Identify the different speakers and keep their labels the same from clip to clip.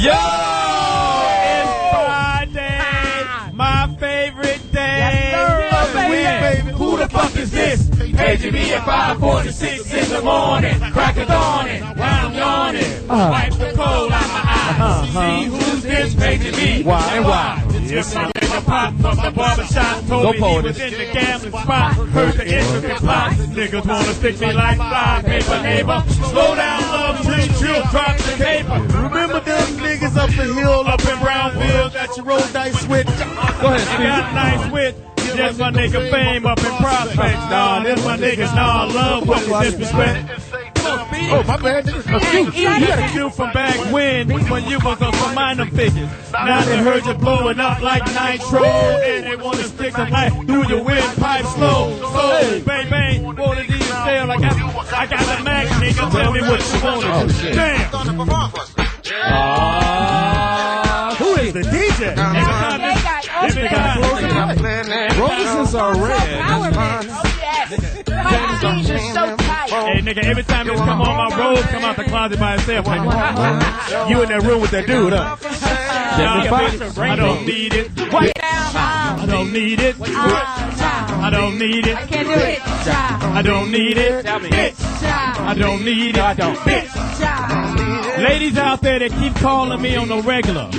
Speaker 1: Yo! It's Friday, my favorite day. Who the fuck is this? Paging me at 5:46 in the morning. Crack of dawning, while I'm yawning. Wipe the cold out my eyes. See who's this? Paging me.
Speaker 2: Why and why?
Speaker 1: Yes, my nigga Pop from the barbershop told me he was in the gambling spot. Heard the intricate plots. Niggas wanna stick me like fly paper neighbor. Slow down, love, tree, chill, drop the paper.
Speaker 2: Remember them niggas up the hill, up in Brownfield that you roll dice with? Go ahead,
Speaker 1: I got nice wit. Just my nigga Fame up in Prospect. Nah, this my niggas. Nah, love with the disrespect.
Speaker 2: Oh, my bad.
Speaker 1: You got you from back when you was on some minor figures. Now they heard you blowing up like nitro, and they want to stick them like through your windpipe slow. So, bang, bang, what did you say? I got the Mack, nigga. Tell me what you want to do. Damn.
Speaker 2: Who is the DJ? Roses are red.
Speaker 1: Hey, nigga, every time this come on, my rose come out the closet by itself. Nigga. You in that room with that dude, huh? I don't need it. I don't need it. I don't need it.
Speaker 3: I can't do it.
Speaker 1: I don't need it. Bitch. I don't need it. I don't. Bitch. Ladies out there that keep calling me on the regular,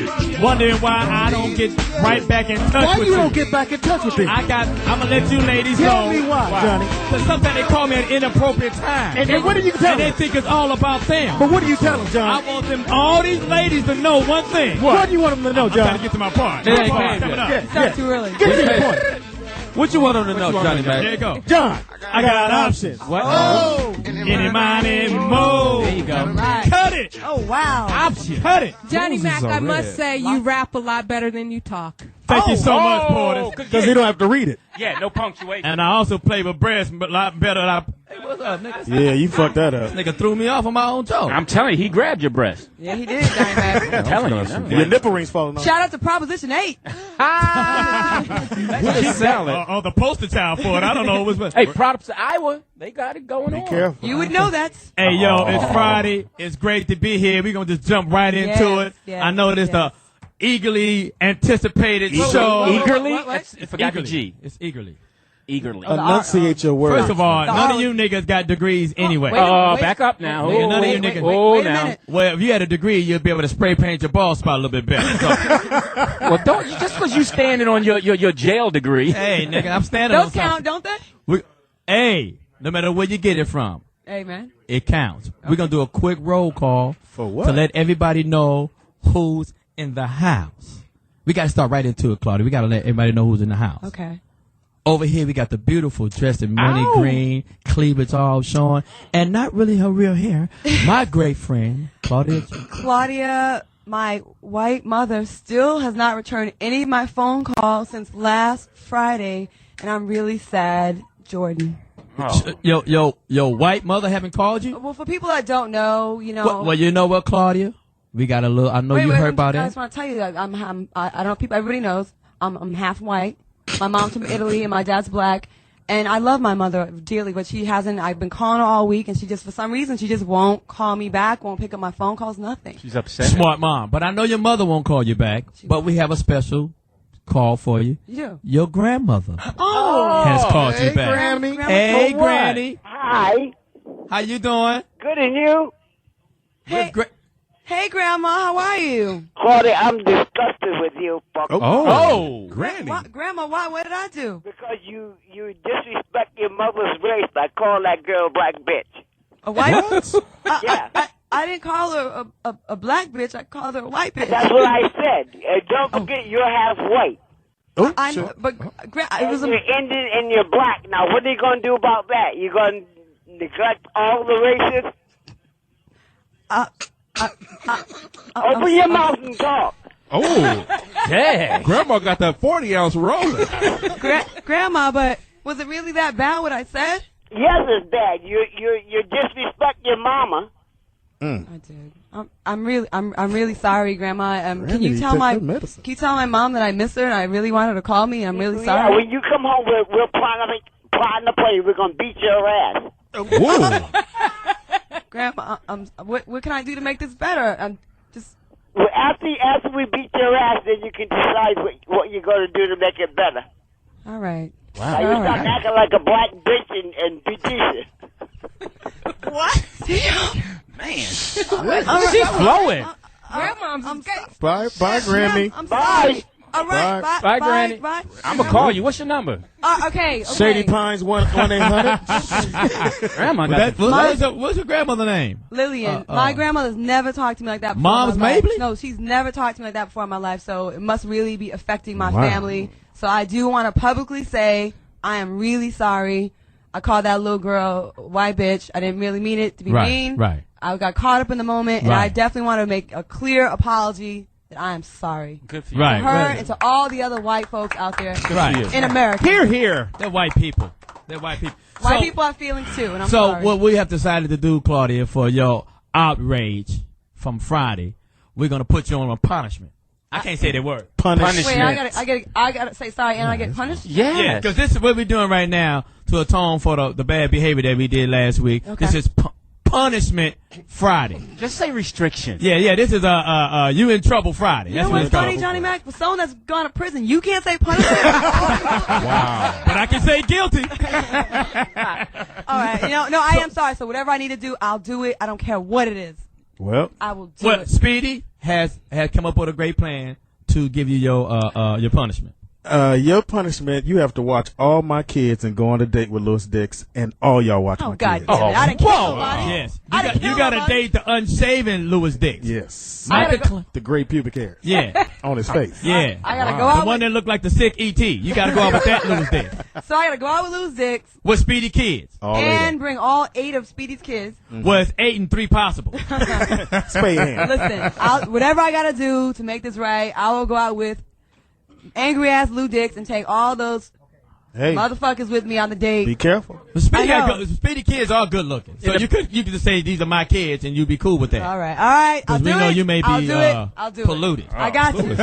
Speaker 1: wondering why I don't get right back in touch
Speaker 2: Why
Speaker 1: with
Speaker 2: you
Speaker 1: you.
Speaker 2: don't get back in touch with me?
Speaker 1: I'm gonna let you ladies
Speaker 2: Tell
Speaker 1: know.
Speaker 2: me why, Johnny.
Speaker 1: Because sometimes they call me at inappropriate time.
Speaker 2: And what do you tell
Speaker 1: And they
Speaker 2: them?
Speaker 1: think it's all about them.
Speaker 2: But what do you tell them, John?
Speaker 1: I want them, all these ladies to know one thing.
Speaker 2: What do you want them to know,
Speaker 1: I'm trying
Speaker 2: John?
Speaker 1: to get to my part.
Speaker 4: They ain't
Speaker 1: My part
Speaker 4: came
Speaker 1: coming
Speaker 4: yet.
Speaker 1: up.
Speaker 3: It's not too early.
Speaker 2: Get to the point.
Speaker 4: What you want them to know, Johnny
Speaker 1: There you
Speaker 4: Mac?
Speaker 1: go.
Speaker 2: John, I got options.
Speaker 4: What?
Speaker 2: Oh.
Speaker 1: Any, miny, mo.
Speaker 4: There you go.
Speaker 1: Cut it.
Speaker 3: Oh, wow.
Speaker 4: Option.
Speaker 1: Cut it.
Speaker 3: Johnny
Speaker 4: Roses
Speaker 3: Mac,
Speaker 4: are
Speaker 3: I must
Speaker 4: red.
Speaker 3: say you rap a lot better than you talk.
Speaker 1: Thank you so much, Poetess.
Speaker 2: Because he don't have to read it.
Speaker 4: Yeah, no punctuation.
Speaker 1: And I also play with breasts a lot better than
Speaker 4: Hey, what's up, nigga?
Speaker 2: Yeah, you fucked that up.
Speaker 4: Nigga threw me off on my own toe.
Speaker 5: I'm telling you, he grabbed your breast.
Speaker 3: Yeah, he did, Johnny Mac.
Speaker 5: I'm telling you.
Speaker 2: Your nipple ring's falling off.
Speaker 3: Shout out to Proposition 8.
Speaker 4: What is salad?
Speaker 1: or the poster child for it. I don't know what's what.
Speaker 5: Hey, props to Iowa. They got it going
Speaker 2: Be
Speaker 5: on.
Speaker 2: careful.
Speaker 3: You would know that.
Speaker 1: Hey, yo, it's Friday. It's great to be here. We're going to just jump right into
Speaker 3: Yes,
Speaker 1: it.
Speaker 3: yes,
Speaker 1: I know this the eagerly anticipated
Speaker 3: Wait,
Speaker 1: show.
Speaker 3: wait, wait,
Speaker 5: Eagerly?
Speaker 3: what?
Speaker 5: That's- I forgot the
Speaker 1: Eagerly.
Speaker 5: G.
Speaker 1: It's eagerly.
Speaker 5: Eagerly.
Speaker 2: Enunciate your words.
Speaker 1: First of all, none of you niggas got degrees anyway.
Speaker 3: wait.
Speaker 5: Back up now.
Speaker 1: Nigga, none of you niggas-
Speaker 3: wait a minute.
Speaker 1: Well, if you had a degree, you'd be able to spray paint your bald spot a little bit better. So,
Speaker 5: Well, don't just because you standing on your jail degree.
Speaker 1: hey, nigga, I'm standing on
Speaker 3: Those
Speaker 1: something.
Speaker 3: count, don't they?
Speaker 1: Hey, no matter where you get it from,
Speaker 3: Hey, man.
Speaker 1: it counts. We're going to do a quick roll call
Speaker 2: For what?
Speaker 1: to let everybody know who's in the house. We got to start right into it, Claudia. We got to let everybody know who's in the house.
Speaker 3: Okay.
Speaker 1: Over here, we got the beautiful, dressed in money green, cleavage all showing, and not really her real hair. My great friend, Claudia.
Speaker 3: Claudia, my white mother, still has not returned any of my phone calls since last Friday, and I'm really sad, Jordan.
Speaker 1: Your white mother haven't called you?
Speaker 3: Well, for people that don't know, you know.
Speaker 1: Well, you know what, Claudia? We got a little. I know you heard about
Speaker 3: I
Speaker 1: that.
Speaker 3: just want to tell you that I don't know. People, everybody knows I'm half white. My mom's from Italy and my dad's black, and I love my mother dearly, but she hasn't. I've been calling her all week, and she just, for some reason, she just won't call me back, won't pick up my phone calls, nothing.
Speaker 5: She's upset.
Speaker 1: Smart mom. But I know your mother won't call you back. But we have a special call for you.
Speaker 3: Yeah.
Speaker 1: Your grandmother
Speaker 3: Oh.
Speaker 1: has called you
Speaker 2: Hey,
Speaker 1: back.
Speaker 2: Grammy.
Speaker 1: Hey,
Speaker 5: For what?
Speaker 1: Granny.
Speaker 6: Hi.
Speaker 1: How you doing?
Speaker 6: Good, and you?
Speaker 3: Hey, hey, Grandma, how are you?
Speaker 6: Claudia, I'm disgusted with you, fuck.
Speaker 5: Oh.
Speaker 2: Granny.
Speaker 3: Grandma, what did I do?
Speaker 6: Because you disrespect your mother's race by calling that girl black bitch.
Speaker 3: A white?
Speaker 6: Yeah.
Speaker 3: I didn't call her a black bitch. I called her a white bitch.
Speaker 6: That's what I said. And don't forget, you're half white.
Speaker 2: Oh,
Speaker 3: I
Speaker 2: sure.
Speaker 3: know, but it was
Speaker 6: And you're Indian and you're black. Now, what are you going to do about that? You going to neglect all the races? Open your mouth and talk.
Speaker 2: Oh,
Speaker 5: Yeah.
Speaker 2: Grandma got that 40-ounce rolling.
Speaker 3: Grandma, but was it really that bad what I said?
Speaker 6: Yes, it's bad. You disrespect your mama.
Speaker 3: I did. I'm really sorry, Grandma. Can you
Speaker 2: you
Speaker 3: tell
Speaker 2: took
Speaker 3: my
Speaker 2: good medicine.
Speaker 3: Can you tell my mom that I miss her and I really want her to call me? I'm really
Speaker 6: Yeah,
Speaker 3: sorry.
Speaker 6: when you come home, we're plotting to play. We're going to beat your ass.
Speaker 2: Whoa.
Speaker 3: Grandma, what can I do to make this better? I'm just.
Speaker 6: Well, after we beat your ass, then you can decide what you're going to do to make it better.
Speaker 3: All right.
Speaker 6: Wow. You stop acting like a black bitch and be decent.
Speaker 3: What?
Speaker 5: Man.
Speaker 3: She's
Speaker 5: flowing.
Speaker 3: I'm
Speaker 2: Bye, Grammy.
Speaker 3: I'm sorry. All right.
Speaker 5: Bye, Granny.
Speaker 3: Bye.
Speaker 5: I'm going to call you. What's your number?
Speaker 3: Okay.
Speaker 2: Shady Pines 1-800.
Speaker 5: Grandma.
Speaker 4: What's your grandmother name?
Speaker 3: Lillian. My grandmother's never talked to me like that before.
Speaker 4: Mom's
Speaker 3: in my life.
Speaker 4: Mabley?
Speaker 3: No, she's never talked to me like that before in my life, so it must really be affecting my family. So I do want to publicly say I am really sorry. I called that little girl white bitch. I didn't really mean it to be mean.
Speaker 4: Right.
Speaker 3: I got caught up in the moment, and I definitely want to make a clear apology that I am sorry.
Speaker 5: Good for you.
Speaker 4: Right.
Speaker 3: To her and to all the other white folks out there in America.
Speaker 4: Here. They're white people. White
Speaker 3: people have feelings too, and I'm
Speaker 4: so
Speaker 3: sorry.
Speaker 4: what we have decided to do, Claudia, for your outrage from Friday, we're going to put you on a punishment. I can't say that word.
Speaker 2: Punishment.
Speaker 3: Wait, I gotta say sorry, and I get punished?
Speaker 4: Yeah, because this is what we're doing right now to atone for the bad behavior that we did last week.
Speaker 3: Okay.
Speaker 4: This is Punishment Friday.
Speaker 5: Just say restriction.
Speaker 4: Yeah. This is you in trouble Friday.
Speaker 3: You
Speaker 4: That's
Speaker 3: know
Speaker 4: what
Speaker 3: what's
Speaker 4: it's called.
Speaker 3: funny, Johnny Mack? For someone that's gone to prison, you can't say punishment.
Speaker 4: Wow. But I can say guilty.
Speaker 3: All right. No, I am sorry. So whatever I need to do, I'll do it. I don't care what it is.
Speaker 2: Well,
Speaker 3: I will do it.
Speaker 4: Speedy has come up with a great plan to give you your punishment.
Speaker 2: Your punishment, you have to watch all my kids and go on a date with Louis Dix, and all y'all watch my
Speaker 3: God
Speaker 2: kids.
Speaker 3: damn it. I didn't kill nobody.
Speaker 4: Yes.
Speaker 3: I didn't
Speaker 4: You
Speaker 3: kill
Speaker 4: got to
Speaker 3: nobody.
Speaker 4: date the unshaven Louis Dix.
Speaker 2: Yes. The gray pubic hair
Speaker 4: Yeah.
Speaker 2: on his face.
Speaker 4: Yeah.
Speaker 3: I gotta go out
Speaker 4: The one that looked like the sick E.T. You got to go out with that Louis Dix.
Speaker 3: So I gotta go out with Louis Dix
Speaker 4: With Speedy kids.
Speaker 2: All
Speaker 3: and bring all 8 of Speedy's kids.
Speaker 4: Was 8 and 3 possible.
Speaker 2: spade hand.
Speaker 3: Listen, whatever I gotta do to make this right, I will go out with angry ass Lou Dix and take all those motherfuckers with me on the date.
Speaker 2: Be careful.
Speaker 4: Speedy kids are good looking. So you could just say these are my kids and you'd be cool with that.
Speaker 3: All right. I'll do
Speaker 4: we know
Speaker 3: it.
Speaker 4: you may be
Speaker 3: I'll do it.
Speaker 4: polluted.
Speaker 3: I got you.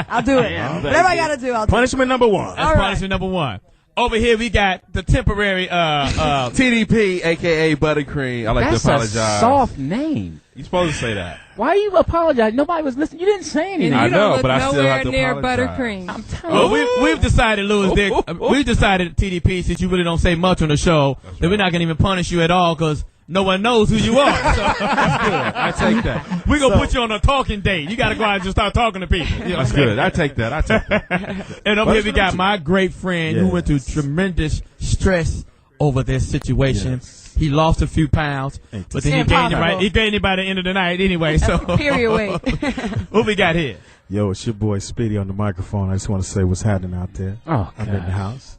Speaker 3: I'll do it. Whatever I gotta do, I'll do it.
Speaker 2: Punishment number 1.
Speaker 4: That's punishment number 1. Over here we got the temporary
Speaker 7: TDP, a.k.a. Buttercream. I like to apologize.
Speaker 5: That's a soft name.
Speaker 7: You're supposed to say that.
Speaker 5: Why are you apologizing? Nobody was listening. You didn't say anything.
Speaker 7: I know, but I still have to
Speaker 8: near
Speaker 7: apologize.
Speaker 8: buttercream.
Speaker 5: I'm telling you.
Speaker 4: we've decided, Louis Dick, we've decided, TDP, since you really don't say much on the show, that we're not going to even punish you at all because no one knows who you are. So that's good.
Speaker 7: I take that.
Speaker 4: We're going to put you on a talking date. You got to go out and just start talking to people. You know
Speaker 7: That's good. I take that.
Speaker 4: And over here we got my great friend who went through tremendous stress over this situation.
Speaker 2: Yes.
Speaker 4: He lost a few pounds, but then he gained it by the end of the night anyway. So
Speaker 3: Period weight.
Speaker 4: what we got here?
Speaker 2: Yo, it's your boy Speedy on the microphone. I just want to say what's happening out there.
Speaker 5: Oh,
Speaker 2: I'm in the house.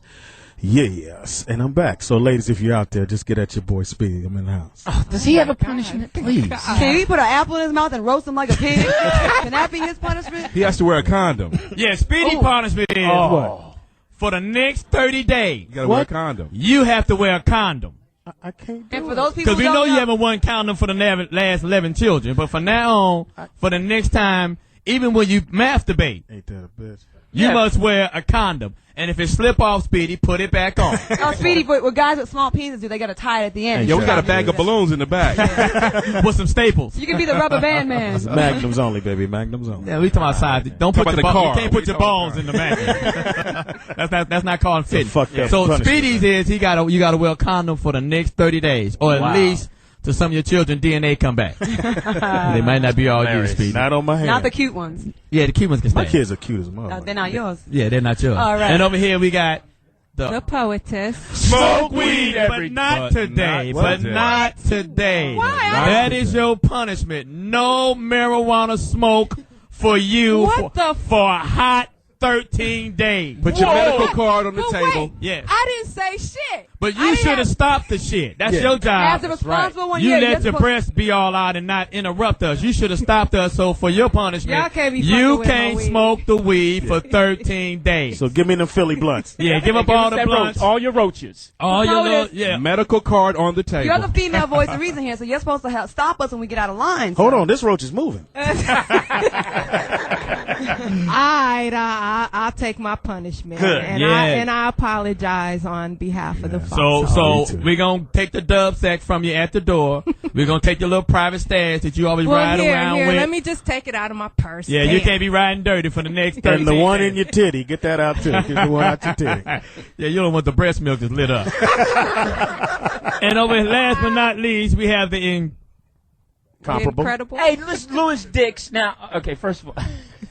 Speaker 2: Yes, and I'm back. So, ladies, if you're out there, just get at your boy Speedy. I'm in the house.
Speaker 5: Does he have a punishment? Please.
Speaker 3: Can he put an apple in his mouth and roast him like a pig? Can that be his punishment?
Speaker 7: He has to wear a condom.
Speaker 4: Yeah, Speedy punishment is for the next 30 days.
Speaker 7: You got to wear a condom.
Speaker 4: You have to wear a condom.
Speaker 2: I can't do
Speaker 3: And
Speaker 2: it.
Speaker 3: for those people
Speaker 4: Because we
Speaker 3: who
Speaker 4: know
Speaker 3: don't
Speaker 4: you haven't worn condom for the last 11 children. But from now on, for the next time, even when you masturbate,
Speaker 2: Ain't that a bitch?
Speaker 4: you must wear a condom. And if it slip off, Speedy, put it back on.
Speaker 3: Oh, Speedy, what guys with small penises do, they got to tie it at the end.
Speaker 7: Yo, we got a bag of balloons in the back.
Speaker 4: With some staples.
Speaker 3: You can be the rubber band man.
Speaker 2: Magnums only, baby. Magnums only.
Speaker 4: Yeah, we talking about size. Don't put
Speaker 7: about
Speaker 4: the
Speaker 7: the car.
Speaker 4: You can't put
Speaker 7: We
Speaker 4: your
Speaker 7: talking
Speaker 4: balls
Speaker 7: car.
Speaker 4: in the bag. That's not called fitting.
Speaker 2: fucked up
Speaker 4: So
Speaker 2: punishment.
Speaker 4: Speedy's is you gotta wear a condom for the next 30 days, or at least till some of your children DNA come back. They might not be all you, Speedy.
Speaker 2: Not on my hand.
Speaker 3: Not the cute ones.
Speaker 4: Yeah, the cute ones can stay.
Speaker 2: My kids are cute as mother.
Speaker 3: They're not yours.
Speaker 4: Yeah, they're not yours.
Speaker 3: All right.
Speaker 4: And over here we got
Speaker 8: The poetess.
Speaker 4: smoke weed, but not today. But not today.
Speaker 8: Why?
Speaker 4: That is your punishment. No marijuana smoke for you
Speaker 8: What the
Speaker 4: for a hot 13 days.
Speaker 7: Put your medical card on the
Speaker 8: But
Speaker 7: table.
Speaker 8: wait,
Speaker 4: Yeah.
Speaker 8: I didn't say shit.
Speaker 4: But
Speaker 8: I
Speaker 4: you
Speaker 8: didn't
Speaker 4: should have
Speaker 8: have-
Speaker 4: stopped the shit. That's your job.
Speaker 3: As a responsible one,
Speaker 4: You
Speaker 3: yeah,
Speaker 4: let
Speaker 3: you're
Speaker 4: your
Speaker 3: supposed-
Speaker 4: breasts be all out and not interrupt us. You should have stopped us. So for your punishment,
Speaker 3: Y'all can't be fucking
Speaker 4: you
Speaker 3: with no
Speaker 4: can't
Speaker 3: weed.
Speaker 4: smoke the weed for 13 days.
Speaker 2: So give me them Philly blunts.
Speaker 4: Yeah, give up all the blunts.
Speaker 5: All your roaches.
Speaker 4: All your little,
Speaker 3: POTUS.
Speaker 4: yeah.
Speaker 7: Medical card on the table.
Speaker 3: You're the female voice of reason here, so you're supposed to stop us when we get out of line.
Speaker 2: Hold on, this roach is moving.
Speaker 8: I'll take my punishment.
Speaker 4: Good.
Speaker 8: And
Speaker 4: Yeah.
Speaker 8: I apologize on behalf of the Foxxhole.
Speaker 4: So we're going to take the dub sack from you at the door. We're going to take your little private stash that you always ride around with.
Speaker 8: Let me just take it out of my purse.
Speaker 4: Yeah, you can't be riding dirty for the next 30
Speaker 2: And the one in your titty, get that out too. Get the one out your titty.
Speaker 4: Yeah, you don't want the breast milk that's lit up. And over last but not least, we have the
Speaker 8: incredible.
Speaker 5: Hey, Louis Dix. Now, okay, first of all,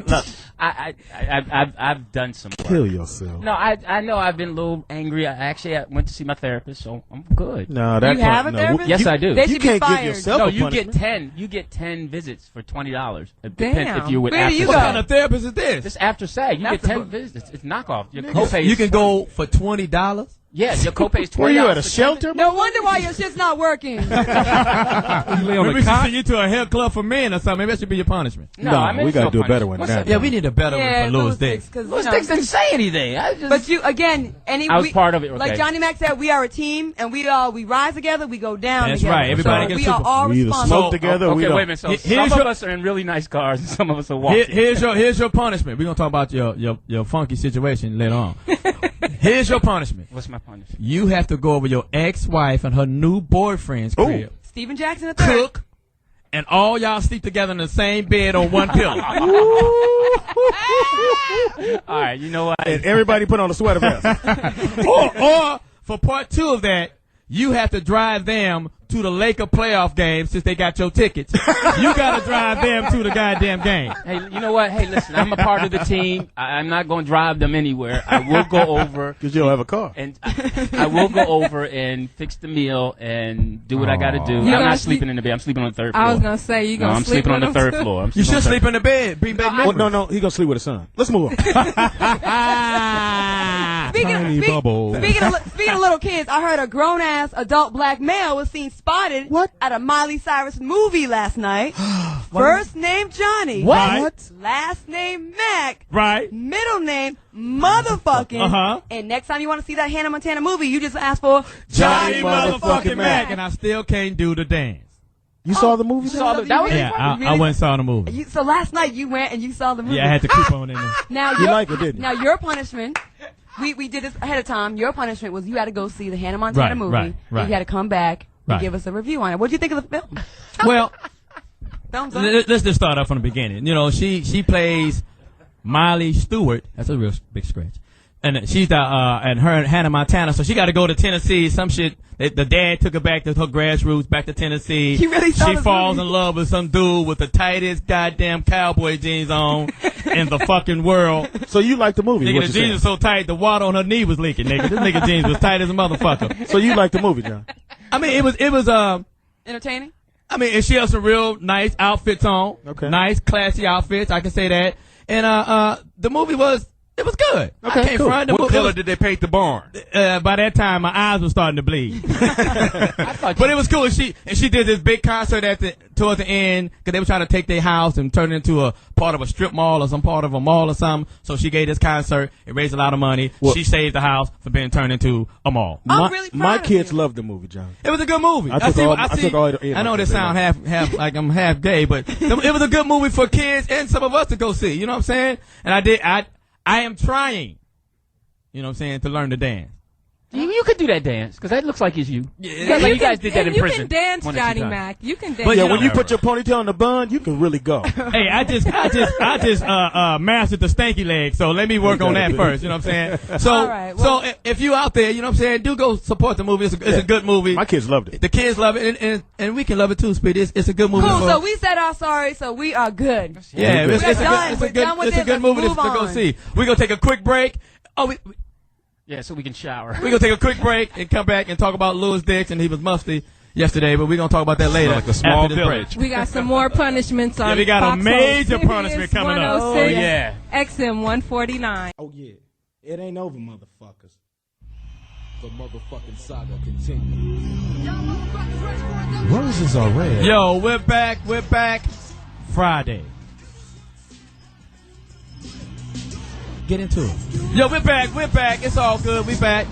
Speaker 5: look, I've done some work.
Speaker 2: Kill yourself.
Speaker 5: No, I know I've been a little angry. I went to see my therapist, so I'm good.
Speaker 2: No, that
Speaker 3: You have a therapist?
Speaker 5: Yes, I do.
Speaker 3: They
Speaker 2: You
Speaker 3: should be
Speaker 2: can't give
Speaker 3: fired.
Speaker 2: yourself
Speaker 5: No,
Speaker 2: a
Speaker 5: you get
Speaker 2: punishment.
Speaker 5: 10. You get 10 visits for $20. It
Speaker 8: Damn.
Speaker 5: depends if you would
Speaker 3: Where do
Speaker 5: after
Speaker 3: you
Speaker 4: what
Speaker 3: go?
Speaker 4: kind of therapist is this?
Speaker 5: Just after SAG, you get 10 visits. It's knockoff. Your copay is
Speaker 4: You can
Speaker 5: 20.
Speaker 4: go for $20.
Speaker 5: Yeah, your copay is $20.
Speaker 2: Were you at a
Speaker 5: for
Speaker 2: shelter?
Speaker 3: No wonder why your shit's not working.
Speaker 4: Maybe we should send you to a hair club for men or something. Maybe that should be your punishment.
Speaker 5: No,
Speaker 2: No,
Speaker 5: I'm
Speaker 2: we
Speaker 5: into
Speaker 2: gotta
Speaker 5: a
Speaker 2: do a better
Speaker 5: punishment.
Speaker 2: one
Speaker 5: What's
Speaker 2: than
Speaker 5: up?
Speaker 2: that.
Speaker 4: Yeah, we need a better one for Louis Dix.
Speaker 5: Louis Dix didn't say anything.
Speaker 3: But you again,
Speaker 5: I was part of it, okay.
Speaker 3: Like Johnny Mack said, we are a team, and we rise together, we go down.
Speaker 4: That's
Speaker 3: together.
Speaker 4: right. Everybody
Speaker 3: so
Speaker 4: gets
Speaker 3: we are
Speaker 4: super-
Speaker 3: all
Speaker 2: We either
Speaker 3: responsible.
Speaker 2: smoke together or we
Speaker 5: Okay,
Speaker 2: don't.
Speaker 5: wait a minute. So
Speaker 4: Here's
Speaker 5: some
Speaker 4: your-
Speaker 5: of us are in really nice cars and some of us are walking.
Speaker 4: Here's your punishment. We're gonna talk about your funky situation later on. Here's your punishment.
Speaker 5: What's my punishment?
Speaker 4: You have to go over your ex-wife and her new boyfriend's crib,
Speaker 3: Stephen Jackson III.
Speaker 4: cook, and all y'all sleep together in the same bed on one pillow.
Speaker 5: All right, you know what?
Speaker 2: And everybody put on a sweater vest.
Speaker 4: or for part 2 of that, you have to drive them to the Laker playoff game since they got your tickets. You got to drive them to the goddamn game.
Speaker 5: Hey, you know what? Hey, listen, I'm a part of the team. I'm not going to drive them anywhere. I will go over.
Speaker 2: Because you don't have a car.
Speaker 5: And I will go over and fix the meal and do what I got to do. I'm
Speaker 8: gonna
Speaker 5: not
Speaker 8: sleep-
Speaker 5: sleeping in the bed. I'm sleeping on the 3rd floor.
Speaker 8: I was gonna say you
Speaker 5: No,
Speaker 8: gonna
Speaker 5: I'm
Speaker 8: sleep
Speaker 5: sleeping on the
Speaker 8: with them
Speaker 5: 3rd
Speaker 8: too?
Speaker 5: floor. I'm
Speaker 4: You
Speaker 5: sleeping
Speaker 4: should
Speaker 5: on the
Speaker 4: sleep in the bed. Bring back
Speaker 2: Oh,
Speaker 4: memories.
Speaker 2: no, he gonna sleep with his son. Let's move on.
Speaker 3: Speaking of little kids, I heard a grown-ass adult black male was seen spotted at a Miley Cyrus movie last night. First name Johnny.
Speaker 4: What?
Speaker 3: Last name Mack.
Speaker 4: Right.
Speaker 3: Middle name motherfucking.
Speaker 4: Uh-huh.
Speaker 3: And next time you want to see that Hannah Montana movie, you just ask for
Speaker 4: Johnny
Speaker 2: motherfucking
Speaker 4: motherfucking
Speaker 2: Mack.
Speaker 4: Mack, and I still can't do the dance.
Speaker 2: You saw the movie?
Speaker 5: That was
Speaker 4: Yeah, I went and saw the movie.
Speaker 3: So last night you went and you saw the movie.
Speaker 4: Yeah, I had to coupon in there.
Speaker 3: Now
Speaker 2: You like it, didn't you?
Speaker 3: Now your punishment, we did this ahead of time. Your punishment was you had to go see the Hannah Montana
Speaker 4: Right,
Speaker 3: movie.
Speaker 4: right.
Speaker 3: And you had to come back and
Speaker 4: Right.
Speaker 3: give us a review on it. What did you think of the film?
Speaker 4: Well,
Speaker 3: Thumbs up.
Speaker 4: let's just start off from the beginning. You know, she plays Miley Stewart. That's a real big scratch. And she's and her and Hannah Montana. So she got to go to Tennessee. Some shit. The dad took her back to her grassroots, back to Tennessee.
Speaker 3: You really saw
Speaker 4: She
Speaker 3: this
Speaker 4: falls
Speaker 3: movie?
Speaker 4: in love with some dude with the tightest goddamn cowboy jeans on in the fucking world.
Speaker 2: So you like the movie?
Speaker 4: Nigga,
Speaker 2: What
Speaker 4: the
Speaker 2: you
Speaker 4: jeans
Speaker 2: saying?
Speaker 4: was so tight, the water on her knee was leaking, nigga. This nigga jeans was tight as a motherfucker.
Speaker 2: So you like the movie, John?
Speaker 4: I mean, it was
Speaker 3: Entertaining?
Speaker 4: I mean, and she has some real nice outfits on.
Speaker 2: Okay.
Speaker 4: Nice, classy outfits. I can say that. And the movie was good.
Speaker 2: Okay,
Speaker 4: I can't
Speaker 2: cool.
Speaker 4: front. The
Speaker 7: What
Speaker 4: movie
Speaker 7: color
Speaker 4: was-
Speaker 7: did they paint the barn?
Speaker 4: by that time, my eyes were starting to bleed. But it was cool. She did this big concert towards the end because they were trying to take their house and turn it into a part of a strip mall or some part of a mall or something. So she gave this concert. It raised a lot of money.
Speaker 2: Well-
Speaker 4: She saved the house from being turned into a mall.
Speaker 3: I'm really proud
Speaker 2: My
Speaker 3: of
Speaker 2: kids
Speaker 3: you.
Speaker 2: loved the movie, John.
Speaker 4: It was a good movie.
Speaker 2: I took all the-
Speaker 4: I know this sound half like I'm half gay, but it was a good movie for kids and some of us to go see. You know what I'm saying? And I am trying. You know what I'm saying? To learn to dance.
Speaker 5: You could do that dance because that looks like it's you.
Speaker 8: Yeah,
Speaker 5: like you guys did that in
Speaker 8: you
Speaker 5: prison.
Speaker 8: can dance,
Speaker 5: one or two
Speaker 8: Johnny
Speaker 5: times.
Speaker 8: Mack. You can dance.
Speaker 4: But
Speaker 2: Yeah,
Speaker 4: you
Speaker 2: when
Speaker 4: know-
Speaker 2: you put your ponytail in the bun, you can really go.
Speaker 4: Hey, I just mastered the stanky leg, so let me work on that first. You know what I'm saying? So,
Speaker 3: All right, well-
Speaker 4: so if you out there, you know what I'm saying, do go support the movie. It's a good movie.
Speaker 2: My kids loved it.
Speaker 4: The kids love it, and we can love it too, Speedy. It's a good movie.
Speaker 3: Cool,
Speaker 4: for-
Speaker 3: so we said our sorry, so we are good.
Speaker 4: yeah,
Speaker 2: We're
Speaker 4: it's
Speaker 3: done.
Speaker 4: a
Speaker 3: We're done with
Speaker 4: good
Speaker 3: this. Let's
Speaker 4: movie to
Speaker 3: move
Speaker 4: go
Speaker 3: on.
Speaker 4: see. We're gonna take a quick break. Oh,
Speaker 5: Yeah, so we can shower.
Speaker 4: we're gonna take a quick break and come back and talk about Louis Dix, and he was musty yesterday, but we're gonna talk about that later.
Speaker 7: Like a small
Speaker 4: after this
Speaker 7: village.
Speaker 4: break.
Speaker 8: We got some more punishments on
Speaker 4: Yeah, we got a
Speaker 8: Foxxhole
Speaker 4: major
Speaker 8: Sirius
Speaker 4: punishment coming up.
Speaker 8: 106,
Speaker 5: Oh, yeah.
Speaker 8: XM 149.
Speaker 9: Oh yeah, it ain't over, motherfuckers. The motherfucking saga continues. Roses are red.
Speaker 4: Yo, we're back. Friday. Get into it. Yo, we're back. It's all good. We back.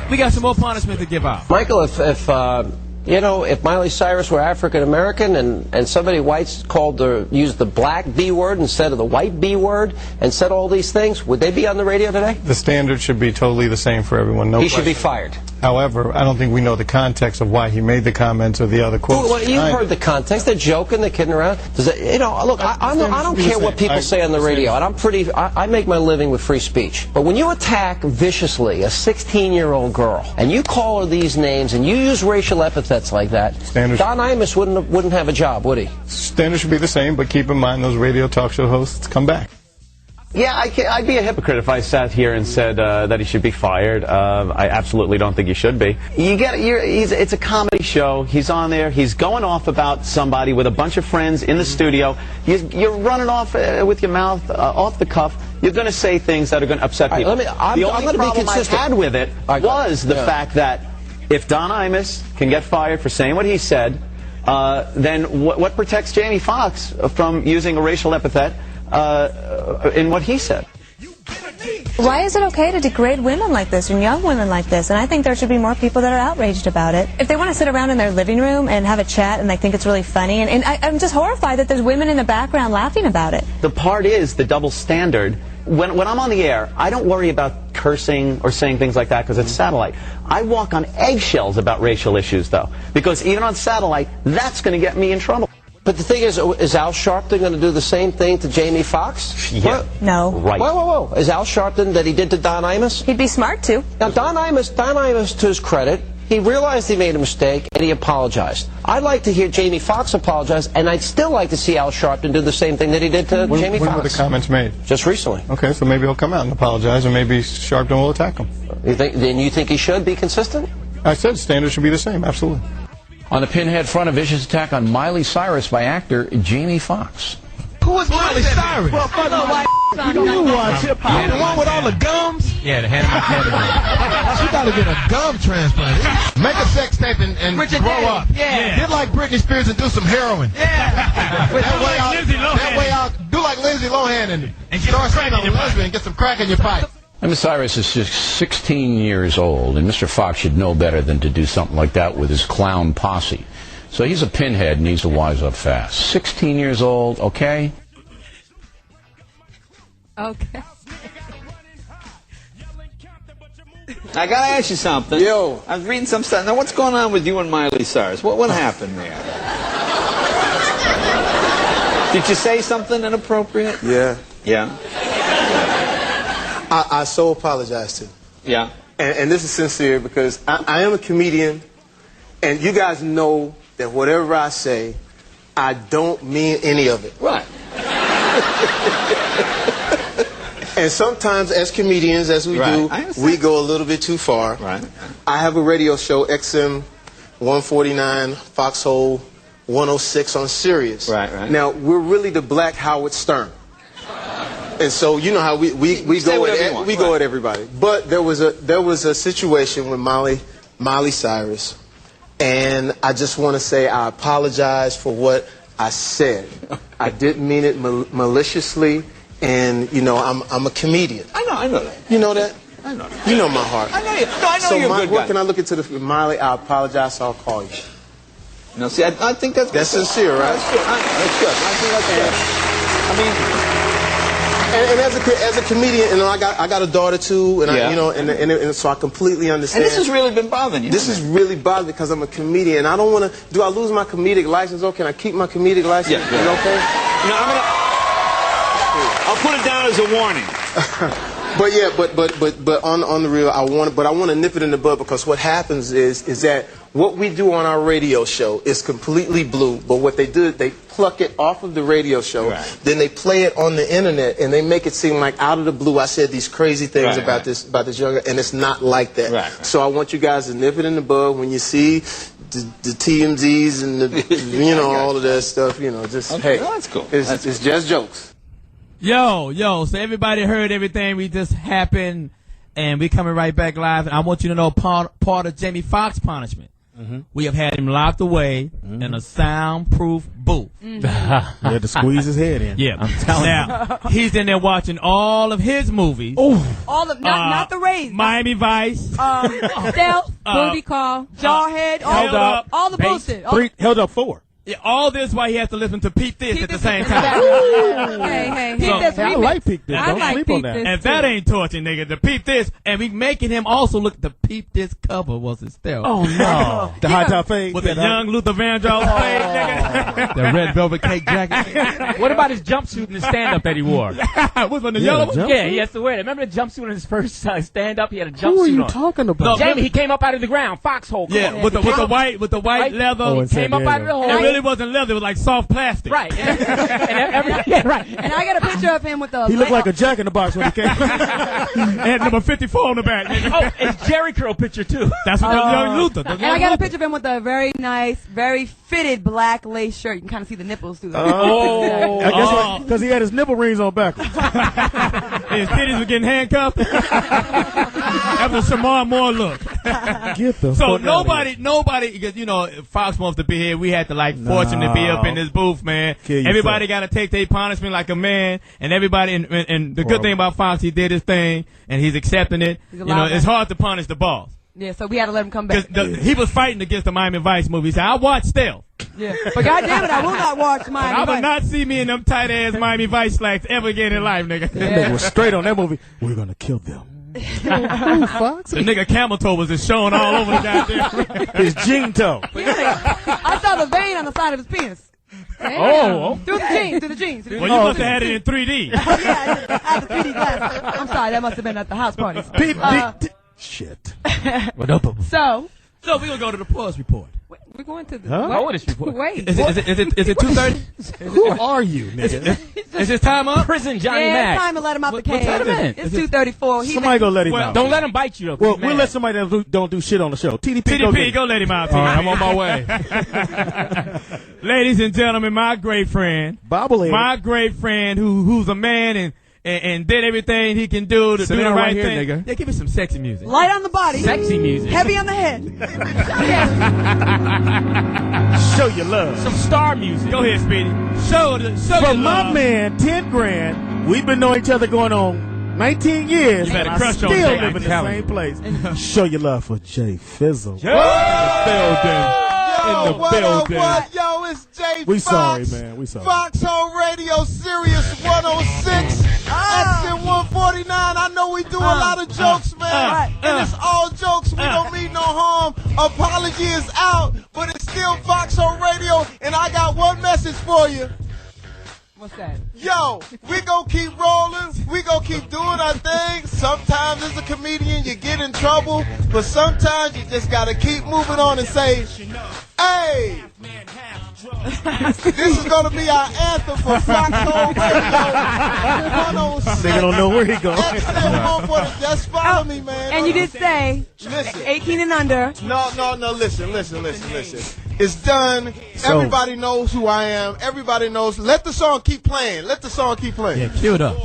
Speaker 4: We got some more punishment to give out.
Speaker 10: Michael, if You know, if Miley Cyrus were African American and somebody white's used the black B word instead of the white B word and said all these things, would they be on the radio today?
Speaker 11: The standard should be totally the same for everyone. No
Speaker 10: He
Speaker 11: question.
Speaker 10: should be fired.
Speaker 11: However, I don't think we know the context of why he made the comments or the other quotes.
Speaker 10: Well, you heard the context. They're joking. They're kidding around. Does it, you know, look, I don't care what people say on the radio, and I make my living with free speech. But when you attack viciously a 16-year-old girl and you call her these names and you use racial epithets like that, Don Imus wouldn't have a job, would he?
Speaker 11: Standards should be the same, but keep in mind those radio talk show hosts come back.
Speaker 12: Yeah, I'd be a hypocrite if I sat here and said that he should be fired. I absolutely don't think he should be. It's a comedy show. He's on there. He's going off about somebody with a bunch of friends in the studio. You're running off with your mouth off the cuff. You're going to say things that are going to upset people. The only problem I had with it was the fact that if Don Imus can get fired for saying what he said, then what protects Jamie Foxx from using a racial epithet in what he said?
Speaker 13: Why is it okay to degrade women like this and young women like this? And I think there should be more people that are outraged about it. If they want to sit around in their living room and have a chat and they think it's really funny, and I'm just horrified that there's women in the background laughing about it.
Speaker 12: The part is the double standard. When I'm on the air, I don't worry about cursing or saying things like that because it's satellite. I walk on eggshells about racial issues, though, because even on satellite, that's going to get me in trouble.
Speaker 10: But the thing is Al Sharpton going to do the same thing to Jamie Foxx?
Speaker 12: Yeah.
Speaker 13: No.
Speaker 12: Right.
Speaker 10: Whoa. Is Al Sharpton that he did to Don Imus?
Speaker 13: He'd be smart to.
Speaker 10: Now, Don Imus, to his credit, he realized he made a mistake and he apologized. I'd like to hear Jamie Foxx apologize, and I'd still like to see Al Sharpton do the same thing that he did to Jamie Foxx.
Speaker 11: When were the comments made?
Speaker 10: Just recently.
Speaker 11: Okay, so maybe he'll come out and apologize, and maybe Sharpton will attack him.
Speaker 10: Then you think he should be consistent?
Speaker 11: I said standards should be the same, absolutely.
Speaker 14: On the Pinhead front, a vicious attack on Miley Cyrus by actor Jamie Foxx.
Speaker 1: Who is Miley Cyrus? You watch hip-hop. The one with all the gums?
Speaker 4: Yeah, the hand.
Speaker 1: She got to get a gum transplant. Make a sex tape and grow up.
Speaker 8: Yeah.
Speaker 1: Get like Britney Spears and do some heroin.
Speaker 8: Yeah.
Speaker 1: That way I'll do like Lindsay Lohan and start saying I'm a lesbian and get some crack in your pipe.
Speaker 14: Miley Cyrus is just 16 years old, and Mr. Fox should know better than to do something like that with his clown posse. So he's a pinhead and needs to wise up fast. 16 years old, okay?
Speaker 8: Okay.
Speaker 15: I gotta ask you something. Yo. I was reading some stuff. Now, what's going on with you and Miley Cyrus? What happened there? Did you say something inappropriate?
Speaker 16: Yeah.
Speaker 15: Yeah.
Speaker 16: I so apologize to.
Speaker 15: Yeah.
Speaker 16: And this is sincere because I am a comedian, and you guys know that whatever I say, I don't mean any of it.
Speaker 15: Right.
Speaker 16: And sometimes as comedians, as we do, we go a little bit too far.
Speaker 15: Right.
Speaker 16: I have a radio show, XM 149, Foxxhole 106 on Sirius.
Speaker 15: Right.
Speaker 16: Now, we're really the Black Howard Stern. And so you know how we go at everybody. But there was a situation with Miley Cyrus, and I just want to say I apologize for what I said. I didn't mean it maliciously, and you know I'm a comedian.
Speaker 15: I know that.
Speaker 16: You know that?
Speaker 15: I know that.
Speaker 16: You know my heart.
Speaker 15: I know you. No, I know
Speaker 16: so
Speaker 15: you're a good guy.
Speaker 16: Can I look into the Miley? I apologize. So I'll call you.
Speaker 15: No, see, I think that's
Speaker 16: sincere, right?
Speaker 15: That's good. That's good. I think that's good. I mean.
Speaker 16: And as a comedian, you know, I got a daughter too, and
Speaker 15: yeah.
Speaker 16: and so I completely understand.
Speaker 15: And this has really been bothering you.
Speaker 16: This is really bothering because I'm a comedian. I don't want to. Do I lose my comedic license? Or can I keep my comedic license?
Speaker 15: Yeah.
Speaker 16: Is it okay?
Speaker 15: No, I'll put it down as a warning.
Speaker 16: But yeah, but on the real, I want to nip it in the bud because what happens is that what we do on our radio show is completely blue. But what they do, they pluck it off of the radio show, then they play it on the internet, and they make it seem like out of the blue I said these crazy things about this young, and it's not like that. Right. So I want you guys to nip it in the bud when you see the TMZs and the all of that stuff. You know, just hey,
Speaker 15: well, that's cool.
Speaker 16: It's just jokes.
Speaker 4: Yo, so everybody heard everything we just happened, and we coming right back live, and I want you to know part of Jamie Foxx punishment. we have had him locked away in a soundproof booth.
Speaker 9: You had to squeeze his head in.
Speaker 4: Yeah, I'm telling you. Now, he's in there watching all of his movies.
Speaker 3: All of not the Rays.
Speaker 4: Miami Vice.
Speaker 3: Stealth.
Speaker 8: Booty call.
Speaker 3: Jawhead.
Speaker 4: Held Up.
Speaker 3: All the bullshit.
Speaker 9: Held Up 4.
Speaker 4: Yeah, all this while he has to listen to Peep This at the same time.
Speaker 8: Hey,
Speaker 3: Peep This.
Speaker 9: I like Peep This.
Speaker 8: I
Speaker 9: Don't
Speaker 8: like
Speaker 9: sleep on
Speaker 8: Peep
Speaker 9: that.
Speaker 8: This.
Speaker 4: And that ain't torture, nigga. The Peep This, and we making him also look. The Peep This cover was his stealth.
Speaker 9: Oh no, the high top fade
Speaker 4: with the young Luther Vandross fade, nigga. The red velvet cake jacket.
Speaker 5: What about his jumpsuit and the stand-up that he wore?
Speaker 4: What's on the yellow one?
Speaker 5: Yeah, he has to wear it. Remember the jumpsuit in his first stand-up? He had a jumpsuit on.
Speaker 9: Who are you talking about?
Speaker 5: No, Jamie, he came up out of the ground. Foxxhole.
Speaker 4: Yeah, with the white leather.
Speaker 9: Oh,
Speaker 5: He came up out of the hole.
Speaker 4: It really wasn't leather. It was like soft plastic.
Speaker 5: Right. Right.
Speaker 3: And I got a picture of him with the.
Speaker 9: He looked like a Jack in the Box when he came.
Speaker 4: Had number 54 on the back.
Speaker 5: Oh, it's Jerry curl picture too.
Speaker 4: That's what young Luther.
Speaker 3: And I got a picture of him with a very nice, very fitted black lace shirt. You can kind of see the nipples through.
Speaker 9: I guess because he had his nipple rings on backwards.
Speaker 4: His titties were getting handcuffed. That was Shamar Moore look.
Speaker 9: Get the
Speaker 4: So
Speaker 9: fuck
Speaker 4: nobody, because Fox wants to be here. We had to fortunate to be up in this booth, man. Everybody got to take their punishment like a man, and everybody. And the good thing about Fox, he did his thing, and he's accepting it. It's hard to punish the boss.
Speaker 3: Yeah, so we had to let him come back.
Speaker 4: He was fighting against the Miami Vice movie. He said, I watched Stealth.
Speaker 3: Yeah, but goddamn it, I will not watch Miami
Speaker 4: I will
Speaker 3: Vice.
Speaker 4: not see me in them tight ass Miami Vice slacks ever again in life, nigga.
Speaker 9: That nigga was straight on that movie. We're gonna kill them. Fox?
Speaker 4: The nigga camel toe was just showing all over the goddamn.
Speaker 9: His jean toe.
Speaker 3: I saw the vein on the side of his penis.
Speaker 4: Oh.
Speaker 3: Through the jeans.
Speaker 4: Well, you must have had it in 3D.
Speaker 3: Yeah, I had the 3D glasses. I'm sorry, that must have been at the house parties.
Speaker 9: Shit.
Speaker 3: So
Speaker 4: we're gonna go to the Poetess Report.
Speaker 8: We're going to the
Speaker 5: Poetess Report.
Speaker 8: Wait.
Speaker 4: Is it 2:30?
Speaker 9: Who are you, nigga?
Speaker 4: Is his time up?
Speaker 5: Prison Johnny
Speaker 3: yeah,
Speaker 5: Mack.
Speaker 3: it's time to let him out the cage.
Speaker 5: time is it?
Speaker 3: It's 2:34.
Speaker 9: Somebody go let him out.
Speaker 5: Don't let him bite you, though.
Speaker 9: Well, we'll let somebody that don't do shit on the show. TDP,
Speaker 4: go let him out.
Speaker 9: All right, I'm on my way.
Speaker 4: Ladies and gentlemen, my great friend,
Speaker 9: Bobblehead.
Speaker 4: my great friend who's a man and did everything he can do to do the right thing. Nigga. Yeah, give me some sexy music.
Speaker 3: Light on the body.
Speaker 5: Sexy music.
Speaker 3: Heavy on the head.
Speaker 9: Show your love.
Speaker 5: Some star music.
Speaker 4: Go ahead, Speedy. Show
Speaker 9: From
Speaker 4: your
Speaker 9: my
Speaker 4: love.
Speaker 9: man, 10 grand. We've been knowing each other going on 19 years.
Speaker 4: You better
Speaker 9: and
Speaker 4: crush
Speaker 9: I
Speaker 4: on
Speaker 9: still
Speaker 4: Jay,
Speaker 9: live in the
Speaker 4: I'm
Speaker 9: same place. Show your love for Jay Fizzle.
Speaker 2: What? Yo, it's Jay
Speaker 9: We
Speaker 2: Fox.
Speaker 9: sorry, man. We sorry.
Speaker 2: Foxxhole Radio, Sirius 106, exit 149. I know we do a lot of jokes, man. And it's all jokes. We don't mean no harm. Apology is out, but it's still Foxxhole Radio. And I got one message for you.
Speaker 3: What's that?
Speaker 2: Yo, we gonna keep rolling. We gonna keep doing our thing. Sometimes as a comedian you get in trouble, but sometimes you just gotta keep moving on and say, hey, this is gonna be our anthem for Foxxhole Radio 106.
Speaker 9: Nigga don't know where he going.
Speaker 2: Just follow me, man.
Speaker 3: And you did say,
Speaker 2: listen,
Speaker 3: 18 and under.
Speaker 2: No, listen. It's done. Everybody knows who I am. Everybody knows. Let the song keep playing.
Speaker 4: Yeah, cue it up.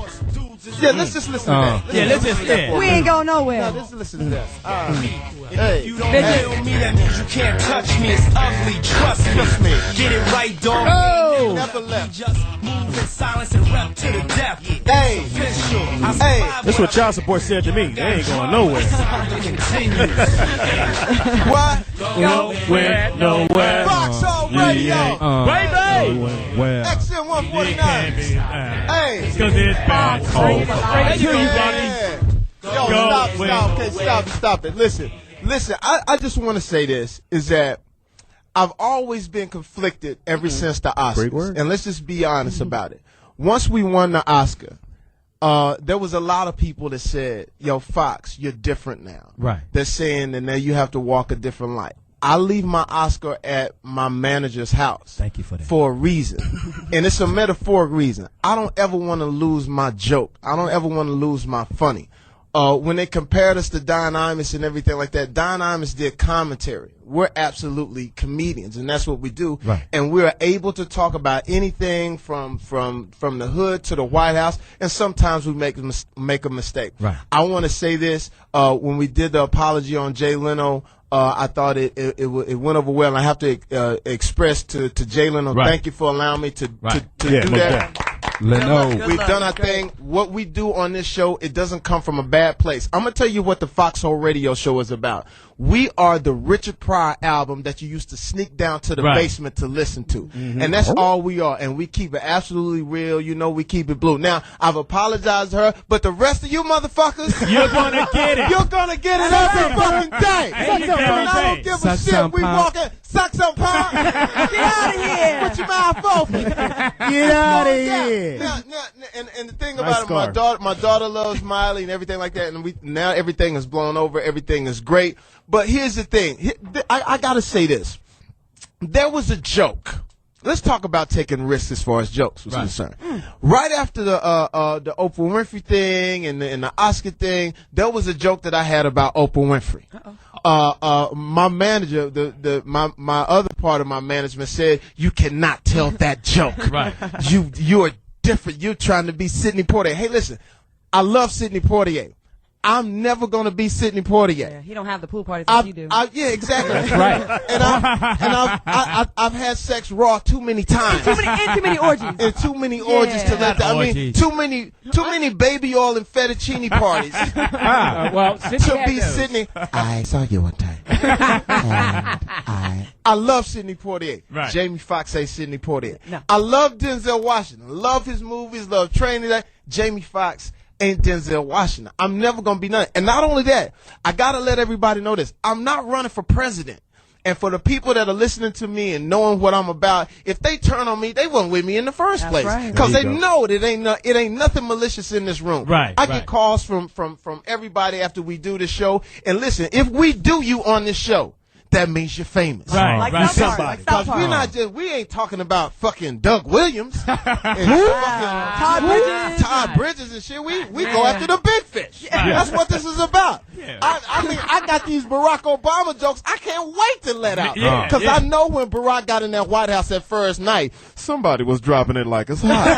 Speaker 2: Yeah, let's just listen to that.
Speaker 4: Yeah, let's just. Yeah.
Speaker 3: We ain't going nowhere.
Speaker 2: No, let's listen to that. Hey.
Speaker 1: You don't feel me, that means you can't touch me. It's ugly, trust me. Get it right, dog.
Speaker 2: Oh. Never left.
Speaker 1: Just move in silence and rap to the death.
Speaker 2: Hey.
Speaker 9: That's what child support said to me. They ain't going nowhere.
Speaker 2: What?
Speaker 9: Nowhere.
Speaker 2: Foxxhole Radio.
Speaker 4: Baby.
Speaker 2: Exit 149. Hey.
Speaker 4: Because it's bad.
Speaker 2: Yo, stop it. Listen, I just want to say this, is that I've always been conflicted ever since the Oscars. And let's just be honest about it. Once we won the Oscar, there was a lot of people that said, yo, Fox, you're different now.
Speaker 4: Right.
Speaker 2: They're saying that now you have to walk a different light. I leave my Oscar at my manager's house.
Speaker 4: Thank you for that.
Speaker 2: For a reason. And it's a metaphoric reason. I don't ever want to lose my joke. I don't ever want to lose my funny. When they compared us to Don Imus and everything like that, Don Imus did commentary. We're absolutely comedians, and that's what we do.
Speaker 4: Right.
Speaker 2: And we're able to talk about anything from the hood to the White House, and sometimes we make a mistake.
Speaker 4: Right.
Speaker 2: I want to say this. When we did the apology on Jay Leno, I thought it went over well. And I have to express to Jalen, thank you for allowing me to do that. We've done our thing. What we do on this show, it doesn't come from a bad place. I'm going to tell you what the Foxxhole Radio show is about. We are the Richard Pryor album that you used to sneak down to the basement to listen to. And that's all we are. And we keep it absolutely real. You know, we keep it blue. Now, I've apologized to her, but the rest of you motherfuckers,
Speaker 1: you're going to get it.
Speaker 2: You're going to get it every fucking day. And I don't give a shit. We walking. Suck some pop. Get out of here. Put your mouth open.
Speaker 1: Get out of here.
Speaker 2: And the thing about it, my daughter loves Miley and everything like that. And now everything is blown over. Everything is great. But here's the thing. I got to say this. There was a joke. Let's talk about taking risks as far as jokes was concerned. Right after the Oprah Winfrey thing and the Oscar thing, there was a joke that I had about Oprah Winfrey. My manager, my other part of my management said, you cannot tell that joke. You are different. You're trying to be Sidney Poitier. Hey, listen, I love Sidney Poitier. I'm never going to be Sidney Poitier.
Speaker 3: Yeah, he don't have the pool parties that you do.
Speaker 2: Yeah, exactly. That's right. And I've had sex raw too many times.
Speaker 3: Too many orgies.
Speaker 2: And too many orgies to let that. I mean, too many baby oil and fettuccine parties.
Speaker 5: Well,
Speaker 2: to be Sidney. I saw you one time. I love Sidney Poitier.
Speaker 1: Right.
Speaker 2: Jamie Foxx says Sidney Poitier.
Speaker 3: No.
Speaker 2: I love Denzel Washington. Love his movies. Love Training. Jamie Foxx ain't Denzel Washington. I'm never going to be none. And not only that, I got to let everybody know this. I'm not running for president. And for the people that are listening to me and knowing what I'm about, if they turn on me, they weren't with me in the first place. Because they know that it ain't nothing malicious in this room.
Speaker 1: Right.
Speaker 2: I get calls from everybody after we do this show. And listen, if we do you on this show, that means you're famous.
Speaker 1: Right,
Speaker 3: like
Speaker 1: right.
Speaker 3: somebody.
Speaker 2: Because we ain't talking about fucking Doug Williams and Todd Bridges and shit. We go after the big fish.
Speaker 1: Right.
Speaker 2: That's what this is about.
Speaker 1: Yeah.
Speaker 2: I mean, I got these Barack Obama jokes I can't wait to let out. Because I know when Barack got in that White House that first night, somebody was dropping it like it's hot.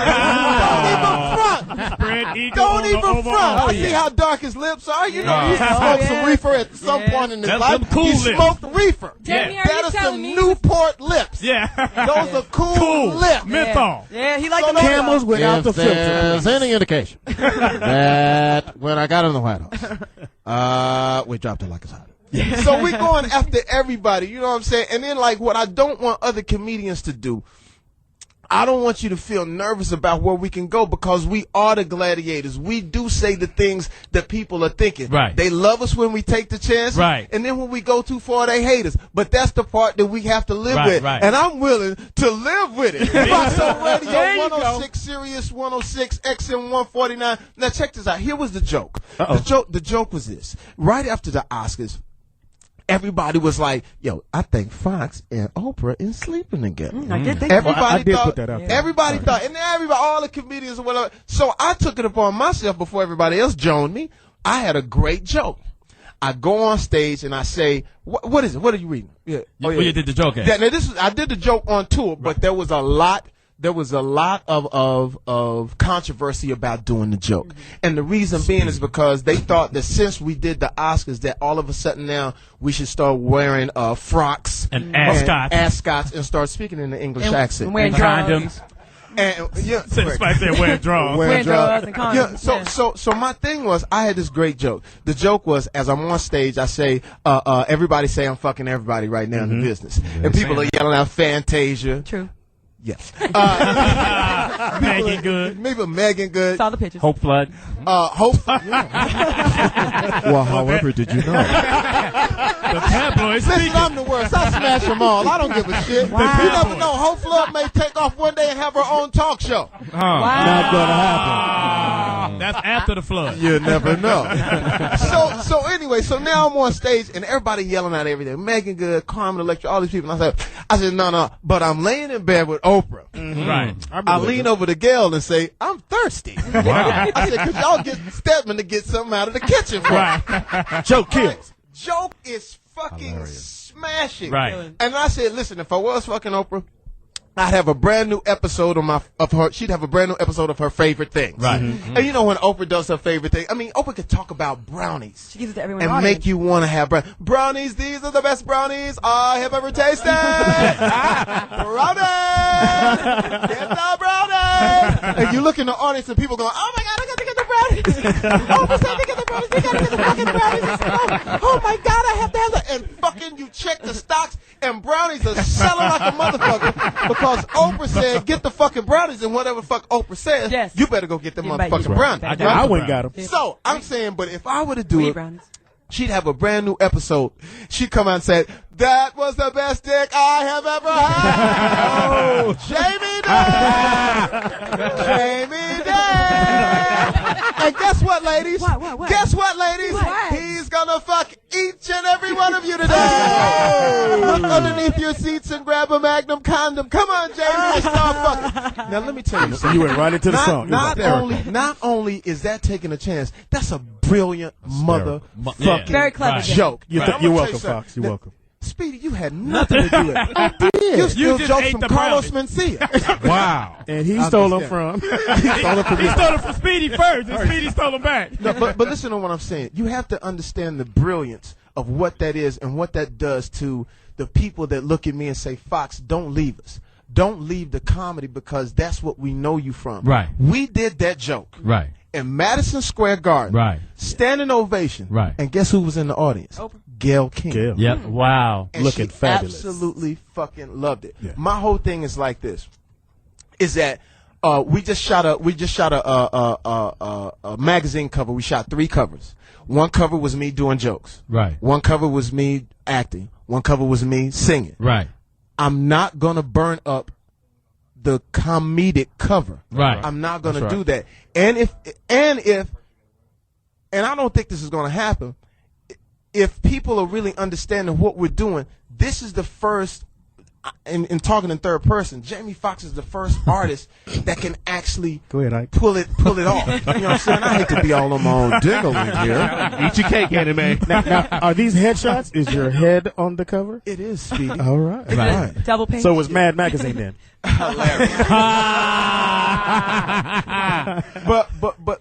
Speaker 2: Don't even front. Don't even front. I see how dark his lips are. You know, he smoked some reefer at some point in his life.
Speaker 1: Cool
Speaker 2: he
Speaker 1: lips.
Speaker 2: smoked the reefer.
Speaker 8: Jamie, are
Speaker 2: That
Speaker 8: you
Speaker 2: is
Speaker 8: telling
Speaker 2: some
Speaker 8: me?
Speaker 2: Newport lips.
Speaker 1: Yeah.
Speaker 2: Those are cool lips.
Speaker 1: Menthol.
Speaker 3: Yeah, he liked the
Speaker 9: Camels without the filter.
Speaker 11: There's any indication that when I got in the White House, we dropped it like it's hot.
Speaker 2: So we're going after everybody, you know what I'm saying? And then, like, what I don't want other comedians to do, I don't want you to feel nervous about where we can go because we are the gladiators. We do say the things that people are thinking.
Speaker 4: Right.
Speaker 2: They love us when we take the chance.
Speaker 4: Right.
Speaker 2: And then when we go too far, they hate us. But that's the part that we have to live with.
Speaker 4: Right.
Speaker 2: And I'm willing to live with it. Foxxhole Radio
Speaker 4: There you
Speaker 2: 106, Sirius 106, XM 149. Now check this out. Here was the joke. The joke was this. Right after the Oscars, everybody was like, yo, I think Fox and Oprah is sleeping together.
Speaker 3: I did think
Speaker 2: Everybody
Speaker 9: I did
Speaker 2: thought,
Speaker 9: put that out there.
Speaker 2: everybody thought, and all the comedians or whatever. So I took it upon myself before everybody else joined me. I had a great joke. I go on stage and I say, what is it? What are you reading? Yeah.
Speaker 4: Where you did the joke at?
Speaker 2: Yeah, now I did the joke on tour, but there was a lot of controversy about doing the joke. And the reason being is because they thought that since we did the Oscars that all of a sudden now we should start wearing frocks
Speaker 4: and ascots
Speaker 2: and start speaking in the English accent.
Speaker 3: And wearing
Speaker 4: condoms.
Speaker 2: And
Speaker 4: Somebody said wearing drawers.
Speaker 3: Wearing drawers and condoms.
Speaker 2: So my thing was, I had this great joke. The joke was, as I'm on stage, I say, everybody say I'm fucking everybody right now in the business. And people are yelling out Fantasia.
Speaker 3: True.
Speaker 2: Yes.
Speaker 4: Megan Good.
Speaker 2: Maybe Megan Good.
Speaker 3: Saw the pictures.
Speaker 5: Hope Flood.
Speaker 2: Hope.
Speaker 11: Well, however, did you know?
Speaker 4: The tabloids.
Speaker 2: Listen, I'm the worst. I smash them all. I don't give a shit.
Speaker 3: Wow.
Speaker 2: You never know. Hope Flood may take off one day and have her own talk show.
Speaker 11: Not going to happen.
Speaker 4: That's after the flood.
Speaker 2: You never know. So anyway, so now I'm on stage and everybody yelling out everything. Megan Good, Carmen Electra, all these people. And I said, no, but I'm laying in bed with Oprah.
Speaker 4: Right.
Speaker 2: I lean over to Gail and say, I'm thirsty.
Speaker 4: Wow.
Speaker 2: I said, could y'all get Stedman to get something out of the kitchen for me?
Speaker 4: Right.
Speaker 2: Joke kills. Joke is fucking smashing.
Speaker 4: Right.
Speaker 2: And I said, listen, if I was fucking Oprah, I'd have a brand new episode of her. She'd have a brand new episode of her favorite things.
Speaker 4: Right.
Speaker 2: And you know when Oprah does her favorite thing, I mean, Oprah could talk about brownies.
Speaker 3: She gives it to everyone.
Speaker 2: And make you want to have brownies. These are the best brownies I have ever tasted. Brownies. Get the brownies. And you look in the audience and people going, oh my God, I got to get the brownies. Oprah said to get the brownies. They got to get the fucking brownies. Oh my God, I have to have that. And fucking you check the stocks and brownies are selling like a motherfucker because Oprah said get the fucking brownies, and whatever the fuck Oprah says, you better go get the motherfucking brownies.
Speaker 9: I went and got them.
Speaker 2: So I'm saying, but if I were to do it, she'd have a brand new episode. She'd come out and say, that was the best dick I have ever had. Jamie Day. Jamie Day. And guess what, ladies?
Speaker 3: What?
Speaker 2: Guess what, ladies?
Speaker 3: What?
Speaker 2: He's gonna fuck each and every one of you today. Look underneath your seats and grab a Magnum condom. Come on, Jamie, let's start fucking. Now let me tell you something.
Speaker 9: You went right into the song.
Speaker 2: Not only is that taking a chance, that's a brilliant motherfucking
Speaker 3: very clever
Speaker 2: joke.
Speaker 9: You're welcome, Fox. You're welcome.
Speaker 2: Speedy, you had nothing to do with it. I did. You stole jokes from Carlos Mencia.
Speaker 9: Wow. And he stole them from.
Speaker 4: He stole them from Speedy first, and Speedy stole them back.
Speaker 2: No, but listen to what I'm saying. You have to understand the brilliance of what that is and what that does to the people that look at me and say, Fox, don't leave us. Don't leave the comedy because that's what we know you from.
Speaker 4: Right.
Speaker 2: We did that joke.
Speaker 4: Right.
Speaker 2: In Madison Square Garden.
Speaker 4: Right.
Speaker 2: Standing ovation.
Speaker 4: Right.
Speaker 2: And guess who was in the audience? Gayle King.
Speaker 9: Gayle.
Speaker 4: Yep. Wow.
Speaker 2: And
Speaker 9: looking
Speaker 2: she
Speaker 9: fabulous.
Speaker 2: Absolutely fucking loved it.
Speaker 9: Yeah.
Speaker 2: My whole thing is like this: is that we just shot a magazine cover. We shot 3 covers. One cover was me doing jokes.
Speaker 4: Right.
Speaker 2: One cover was me acting. One cover was me singing.
Speaker 4: Right.
Speaker 2: I'm not gonna burn up the comedic cover.
Speaker 4: Right.
Speaker 2: I'm not gonna do that. And if I don't think this is gonna happen. If people are really understanding what we're doing, this is the first, in talking in third person, Jamie Foxx is the first artist that can actually pull it off. You know what I'm saying? I hate to be all on my own dingle in here.
Speaker 9: Eat your cake, anime. Now, are these headshots? Is your head on the cover?
Speaker 2: It is, Speedy.
Speaker 9: All right.
Speaker 2: Right.
Speaker 3: Double pink.
Speaker 9: So it was Mad Magazine then.
Speaker 2: Hilarious.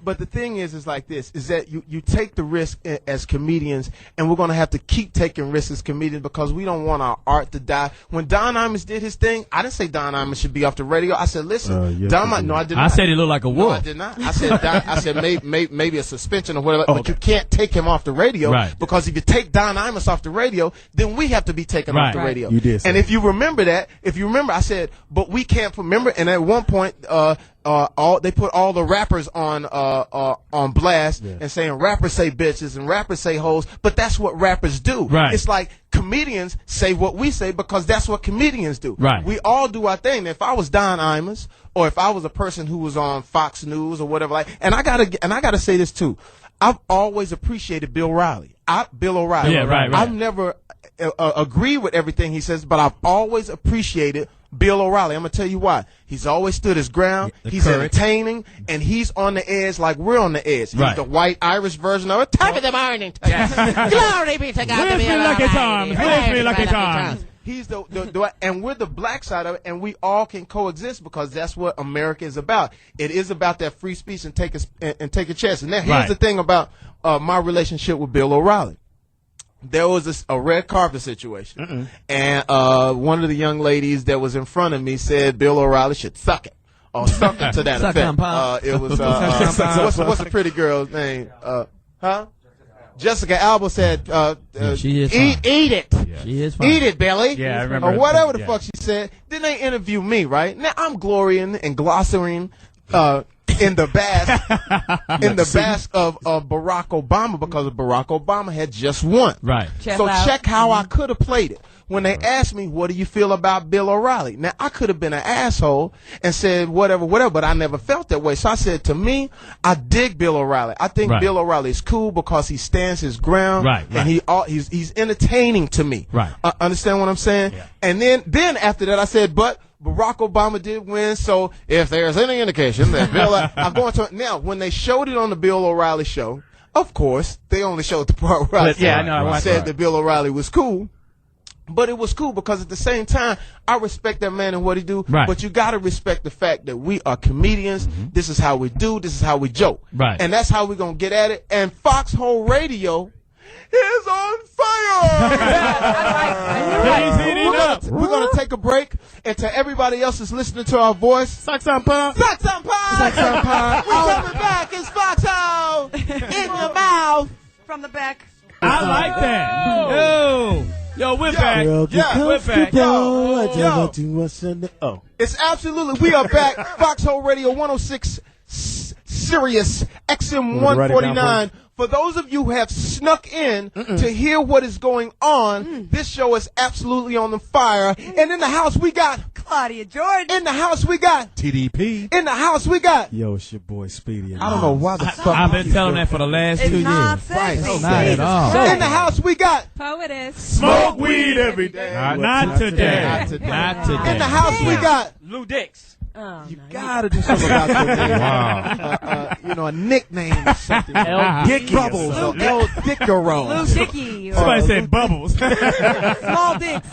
Speaker 2: but the thing is like this: is that you take the risk as comedians, and we're gonna have to keep taking risks as comedians because we don't want our art to die. When Don Imus did his thing, I didn't say Don Imus should be off the radio. I said, listen,
Speaker 9: yes,
Speaker 2: Don Imus. No, I did not.
Speaker 4: I said he looked like a wolf.
Speaker 2: No, I did not. I said maybe a suspension or whatever. But you can't take him off the radio because if you take Don Imus off the radio, then we have to be taken off the radio.
Speaker 9: You did.
Speaker 2: And if you remember, I said, but we can't remember. And at one point, they put all the rappers on blast and saying rappers say bitches and rappers say hoes, but that's what rappers do.
Speaker 4: Right.
Speaker 2: It's like comedians say what we say because that's what comedians do.
Speaker 4: Right.
Speaker 2: We all do our thing. If I was Don Imus or if I was a person who was on Fox News or whatever, and I gotta say this too, I've always appreciated Bill O'Reilly.
Speaker 4: Yeah, right.
Speaker 2: I've never agreed with everything he says, but I've always appreciated Bill O'Reilly. I'm going to tell you why. He's always stood his ground. He's entertaining, and he's on the edge like we're on the edge. He's the white Irish version of it. Top of the morning. Glory be to God.
Speaker 4: Where's me lucky charms? Where's me lucky charms?
Speaker 2: He's and we're the black side of it, and we all can coexist because that's what America is about. It is about that free speech and take a chance. And now here's the thing about my relationship with Bill O'Reilly. There was a red carpet situation, and one of the young ladies that was in front of me said Bill O'Reilly should suck it, or something to that effect. It was what's the pretty girl's name? Jessica Alba said,
Speaker 4: she is
Speaker 2: eat it.
Speaker 4: Yeah. She is fine.
Speaker 2: Eat it, Billy.
Speaker 4: Yeah, I remember.
Speaker 2: Or whatever the fuck she said. Then they interview me, right? Now I'm glorying and glossing in the bask of Barack Obama because Barack Obama had just won.
Speaker 4: Right.
Speaker 2: Check how I could have played it. When they asked me, what do you feel about Bill O'Reilly? Now, I could have been an asshole and said whatever, but I never felt that way. So I said, to me, I dig Bill O'Reilly. I think Bill O'Reilly is cool because he stands his ground. And he's entertaining to me.
Speaker 4: Right.
Speaker 2: Understand what I'm saying? Yeah. And then after that, I said, but Barack Obama did win, so if there's any indication that Bill, I'm going to now. When they showed it on the Bill O'Reilly show, of course they only showed the part where I said that Bill O'Reilly was cool. But it was cool because at the same time, I respect that man and what he do.
Speaker 4: Right.
Speaker 2: But you got to respect the fact that we are comedians. This is how we do. This is how we joke.
Speaker 4: Right.
Speaker 2: And that's how we're going to get at it. And Foxxhole Radio is on fire. We're going to take a break. And to everybody else that's listening to our voice,
Speaker 11: Suck some pie.
Speaker 2: suck some pie.
Speaker 11: Suck some pie.
Speaker 2: We're coming back. It's Foxxhole in your mouth.
Speaker 3: From the back.
Speaker 4: I like that. Yo, we're back.
Speaker 2: Yeah,
Speaker 4: we're back.
Speaker 11: Oh.
Speaker 2: It's absolutely. We are back. Foxxhole Radio 106 Sirius XM 149. For those of you who have snuck in to hear what is going on, this show is absolutely on the fire. And in the house we got
Speaker 3: Claudia Jordan.
Speaker 2: In the house we got
Speaker 11: TDP.
Speaker 2: In the house we got.
Speaker 9: Yo, it's your boy Speedy.
Speaker 11: I don't know why the fuck.
Speaker 4: I've been telling that for the last 2 years.
Speaker 3: Not sexy.
Speaker 4: Not at all.
Speaker 2: In the house we got
Speaker 8: Poetess.
Speaker 1: Smoke weed every day.
Speaker 4: Not today. Not today.
Speaker 2: In the house we got
Speaker 5: Lou Dix.
Speaker 2: You gotta do something about your name.
Speaker 4: Wow.
Speaker 2: You know, a nickname or something.
Speaker 5: El
Speaker 2: Dick Bubbles or El Dickerone.
Speaker 3: Lou Dicky.
Speaker 4: Somebody said Bubbles.
Speaker 3: Small dicks.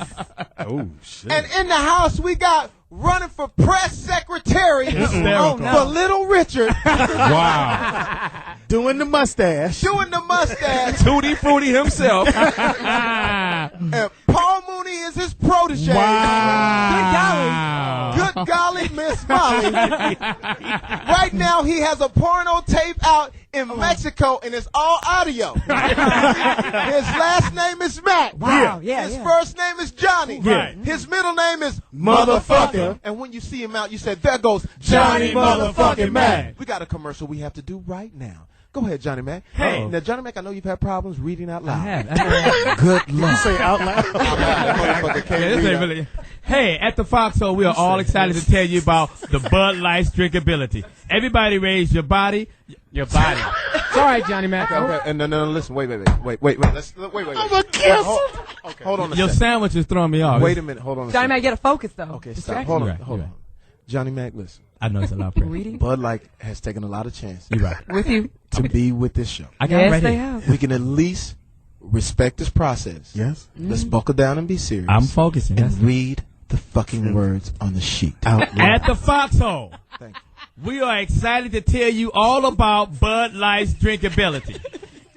Speaker 11: Oh shit.
Speaker 2: And in the house we got running for press secretary for Little Richard.
Speaker 4: Wow.
Speaker 11: Doing the mustache.
Speaker 2: Doing the mustache.
Speaker 7: Tutti Frutti himself.
Speaker 2: And Paul Mooney is his protege.
Speaker 4: Wow.
Speaker 2: Good golly, Miss Molly. Right now he has a porno tape out in Mexico and it's all audio. His last name is Mack.
Speaker 3: Wow,
Speaker 2: His first name is Johnny.
Speaker 4: Right.
Speaker 2: His middle name is
Speaker 11: Motherfucker.
Speaker 2: And when you see him out, you said, there goes
Speaker 1: Johnny motherfucking Mack.
Speaker 2: We got a commercial we have to do right now. Go ahead, Johnny Mack.
Speaker 4: Hey.
Speaker 2: Now, Johnny Mack, I know you've had problems reading out loud.
Speaker 4: I have.
Speaker 2: Good luck.
Speaker 11: You say out loud.
Speaker 2: Motherfucker can't
Speaker 4: Yeah, this
Speaker 2: read
Speaker 4: ain't
Speaker 2: out.
Speaker 4: really. Hey, at the Foxxhole, we are all excited to tell you about the Bud Light's drinkability. Everybody raise your body. Your body.
Speaker 5: It's all right, Johnny Mack.
Speaker 2: Okay, and no, listen, wait. Let's wait. I'm a kiss. Okay, hold on a
Speaker 4: Your
Speaker 2: second.
Speaker 4: sandwich is throwing me off.
Speaker 2: Wait a minute, hold on a
Speaker 3: Johnny
Speaker 2: second.
Speaker 3: Mac, you gotta focus though.
Speaker 2: Okay,
Speaker 3: Just
Speaker 2: stop.
Speaker 3: check.
Speaker 2: Hold on,
Speaker 4: You're right,
Speaker 2: hold
Speaker 4: you're
Speaker 2: on. Johnny Mack, listen.
Speaker 4: I know it's a lot of pressure.
Speaker 3: Reading
Speaker 2: Bud Light has taken a lot of chances
Speaker 4: You're right.
Speaker 3: with you.
Speaker 2: to be with this show.
Speaker 4: I got it
Speaker 3: Yes,
Speaker 4: right
Speaker 3: they
Speaker 4: here.
Speaker 3: have.
Speaker 2: We can at least respect this process.
Speaker 11: Yes.
Speaker 2: Let's buckle down and be serious.
Speaker 4: I'm focusing.
Speaker 2: and read the fucking words on the sheet.
Speaker 4: At the Foxxhole,
Speaker 2: Thank you.
Speaker 4: we are excited to tell you all about Bud Light's drinkability.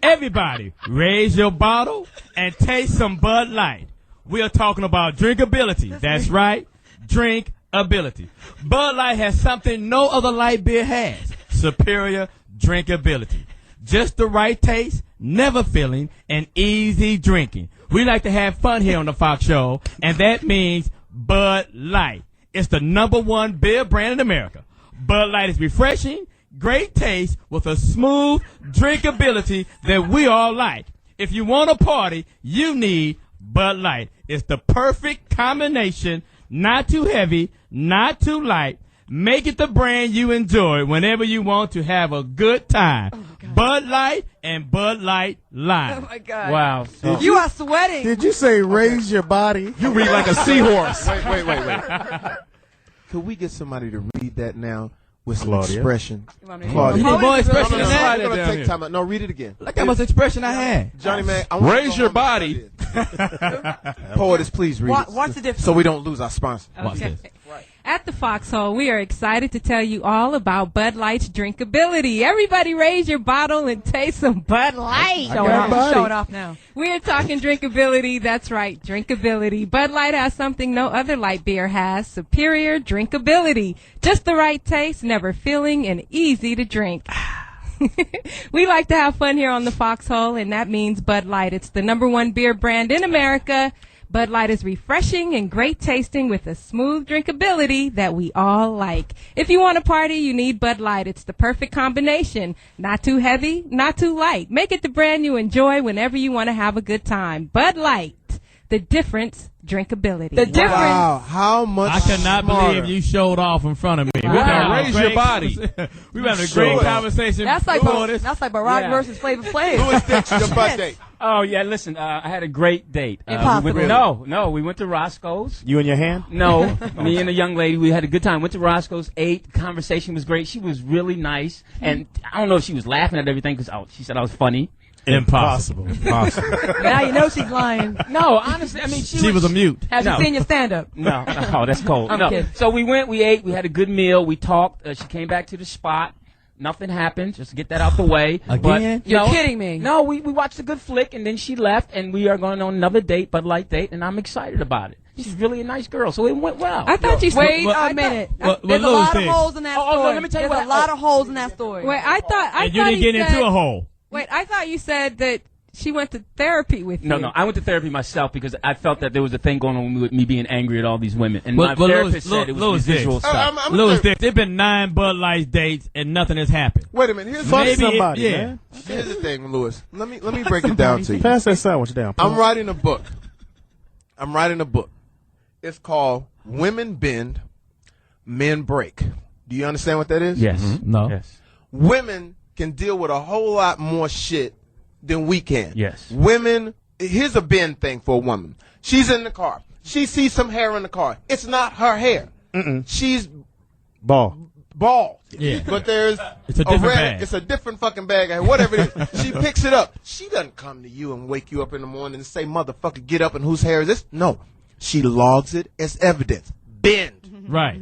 Speaker 4: Everybody, raise your bottle and taste some Bud Light. We are talking about drinkability. That's right, drinkability. Bud Light has something no other light beer has. Superior drinkability. Just the right taste, never filling, and easy drinking. We like to have fun here on the Fox Show, and that means Bud Light. It's the #1 beer brand in America. Bud Light is refreshing, great taste, with a smooth drinkability that we all like. If you want a party, you need Bud Light. It's the perfect combination, not too heavy, not too light. Make it the brand you enjoy whenever you want to have a good time. Bud Light and Bud Light Lime.
Speaker 3: Oh my God.
Speaker 5: Wow.
Speaker 3: You are sweating.
Speaker 11: Did you say raise your body?
Speaker 7: You read like a seahorse.
Speaker 2: Wait. Could we get somebody to read that now with some
Speaker 11: Claudia.
Speaker 2: expression?
Speaker 3: You want me to
Speaker 2: Claudia.
Speaker 4: You need more expression
Speaker 2: No,
Speaker 4: than that.
Speaker 2: we're gonna take time out. No, read it again.
Speaker 4: Look how much expression I had.
Speaker 2: Johnny Mack, I want
Speaker 7: Raise your body.
Speaker 2: Poetess, please read it.
Speaker 3: Watch the difference.
Speaker 2: So we don't lose our sponsor.
Speaker 4: Watch this.
Speaker 8: At the Foxxhole, we are excited to tell you all about Bud Light's drinkability. Everybody raise your bottle and taste some Bud Light.
Speaker 3: Show it off now.
Speaker 8: We're talking drinkability. That's right, drinkability. Bud Light has something no other light beer has. Superior drinkability. Just the right taste, never filling, and easy to drink. We like to have fun here on the Foxxhole, and that means Bud Light. It's the #1 beer brand in America. Bud Light is refreshing and great tasting with a smooth drinkability that we all like. If you want to party, you need Bud Light. It's the perfect combination. Not too heavy, not too light. Make it the brand you enjoy whenever you want to have a good time. Bud Light, the difference, drinkability.
Speaker 3: The difference.
Speaker 2: Wow, how much
Speaker 4: I cannot
Speaker 2: smarter.
Speaker 4: believe you showed off in front of me.
Speaker 7: Wow. Raise your body.
Speaker 4: We've had a great conversation.
Speaker 3: That's like
Speaker 4: before this.
Speaker 3: Barack
Speaker 5: Yeah.
Speaker 3: versus Flavor Flav.
Speaker 2: Louis Dix, your birthday.
Speaker 5: Oh yeah, listen. I had a great date.
Speaker 3: Impossible.
Speaker 5: We went to Roscoe's.
Speaker 11: You in your hand?
Speaker 5: No, me and a young lady. We had a good time. Went to Roscoe's, ate. The conversation was great. She was really nice, and I don't know if she was laughing at everything because she said I was funny.
Speaker 4: Impossible.
Speaker 3: Now you know she's lying.
Speaker 5: No, honestly, I mean,
Speaker 4: she was a mute.
Speaker 3: Have you seen your stand-up?
Speaker 5: No. Oh, that's cold.
Speaker 3: I'm
Speaker 5: no.
Speaker 3: kidding.
Speaker 5: So we went, we ate, we had a good meal, we talked. She came back to the spot. Nothing happened. Just to get that out the way.
Speaker 3: Again?
Speaker 5: But,
Speaker 3: You're kidding me.
Speaker 5: No, we watched a good flick, and then she left, and we are going on another date, Bud Light date, and I'm excited about it. She's really a nice girl, so it went well.
Speaker 3: I thought you said. Wait a minute. There's a lot of holes in that story.
Speaker 5: No, let me tell you
Speaker 3: There's a lot of holes in that story.
Speaker 8: Wait, I thought
Speaker 4: And you didn't get into a hole.
Speaker 8: Wait, I thought you said that she went to therapy with you.
Speaker 5: No, I went to therapy myself because I felt that there was a thing going on with me being angry at all these women. And my therapist said it was visual stuff.
Speaker 4: Louis Dix, there have been 9 Bud Light dates and nothing has happened.
Speaker 2: Wait a minute. Here's
Speaker 4: man.
Speaker 2: Here's the thing, Louis. Let me break it down to you.
Speaker 11: Pass that sandwich down.
Speaker 2: I'm writing a book. It's called Women Bend, Men Break. Do you understand what that is?
Speaker 5: Yes.
Speaker 4: No.
Speaker 5: Yes.
Speaker 2: Women can deal with a whole lot more shit than we can.
Speaker 5: Yes.
Speaker 2: Women, here's a bend thing for a woman. She's in the car. She sees some hair in the car. It's not her hair. She's
Speaker 11: bald.
Speaker 4: Yeah.
Speaker 2: But there's
Speaker 4: It's a different
Speaker 2: red,
Speaker 4: bag.
Speaker 2: It's a different fucking bag. Whatever it is. She picks it up. She doesn't come to you and wake you up in the morning and say, motherfucker, get up and whose hair is this? No. She logs it as evidence. Bend.
Speaker 4: Right.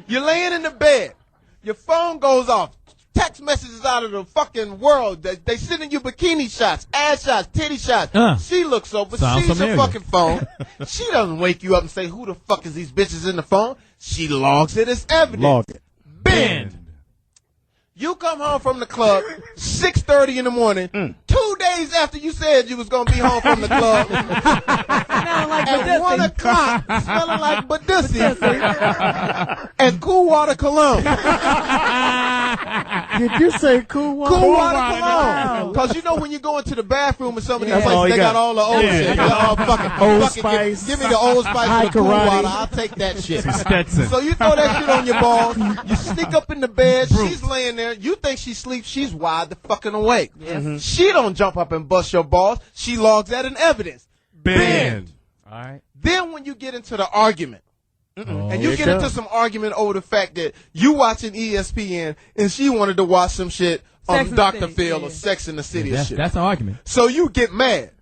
Speaker 2: You're laying in the bed. Your phone goes off. Text messages out of the fucking world. They sending you bikini shots, ass shots, titty shots. She looks over, sees her fucking phone. She doesn't wake you up and say, who the fuck is these bitches in the phone? She logs it as evidence.
Speaker 11: Log it.
Speaker 2: Bend. You come home from the club 6:30 in the morning, 2 days after you said you was gonna be home from the club, at 1 o'clock, smelling like Badussi and Cool Water Cologne.
Speaker 11: Did you say Cool Water?
Speaker 2: Cool Water Cologne. Because you know when you go into the bathroom in some of these places, they got all the old shit. All fucking
Speaker 11: Old Spice.
Speaker 2: Give me the Old Spice and the Cool Water. I'll take that shit. So you throw that shit on your balls. You sneak up in the bed. She's laying there. You think she sleeps. She's wide the fucking awake. She don't jump up and bust your balls. She logs that in evidence. Bend.
Speaker 5: All right.
Speaker 2: Then when you get into the argument, and you get into some argument over the fact that you watching ESPN and she wanted to watch some shit on Dr. Phil or Sex in the City or shit.
Speaker 4: That's an argument.
Speaker 2: So you get mad.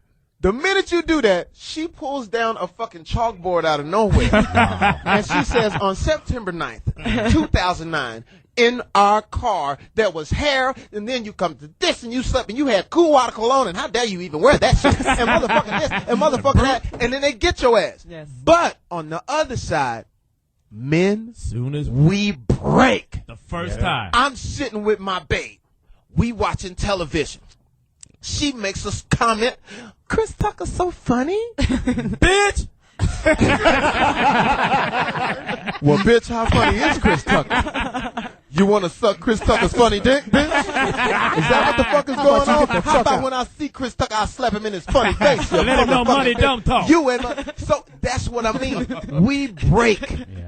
Speaker 2: The minute you do that, she pulls down a fucking chalkboard out of nowhere. And she says, on September 9th, 2009, in our car, there was hair, and then you come to this, and you slept, and you had Cool Water Cologne, and how dare you even wear that shit, and motherfucking this, and motherfucking that, and then they get your ass.
Speaker 3: Yes.
Speaker 2: But on the other side, men,
Speaker 4: Soon as
Speaker 2: we break.
Speaker 4: the first time.
Speaker 2: I'm sitting with my babe. We watching television. She makes us comment, Chris Tucker's so funny. Bitch! Well, bitch, how funny is Chris Tucker? You want to suck Chris Tucker's funny dick, bitch? Is that what the fuck is going on? How about when I see Chris Tucker, I slap him in his funny face?
Speaker 4: Let him know money don't talk.
Speaker 2: You and so that's what I mean. We break.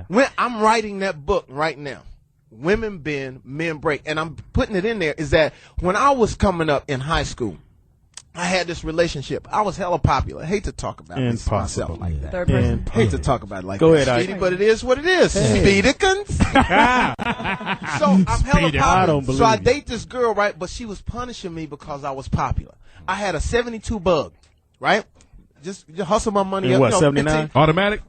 Speaker 2: When I'm writing that book right now, Women Bend, Men Break, and I'm putting it in there is that when I was coming up in high school, I had this relationship. I was hella popular. I hate to talk about myself like that.
Speaker 3: Third person.
Speaker 2: Hate to talk about it like
Speaker 11: Go
Speaker 2: that,
Speaker 11: ahead,
Speaker 2: Speedy, but it is what it is. Speedikins. So I'm hella popular.
Speaker 11: I don't believe
Speaker 2: so I
Speaker 11: you.
Speaker 2: date this girl, right? But she was punishing me because I was popular. I had a 72 bug, right? Just hustle my money
Speaker 11: In
Speaker 2: up.
Speaker 11: what,
Speaker 2: No,
Speaker 11: 79?
Speaker 4: Automatic?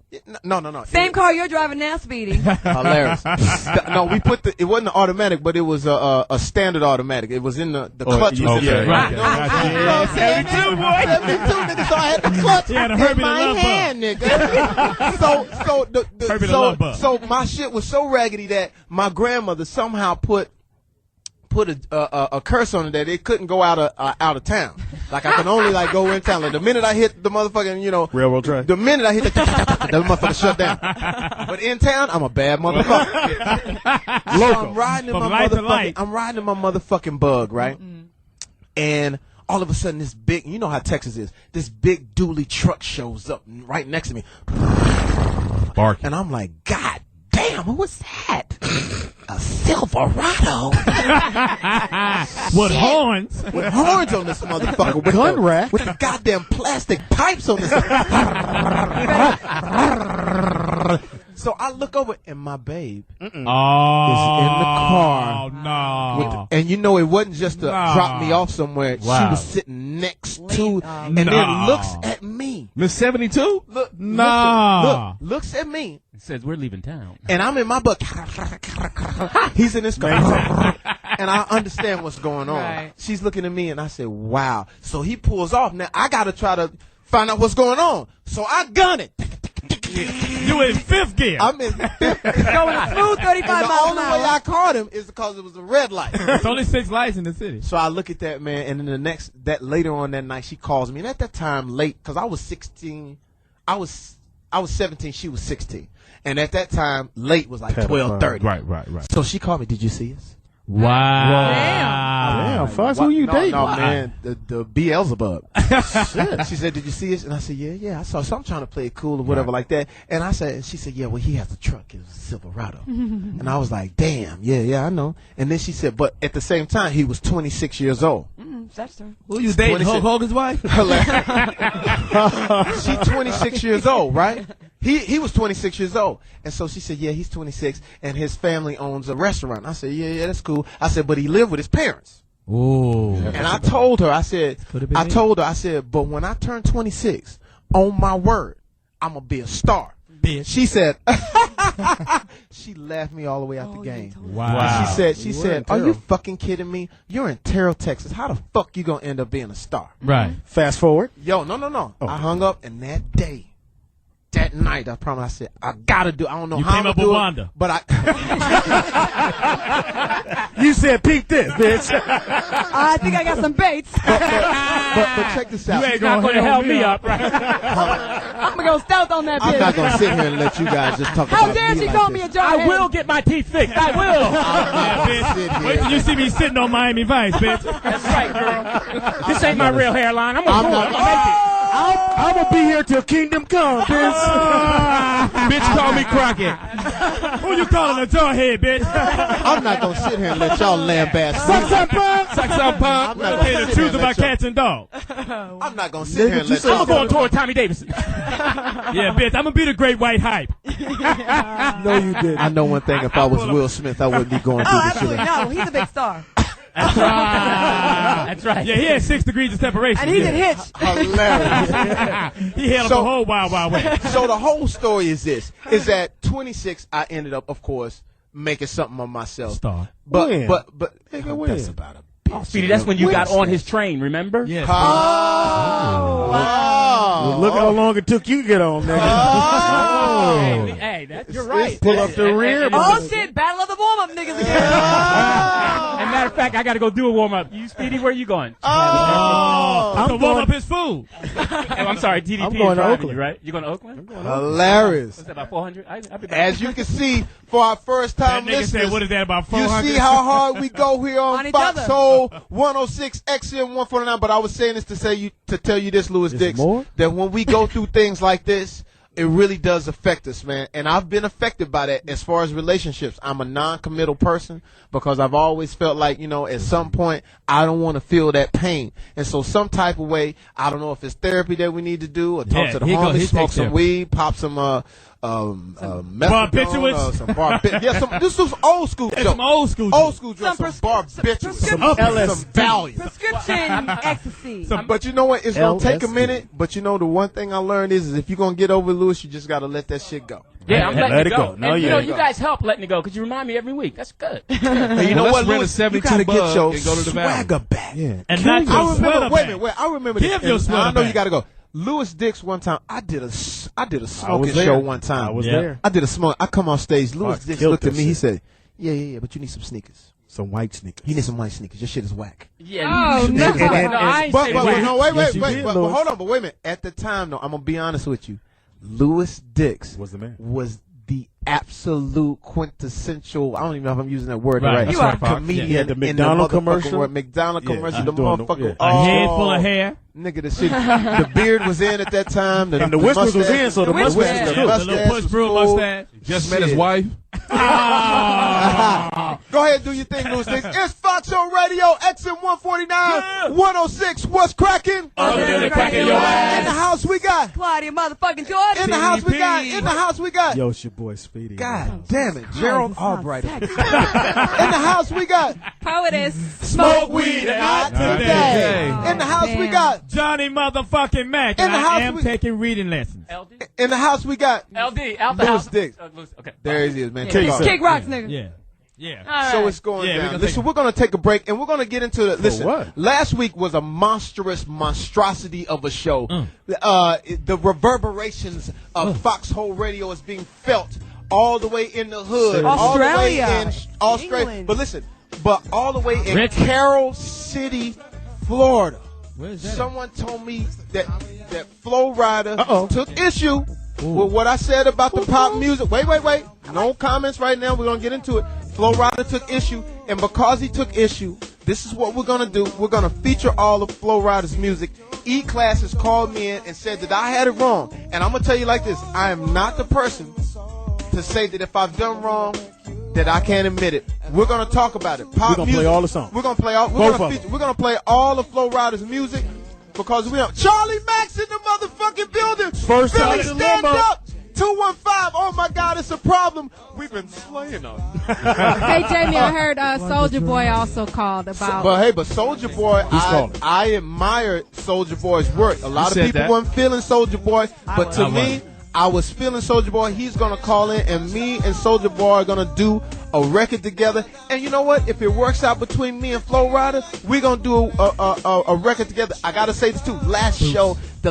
Speaker 2: No.
Speaker 3: Same car you're driving now, Speedy.
Speaker 2: Hilarious. No, we put it wasn't an automatic, but it was a standard automatic. It was in the clutch was in there.
Speaker 4: Right.
Speaker 2: You know what I'm saying? 72, nigga, so I had the clutch
Speaker 4: had a
Speaker 2: in
Speaker 4: Herbie the
Speaker 2: my
Speaker 4: Love
Speaker 2: hand, nigga. So my shit was so raggedy that my grandmother somehow put a curse on it that it couldn't go out of town. Like I could only like go in town. Like the minute I hit the motherfucking,
Speaker 11: railroad track.
Speaker 2: the minute I hit the motherfucker shut down. But in town, I'm a bad motherfucker. So I'm riding in my motherfucking bug, right? And all of a sudden this big, you know how Texas is, this big dually truck shows up right next to me.
Speaker 4: Barking.
Speaker 2: And I'm like, God damn, who was that? A Silverado.
Speaker 4: With horns.
Speaker 2: With horns on this motherfucker. With
Speaker 11: gun rack.
Speaker 2: With the goddamn plastic pipes on this. So I look over, and my babe is in the
Speaker 4: Oh,
Speaker 2: car.
Speaker 4: no.
Speaker 2: And you know, it wasn't just to drop me off somewhere.
Speaker 4: Wow.
Speaker 2: She was sitting next to, and then looks at me.
Speaker 7: Miss 72?
Speaker 2: Look, looks at me.
Speaker 5: It says we're leaving town.
Speaker 2: And I'm in my butt. He's in his car. And I understand what's going on.
Speaker 3: Right.
Speaker 2: She's looking at me, and I said, wow. So he pulls off. Now, I got to try to find out what's going on. So I gun it.
Speaker 4: You in fifth gear.
Speaker 2: I'm in fifth gear.
Speaker 3: Going smooth 35
Speaker 2: And the
Speaker 3: miles
Speaker 2: only
Speaker 3: an
Speaker 2: way
Speaker 3: hour.
Speaker 2: I caught him is because it was a red light.
Speaker 4: It's only 6 lights in the city.
Speaker 2: So I look at that, man, and then later on that night, she calls me. And at that time, late, because I was 16, I was 17, she was 16. And at that time, late was like 12:30.
Speaker 7: Right.
Speaker 2: So she called me, did you see us?
Speaker 4: Wow.
Speaker 11: Damn, Fox, who you dating?
Speaker 2: No, man, the Beelzebub. Shit. She said, did you see us? And I said, yeah, I saw. So I'm trying to play it cool or whatever like that. And she said, yeah, well, he has a truck. It was a Silverado. And I was like, damn, yeah, I know. And then she said, but at the same time, he was 26 years old.
Speaker 3: That's true.
Speaker 4: Who you dating, Hulk Hogan's wife?
Speaker 2: She's 26 years old, right? He was 26 years old. And so she said, yeah, he's 26, and his family owns a restaurant. I said, yeah, that's cool. I said, but he lived with his parents.
Speaker 4: Ooh.
Speaker 2: And I told her, I said, but when I turn 26, on my word, I'm going to be a star.
Speaker 4: Bitch.
Speaker 2: She said, she laughed me all the way out the game.
Speaker 4: Wow.
Speaker 2: She said, are you fucking kidding me? You're in Terrell, Texas. How the fuck you going to end up being a star?
Speaker 4: Right.
Speaker 11: Fast forward.
Speaker 2: Yo, no. I hung up, and that night, I promise, I said, I gotta do. I don't know how I'm gonna do it, but
Speaker 11: You said, peep this, bitch.
Speaker 3: I think I got some baits.
Speaker 2: but check this out.
Speaker 5: You ain't not gonna help me up, right?
Speaker 3: I'm gonna go stealth on that bitch.
Speaker 2: I'm not gonna sit here and let you guys just talk
Speaker 3: How
Speaker 2: about
Speaker 3: dare
Speaker 2: me
Speaker 3: she
Speaker 2: like
Speaker 3: call
Speaker 2: this.
Speaker 3: me a jarhead?
Speaker 5: I will get my teeth fixed. I will.
Speaker 4: Wait till you see me sitting on Miami Vice, bitch.
Speaker 5: That's right, girl. This ain't my real hairline. I'm gonna make it.
Speaker 11: I'm gonna be here till kingdom come, bitch.
Speaker 7: Bitch, call me Crockett.
Speaker 4: Who you calling a jarhead, bitch?
Speaker 2: I'm not gonna sit here and let y'all lambast me.
Speaker 4: Suck some punk. I'm not
Speaker 2: gonna
Speaker 4: the truth about cats and dogs.
Speaker 2: I'm not gonna sit here and let
Speaker 5: I'm
Speaker 2: y'all.
Speaker 5: going toward Tommy Davidson.
Speaker 4: Yeah, bitch, I'm gonna be the great white hype.
Speaker 11: No, you didn't.
Speaker 2: I know one thing. If I was Will Smith, I wouldn't be going through this shit.
Speaker 3: No, he's a big star.
Speaker 5: That's right.
Speaker 4: Yeah, he had 6 degrees of separation.
Speaker 3: And he did Hitch.
Speaker 2: Hilarious.
Speaker 4: He held up the whole Wild Wild West.
Speaker 2: So the whole story is this: is that 26, I ended up, of course, making something of myself.
Speaker 4: Star.
Speaker 2: But
Speaker 11: When?
Speaker 2: that's about a bitch.
Speaker 5: Speedy, that's when you got on his train, remember?
Speaker 4: Yes.
Speaker 2: Oh,
Speaker 11: Well, look how long it took you to get on, nigga.
Speaker 5: Hey, you're right.
Speaker 11: Pull up the rear.
Speaker 3: Oh, shit. Battle of the warm-up niggas again.
Speaker 5: And matter of fact, I got to go do a warm-up. You, Speedy, where you going?
Speaker 4: I'm to warm up his food.
Speaker 5: I'm sorry, TDP
Speaker 11: I'm
Speaker 5: is
Speaker 11: going to
Speaker 5: driving
Speaker 11: Oakland.
Speaker 5: you, right? You going to Oakland?
Speaker 2: hilarious.
Speaker 5: What's that, about 400? I'll be back.
Speaker 2: As you can see, for our first time
Speaker 4: That nigga
Speaker 2: listeners,
Speaker 4: said, what is that, about
Speaker 2: you
Speaker 4: 400?
Speaker 2: see how hard we go here on
Speaker 3: On each other.
Speaker 2: Foxxhole 106 XM 149. But I was saying this to tell you this, Louis Dix,
Speaker 11: more?
Speaker 2: that when we go through things like this, it really does affect us, man. And I've been affected by that as far as relationships. I'm a non-committal person because I've always felt like, at some point, I don't want to feel that pain. And so some type of way, I don't know if it's therapy that we need to do or talk to the homies, smoke some weed, pop some
Speaker 4: barbiturates.
Speaker 2: some this was old school jokes.
Speaker 4: Some old school
Speaker 2: drugs, some barbiturates, some Valium.
Speaker 3: Prescription ecstasy.
Speaker 2: But you know what? It's going to take a minute. But the one thing I learned is if you're going to get over Lewis, you just got to let that shit go.
Speaker 5: Yeah, I'm letting it go.
Speaker 11: No,
Speaker 5: And,
Speaker 11: yeah.
Speaker 5: you guys help letting it go because you remind me every week. That's good.
Speaker 2: And you know what,
Speaker 7: rent a
Speaker 2: Lewis?
Speaker 7: 72
Speaker 2: You got to get
Speaker 7: bug
Speaker 2: your
Speaker 7: and go to the valley.
Speaker 2: swagger back.
Speaker 11: Yeah.
Speaker 4: And not your
Speaker 2: I
Speaker 4: sweater
Speaker 2: remember. Wait a
Speaker 4: back.
Speaker 2: minute. I remember
Speaker 4: Give
Speaker 2: this.
Speaker 4: your
Speaker 2: And
Speaker 4: sweater
Speaker 2: I know
Speaker 4: back.
Speaker 2: you got to go. Louis Dix one time. I did a smoking
Speaker 11: there.
Speaker 2: show one time.
Speaker 11: I was
Speaker 4: Yeah.
Speaker 11: there.
Speaker 2: I did a smoke. I come on stage. Louis Dix
Speaker 11: killed
Speaker 2: looked at
Speaker 11: that
Speaker 2: me. He
Speaker 11: shit.
Speaker 2: said, "Yeah, but you need some sneakers.
Speaker 11: Some white sneakers.
Speaker 2: You need some white sneakers. Your shit is whack."
Speaker 5: Yeah.
Speaker 8: Oh, no.
Speaker 5: No, I ain't
Speaker 2: But
Speaker 5: say
Speaker 2: no,
Speaker 5: that.
Speaker 2: wait,
Speaker 11: Yes, you did,
Speaker 2: but
Speaker 11: Louis.
Speaker 2: hold on, but wait a minute. At the time, though, I'm gonna be honest with you. Louis Dix
Speaker 11: Was the man.
Speaker 2: was the absolute quintessential. I don't even know if I'm using that word
Speaker 4: Right,
Speaker 2: right.
Speaker 4: that's right, Fox.
Speaker 2: Comedian
Speaker 11: Yeah, the
Speaker 2: in
Speaker 11: McDonald's
Speaker 2: the motherfucking
Speaker 11: commercial.
Speaker 2: word. McDonald's
Speaker 11: Yeah,
Speaker 2: commercial.
Speaker 11: I'm
Speaker 2: The
Speaker 11: doing
Speaker 2: motherfucker.
Speaker 11: the-
Speaker 4: A head full of hair.
Speaker 2: Nigga, the shit. The beard was in at that time.
Speaker 11: And the whiskers was in, so the
Speaker 3: The whiskers
Speaker 11: mustache
Speaker 3: was
Speaker 11: was
Speaker 3: in.
Speaker 4: The little push broom
Speaker 2: cool.
Speaker 4: mustache.
Speaker 7: Just met his wife.
Speaker 2: Go ahead and do your thing, Louis. It's Foxxhole Radio, XM 149, 106. What's cracking?
Speaker 1: Other than cracking your ass.
Speaker 2: In the house we got
Speaker 3: Claudia motherfucking Jordan.
Speaker 2: In the house we got. In the house we got.
Speaker 9: Yo, it's your boy Speedy.
Speaker 2: God damn it, Gerald Albright. In the house we got
Speaker 8: Poetess.
Speaker 1: Smoke weed not today.
Speaker 2: In the house we got
Speaker 4: Johnny motherfucking Mack.
Speaker 2: In the house
Speaker 4: I am taking reading lessons.
Speaker 2: In the house we got
Speaker 5: LD out the
Speaker 2: Louis
Speaker 5: house.
Speaker 2: Dix.
Speaker 5: Okay.
Speaker 2: There he is, man.
Speaker 3: Kick rocks, nigga.
Speaker 4: Yeah. Yeah.
Speaker 3: All
Speaker 2: So
Speaker 3: right.
Speaker 2: it's going
Speaker 4: Yeah,
Speaker 2: down. Listen, we're going to take a break, and we're going to get into the. Listen,
Speaker 9: what?
Speaker 2: last week was a monstrosity of a show. The reverberations of Foxxhole Radio is being felt all the way in the hood, all the way in Australia.
Speaker 3: England.
Speaker 2: But listen, all the way in Carroll City, Florida.
Speaker 4: Where is that?
Speaker 2: Someone told me that Flo Rida took issue with what I said about the pop music. Wait. No comments right now. We're going to get into it. Flo Rida took issue, and because he took issue, this is what we're going to do. We're going to feature all of Flo Rida's music. E-Class has called me in and said that I had it wrong. And I'm going to tell you like this. I am not the person to say that if I've done wrong, that I can't admit it. We're going to talk about it. Pop
Speaker 9: We're going to play all the songs.
Speaker 2: We're going to play all. We're going to play all of Flo Rida's music because we have Charlie Mack's in the motherfucking building.
Speaker 9: First
Speaker 2: Billy,
Speaker 9: time
Speaker 2: stand up. 215. Oh my God, it's a problem. We've been slaying them.
Speaker 8: Hey, Jamie, I heard Soulja Boy also called about.
Speaker 2: But Soulja Boy, I admire Soulja Boy's work. A lot of people weren't feeling Soulja Boy, but to me, I was feeling Soulja Boy. He's gonna call in, and me and Soulja Boy are gonna do a record together. And you know what? If it works out between me and Flo Rida, we're gonna do a record together. I gotta say this too. The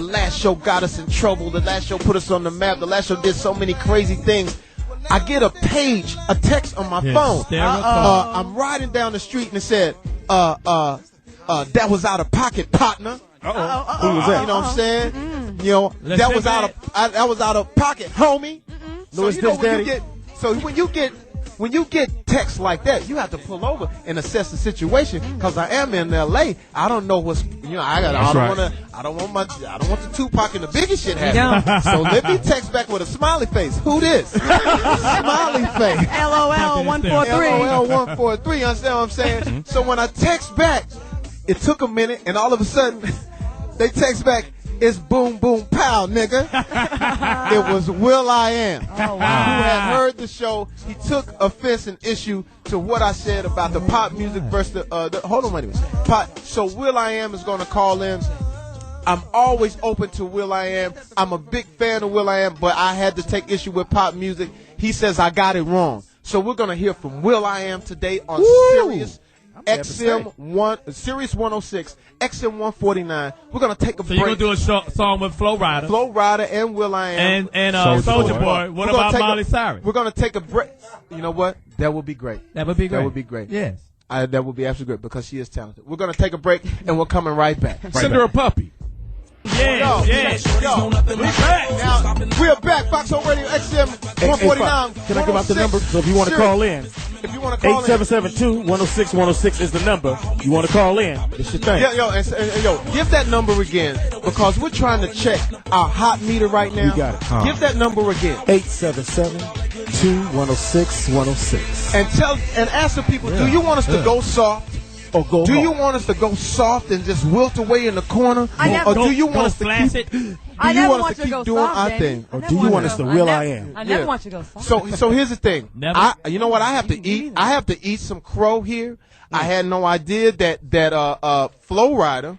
Speaker 2: last show got us in trouble. The last show put us on the map. The last show did so many crazy things. I get a text on my phone. I'm riding down the street and it said, that was out of pocket, partner.
Speaker 9: Who was that?
Speaker 2: You know what I'm saying? You know, that was out of pocket, homie. So, you know, when you get texts like that, you have to pull over and assess the situation. Because I am in L.A. I don't know what's. I don't want the Tupac and the Biggie shit happening. So let me text back with a smiley face. Who this? Smiley face.
Speaker 3: LOL 143.
Speaker 2: LOL 143. You understand what I'm saying? So when I text back, it took a minute, and all of a sudden, they text back. It's boom, boom, pow, nigga. It was Will.I.am.
Speaker 3: Oh, wow.
Speaker 2: Who had heard the show. He took offense and issue to what I said about the pop music versus the hold on, wait a minute. So Will.I.am is going to call in. I'm always open to Will.I.am. I'm a big fan of Will.I.am, but I had to take issue with pop music. He says I got it wrong. So we're going to hear from Will.I.am today on Sirius XM Sirius 106, XM 149. We're gonna take a break.
Speaker 4: So you're gonna do a song with Flo Rida,
Speaker 2: and Will.I.am,
Speaker 4: and Soulja Boy. What about Miley Cyrus?
Speaker 2: We're gonna take a break. You know what? That would be great.
Speaker 4: That would be great.
Speaker 2: That would be great.
Speaker 4: Yes.
Speaker 2: That would be absolutely great because she is talented. We're gonna take a break and we're coming right back.
Speaker 9: Send her a puppy.
Speaker 2: Yo. Now, we are back. Foxxhole Radio XM 149.
Speaker 9: Can I give out the number? So if you want to call in,
Speaker 2: if you want to call
Speaker 9: 8772-106-106 is the number. You want to call in? It's your thing.
Speaker 2: Yo, give that number again because we're trying to check our hot meter right now.
Speaker 9: You got it.
Speaker 2: Give that number again.
Speaker 9: 877-216-106.
Speaker 2: And ask the people, do you want us to go soft?
Speaker 9: Or go
Speaker 2: do
Speaker 9: hard?
Speaker 2: You want us to go soft and just wilt away in the corner? Or do you want us to keep
Speaker 3: I never want you to go
Speaker 2: doing
Speaker 3: soft,
Speaker 2: our
Speaker 3: Danny.
Speaker 2: thing?
Speaker 9: Or do you want us to Will.I.am?
Speaker 3: I never want you to go soft.
Speaker 2: So here's the thing. You know what? I have to eat.
Speaker 3: either.
Speaker 2: I have to eat some crow here. I had no idea that Flo Rida,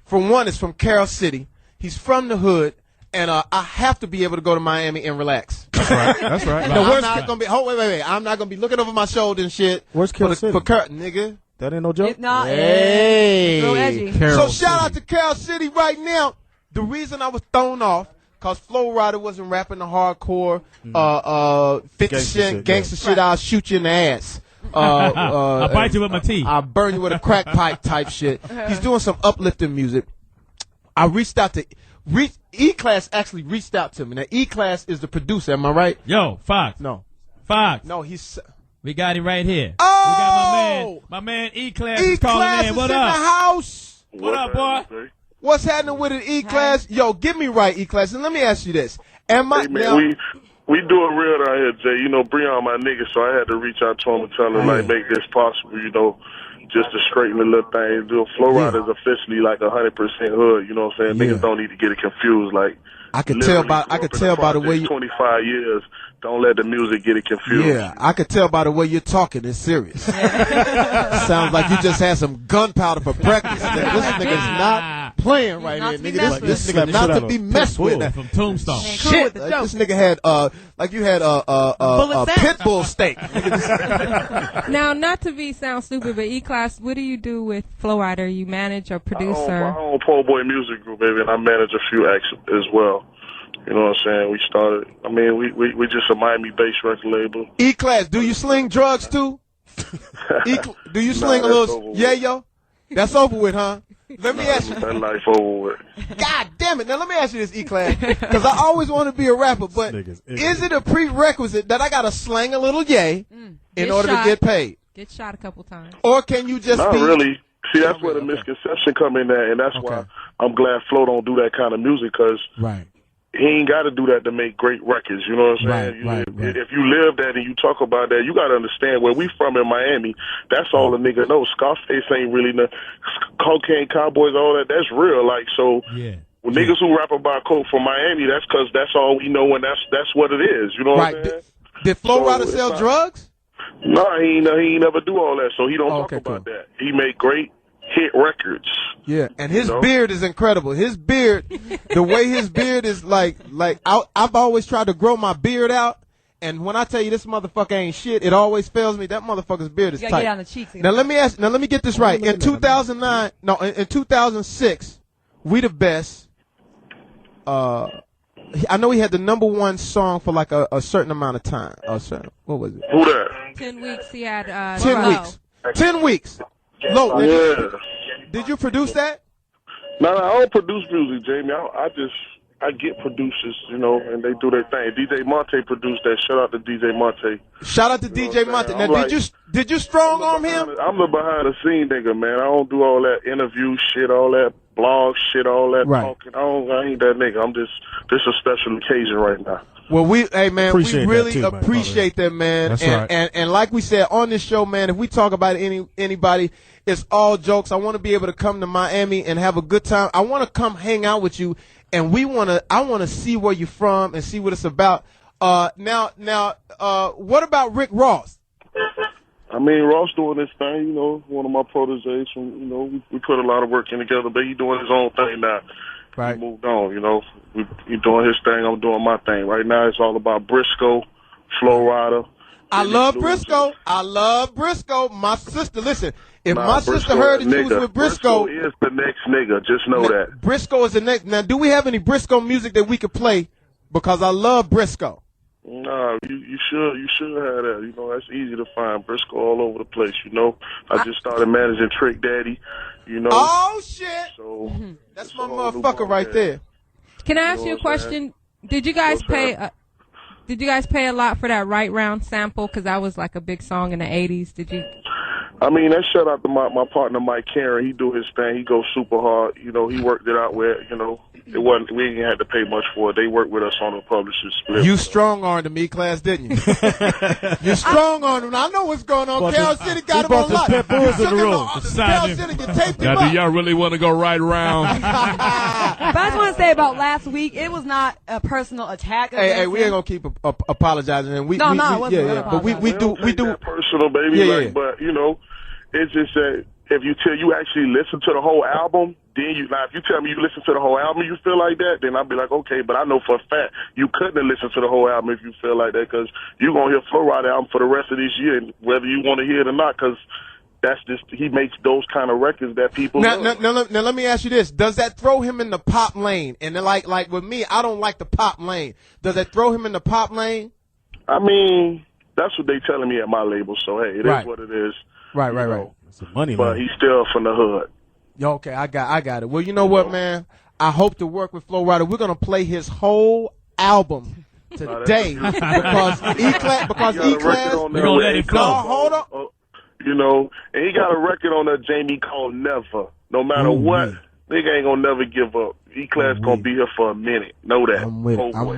Speaker 2: for one, is from Carroll City. He's from the hood. And I have to be able to go to Miami and relax.
Speaker 9: That's right. That's right.
Speaker 2: No, I'm not gonna be. Wait. I'm not gonna be looking over my shoulder and shit.
Speaker 9: Where's Carroll City?
Speaker 2: Nigga.
Speaker 9: That ain't no joke.
Speaker 2: Hey.
Speaker 3: Real edgy.
Speaker 2: So shout out to Carroll City right now. The reason I was thrown off because Flo Rida wasn't rapping the hardcore 50 Cent gangster shit. I'll shoot you in the ass.
Speaker 4: I'll bite you with my teeth.
Speaker 2: I'll burn you with a crack pipe type shit. He's doing some uplifting music. I reached out to. E-Class actually reached out to me. Now, E-Class is the producer. Am I right?
Speaker 4: Yo, Fox.
Speaker 2: No.
Speaker 4: Fox.
Speaker 2: No, he's...
Speaker 4: We got it right here.
Speaker 2: Oh!
Speaker 4: We got my man E-Class is calling in. What up?
Speaker 2: In the house.
Speaker 4: What up, boy?
Speaker 2: What's happening with it, E-Class? Yo, get me right, E-Class. And let me ask you this. Am I...
Speaker 17: Hey, man, We do it real down here, Jay. You know, Breon, my nigga, so I had to reach out to him and tell him, like, make this possible, you know, just to straighten the little thing. Flo Rida is officially like 100% hood, you know what I'm saying? Niggas don't need to get it confused. Like,
Speaker 11: I could tell by the way you
Speaker 17: 25 years. Don't let the music get it confused.
Speaker 11: Yeah, I could tell by the way you're talking. It's serious. Sounds like you just had some gunpowder for breakfast. This nigga's not playing right here, nigga. This nigga not to be messed with.
Speaker 4: From Tombstone.
Speaker 11: Shit, this nigga had like you had a pit bull steak.
Speaker 8: Now, not to sound stupid, but E-Class, what do you do with Flo Rida? You manage or producer?
Speaker 17: I own Po' Boy Music Group, baby, and I manage a few acts as well. You know what I'm saying? We started. I mean, we just a Miami-based record label.
Speaker 11: E-Class, do you sling drugs too? Do you sling a little? Yeah, yo. That's over with, huh? Let me ask you.
Speaker 17: That life over with.
Speaker 11: God damn it! Now let me ask you this, E-Class, because I always want to be a rapper, but is it a prerequisite that I gotta slang a little yay in order to get paid?
Speaker 8: Get shot a couple times.
Speaker 11: Or can you just
Speaker 17: Not really. See, that's where the misconception come in there, and that's why I'm glad Flo don't do that kind of music, because he ain't got to do that to make great records. You know what I'm saying?
Speaker 11: Right.
Speaker 17: If you live that and you talk about that, you got to understand where we from in Miami. That's all a nigga knows. Scarface ain't really cocaine cowboys, all that. That's real. Like, so when niggas who rap about coke from Miami, that's because that's all we know, and that's what it is. You know what I'm saying?
Speaker 11: Did Flo Rida sell drugs?
Speaker 17: No, he ain't never do all that. So he don't talk about that. He made great hit records.
Speaker 11: Yeah, and his beard is incredible. His beard, the way his beard is like I've always tried to grow my beard out, and when I tell you this motherfucker ain't shit, it always fails me. That motherfucker's beard is tight.
Speaker 3: Get on the cheeks.
Speaker 11: Now let me get this right. In 2006, We the Best. I know he had the #1 song for like a certain amount of time. What was it?
Speaker 17: Who that?
Speaker 8: 10 weeks. He had
Speaker 11: 10 weeks. 10 weeks. Low, did you produce that?
Speaker 17: No, I don't produce music, Jamie. I get producers, you know, and they do their thing. DJ Monte produced that. Shout out to DJ Monte.
Speaker 11: Shout out to DJ Monte. Now, did you strong arm him?
Speaker 17: I'm the behind the scene nigga, man. I don't do all that interview shit, all that blog shit, all that talking. I ain't that nigga. I'm just this a special occasion right now.
Speaker 11: Well, we really
Speaker 17: that too,
Speaker 11: appreciate that, man.
Speaker 17: That's
Speaker 11: and,
Speaker 17: right.
Speaker 11: and like we said on this show, man, if we talk about anybody, it's all jokes. I want to be able to come to Miami and have a good time. I want to come hang out with you, and I want to see where you're from and see what it's about. Now, what about Rick Ross?
Speaker 17: I mean, Ross doing his thing, you know, one of my proteges. You know, we put a lot of work in together, but he doing his own thing now.
Speaker 11: Right.
Speaker 17: He moved on, you know. He doing his thing, I'm doing my thing. Right now it's all about Briscoe, Flo Rida.
Speaker 11: I love Briscoe. My sister, listen, if my sister heard that you was with Briscoe
Speaker 17: is the next nigga, just know that.
Speaker 11: Briscoe is the next. Now, do we have any Briscoe music that we could play? Because I love Briscoe.
Speaker 17: No, you should have that. You know, that's easy to find. Briscoe all over the place, you know. I just started managing Trick Daddy, you know.
Speaker 11: Oh, shit.
Speaker 17: So
Speaker 11: that's my motherfucker right there.
Speaker 8: Can I ask you a question? Did you guys pay a lot for that Right Round sample? Because that was like a big song in the 80s. Did you?
Speaker 17: I mean, that shout out to my partner Mike Karen. He do his thing. He goes super hard. You know, he worked it out where, you know, we didn't have to pay much for it. They worked with us on the publisher's split.
Speaker 11: You strong-armed me, class, didn't you? You strong-armed him. I know what's going on. Cal City got him on lock.
Speaker 4: Cal
Speaker 11: City can tape him
Speaker 4: now,
Speaker 11: up.
Speaker 4: do y'all really want to go right around?
Speaker 3: But I just want to say about last week, it was not a personal attack.
Speaker 11: Hey, we ain't gonna keep apologizing. And it wasn't. But we do
Speaker 17: that personal, baby.
Speaker 11: Yeah.
Speaker 17: But you know, it's just that if you actually listen to the whole album, then if you tell me you listen to the whole album, you feel like that, then I'll be like, okay. But I know for a fact you couldn't have listened to the whole album if you feel like that, because you're gonna hear Flo Rida album for the rest of this year, whether you want to hear it or not, because that's just he makes those kind of records that people
Speaker 11: now,
Speaker 17: love.
Speaker 11: now, let me ask you this: does that throw him in the pop lane? And then like with me, I don't like the pop lane. Does that throw him in the pop lane?
Speaker 17: I mean, that's what they telling me at my label. So hey, it is what it is.
Speaker 11: Right.
Speaker 9: It's a money,
Speaker 17: but he's still from the hood.
Speaker 11: Okay, I got it. Well, you know what, man? I hope to work with Flo Rida. We're gonna play his whole album today because E-Class.
Speaker 4: We're gonna let it flow.
Speaker 11: Hold on.
Speaker 17: You know, and he got a record on that Jamie called Never. No matter what Nigga ain't gonna never give up. E-Class gonna be here for a minute. Know that.
Speaker 11: I'm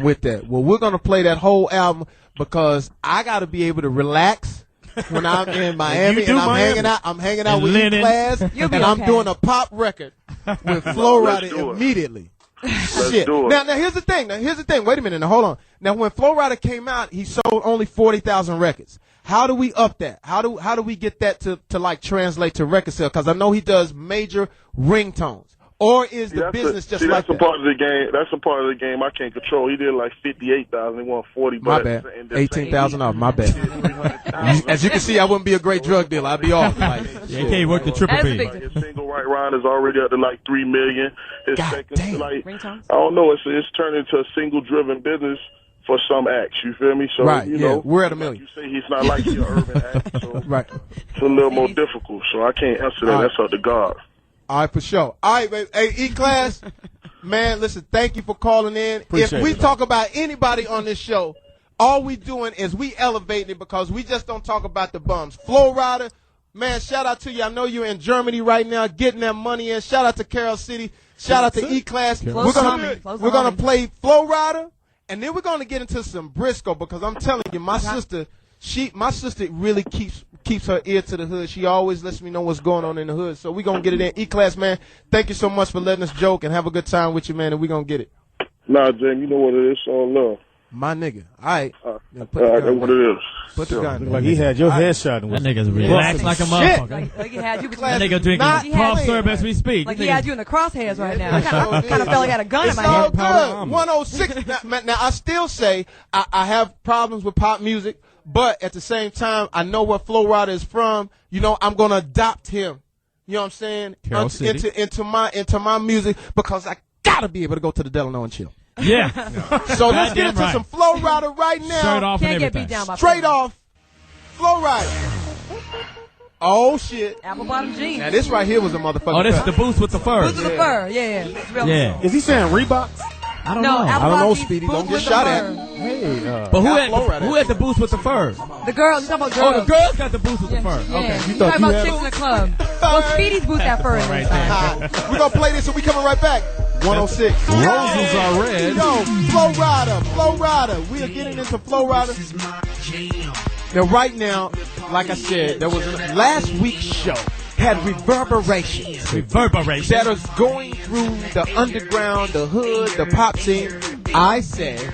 Speaker 11: with that. Well, we're gonna play that whole album because I gotta be able to relax when I'm in Miami and I'm hanging out with E-Class and I'm doing a pop record with Flo Rida immediately. Shit. Now here's the thing. Wait a minute. Now hold on. Now when Flo Rida came out, he sold only 40,000 records. How do we up that? How do we get that to like translate to record sale? Because I know he does major ringtones. Or is the business just like that?
Speaker 17: That's a part of the game. That's a part of the game I can't control. He did like 58,000. He won 40.
Speaker 11: My bad. 18,000 off. My bad. As you can see, I wouldn't be a great drug dealer. I'd be off. Like,
Speaker 4: you can't work the triple B.
Speaker 17: His single right round is already up to like 3 million. His second, like, I don't know. It's turned into a single driven business for some acts. You feel me? So
Speaker 11: right.
Speaker 17: You know,
Speaker 11: we're at 1 million.
Speaker 17: You say he's not like your urban act. So
Speaker 11: right.
Speaker 17: It's a little more difficult. So I can't answer that. That's up to God.
Speaker 11: All right, for sure. All right, baby. Hey, E-Class, man, listen, thank you for calling in. If we talk about anybody on this show, all we doing is we elevating it because we just don't talk about the bums. Flo Rida, man, shout out to you. I know you're in Germany right now getting that money in. Shout out to Carol City. Shout out to E-Class. We're gonna play Flo Rida, and then we're gonna get into some Briscoe because I'm telling you, my sister really keeps her ear to the hood. She always lets me know what's going on in the hood. So we're going to get it in. E-Class, man, thank you so much for letting us joke and have a good time with you, man, and we're going to get it.
Speaker 17: Nah, Jim, you know what it is. All love.
Speaker 11: My nigga. All right.
Speaker 17: That's what it is.
Speaker 11: Put the gun.
Speaker 9: Like he had your headshot.
Speaker 4: That nigga's relaxed like a motherfucker.
Speaker 3: Like he had you.
Speaker 4: That nigga drinking cough syrup as we speak.
Speaker 3: Like he had you in the crosshairs right now. I kind of felt like I had a gun in my hand.
Speaker 11: It's all good. 106. Now, I still say I have problems with pop music. But at the same time, I know where Flo Rida is from. You know, I'm gonna adopt him. You know what I'm saying? Into my music because I gotta be able to go to the Delano and chill.
Speaker 4: Yeah.
Speaker 11: So let's get into some Flo Rida right now.
Speaker 4: Straight off
Speaker 3: Can't
Speaker 4: and
Speaker 3: get
Speaker 4: everything.
Speaker 3: beat down by
Speaker 11: Straight off, Flo Rida. Oh shit.
Speaker 3: Apple bottom jeans.
Speaker 11: Now this right here was a motherfucker.
Speaker 4: Oh, this is the boost with the fur.
Speaker 3: Boots with the fur. Yeah. It's real.
Speaker 4: Yeah.
Speaker 9: Is he saying Reeboks?
Speaker 4: I don't know.
Speaker 11: I don't know, Speedy. Don't get shot at.
Speaker 9: Hey,
Speaker 4: but who had the boost with the fur?
Speaker 3: The girls. You talking about girls?
Speaker 4: Oh, the girls got the boost with the fur.
Speaker 3: Yeah.
Speaker 4: Okay.
Speaker 3: You talking about chicks in the club? Well, Speedy's boot that fur in there.
Speaker 11: We're gonna play this and we coming right back. 106.
Speaker 7: Roses are red.
Speaker 11: Yo, Flo Rida. We are getting into Flo Rida. Now, right now, like I said, there was last week's show had reverberations that is going through the underground, the hood, the pop scene. I said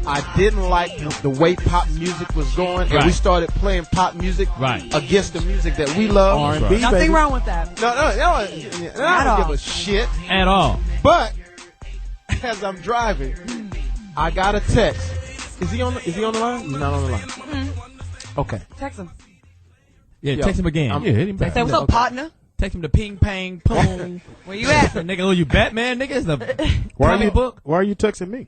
Speaker 11: I didn't like the way pop music was going, and we started playing pop music against the music that we love.
Speaker 9: R&B,
Speaker 3: Nothing wrong with that.
Speaker 11: No, I don't give a shit
Speaker 4: at all.
Speaker 11: But as I'm driving, I got a text. Is he on the line? He's not on the line.
Speaker 3: Mm-hmm.
Speaker 11: Okay.
Speaker 3: Text him.
Speaker 4: Yeah, text him again.
Speaker 9: Hit him back.
Speaker 3: Say, what's up, partner?
Speaker 4: Text him to ping, pang, boom.
Speaker 3: Where you at?
Speaker 4: Nigga, oh, you Batman? Nigga, it's the
Speaker 9: comic
Speaker 4: book.
Speaker 9: Why are you texting me?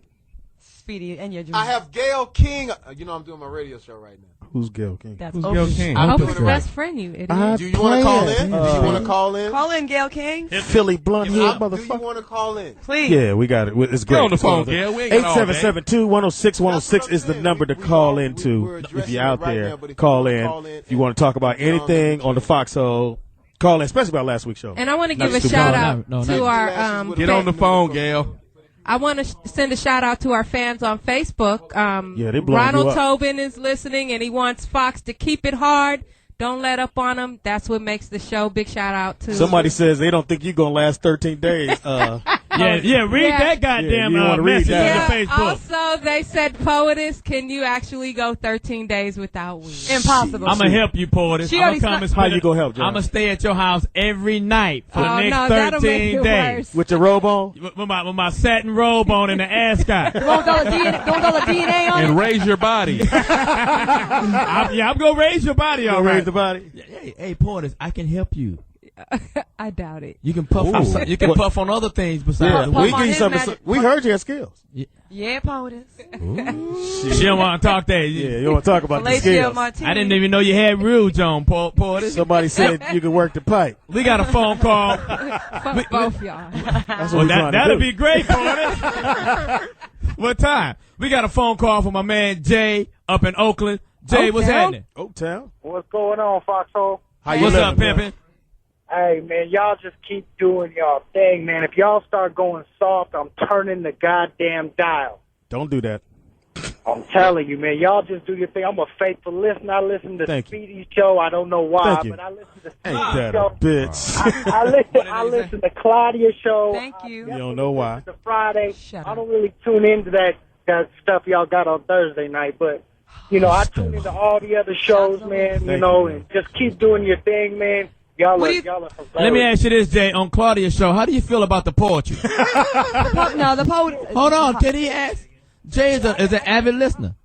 Speaker 3: Speedy and your dream.
Speaker 11: I have Gail King. You know I'm doing my radio show right now.
Speaker 9: Who's Gail King?
Speaker 3: That's
Speaker 4: Who's Gail King?
Speaker 8: Oprah's best friend, you idiot.
Speaker 11: Do you want to call in? Do you want to call in?
Speaker 3: Call in, Gail King.
Speaker 9: Philly Blunt Hood, motherfucker.
Speaker 11: Do you want to call in?
Speaker 3: Please.
Speaker 9: Yeah, we got it. It's great.
Speaker 4: Get on the phone, Gail.
Speaker 9: 877-210-610 is the number to call into. If you're out there, call in. If you want to talk about anything on the Foxxhole, call in, especially about last week's show.
Speaker 8: And I want to give a shout out to our
Speaker 7: Get on the phone, Gail.
Speaker 8: I want to send a shout out to our fans on Facebook.
Speaker 9: They blowing
Speaker 8: Ronald
Speaker 9: you up.
Speaker 8: Tobin is listening, and he wants Fox to keep it hard. Don't let up on him. That's what makes the show. Big shout out to
Speaker 9: somebody says they don't think you're gonna last 13 days.
Speaker 4: Read that goddamn message on your Facebook.
Speaker 8: Also, they said, Poetess, can you actually go 13 days without weed?
Speaker 3: Impossible.
Speaker 4: I'm gonna help you, Poetess. I'm gonna come and
Speaker 9: How you gonna help, John?
Speaker 4: I'm gonna stay at your house every night for the next 13 days.
Speaker 9: With your robe on?
Speaker 4: With my satin robe on and the ascot.
Speaker 3: Don't all the DNA on
Speaker 7: And raise your body.
Speaker 4: I'm gonna raise your body, all right.
Speaker 9: Raise the body.
Speaker 4: Hey, Poetess, I can help you.
Speaker 8: I doubt it.
Speaker 4: You can puff. Puff on other things besides.
Speaker 9: We give you something. We heard you had skills.
Speaker 3: Yeah, Poetess.
Speaker 4: She don't want to talk that.
Speaker 9: Yeah, you want to talk about the skills.
Speaker 4: I didn't even know you had rules on, Poetess.
Speaker 9: Somebody said you could work the pipe.
Speaker 4: We got a phone call.
Speaker 8: Fuck both y'all.
Speaker 9: That's what
Speaker 4: that'll be great, Poetess. What time? We got a phone call from my man Jay up in Oakland. Jay, what's happening?
Speaker 9: Oaktown.
Speaker 18: What's going on, Foxxhole?
Speaker 4: What's up, pimpin'?
Speaker 18: Hey, man, y'all just keep doing y'all thing, man. If y'all start going soft, I'm turning the goddamn dial.
Speaker 9: Don't do that.
Speaker 18: I'm telling you, man. Y'all just do your thing. I'm a faithful listener. I listen to Speedy's show. I don't know why, but I listen to Speedy's show.
Speaker 9: Bitch.
Speaker 18: I listen to Claudia's show.
Speaker 3: Thank you.
Speaker 9: You don't know why.
Speaker 18: The Friday. I don't really tune into that stuff y'all got on Thursday night, but you know, I tune into all the other shows, man. You know, and just keep doing your thing, man. Y'all are hilarious.
Speaker 4: Let me ask you this, Jay. On Claudia's show, how do you feel about the poetry?
Speaker 3: No, the poet.
Speaker 4: Hold on. Can he ask? Jay is an avid listener.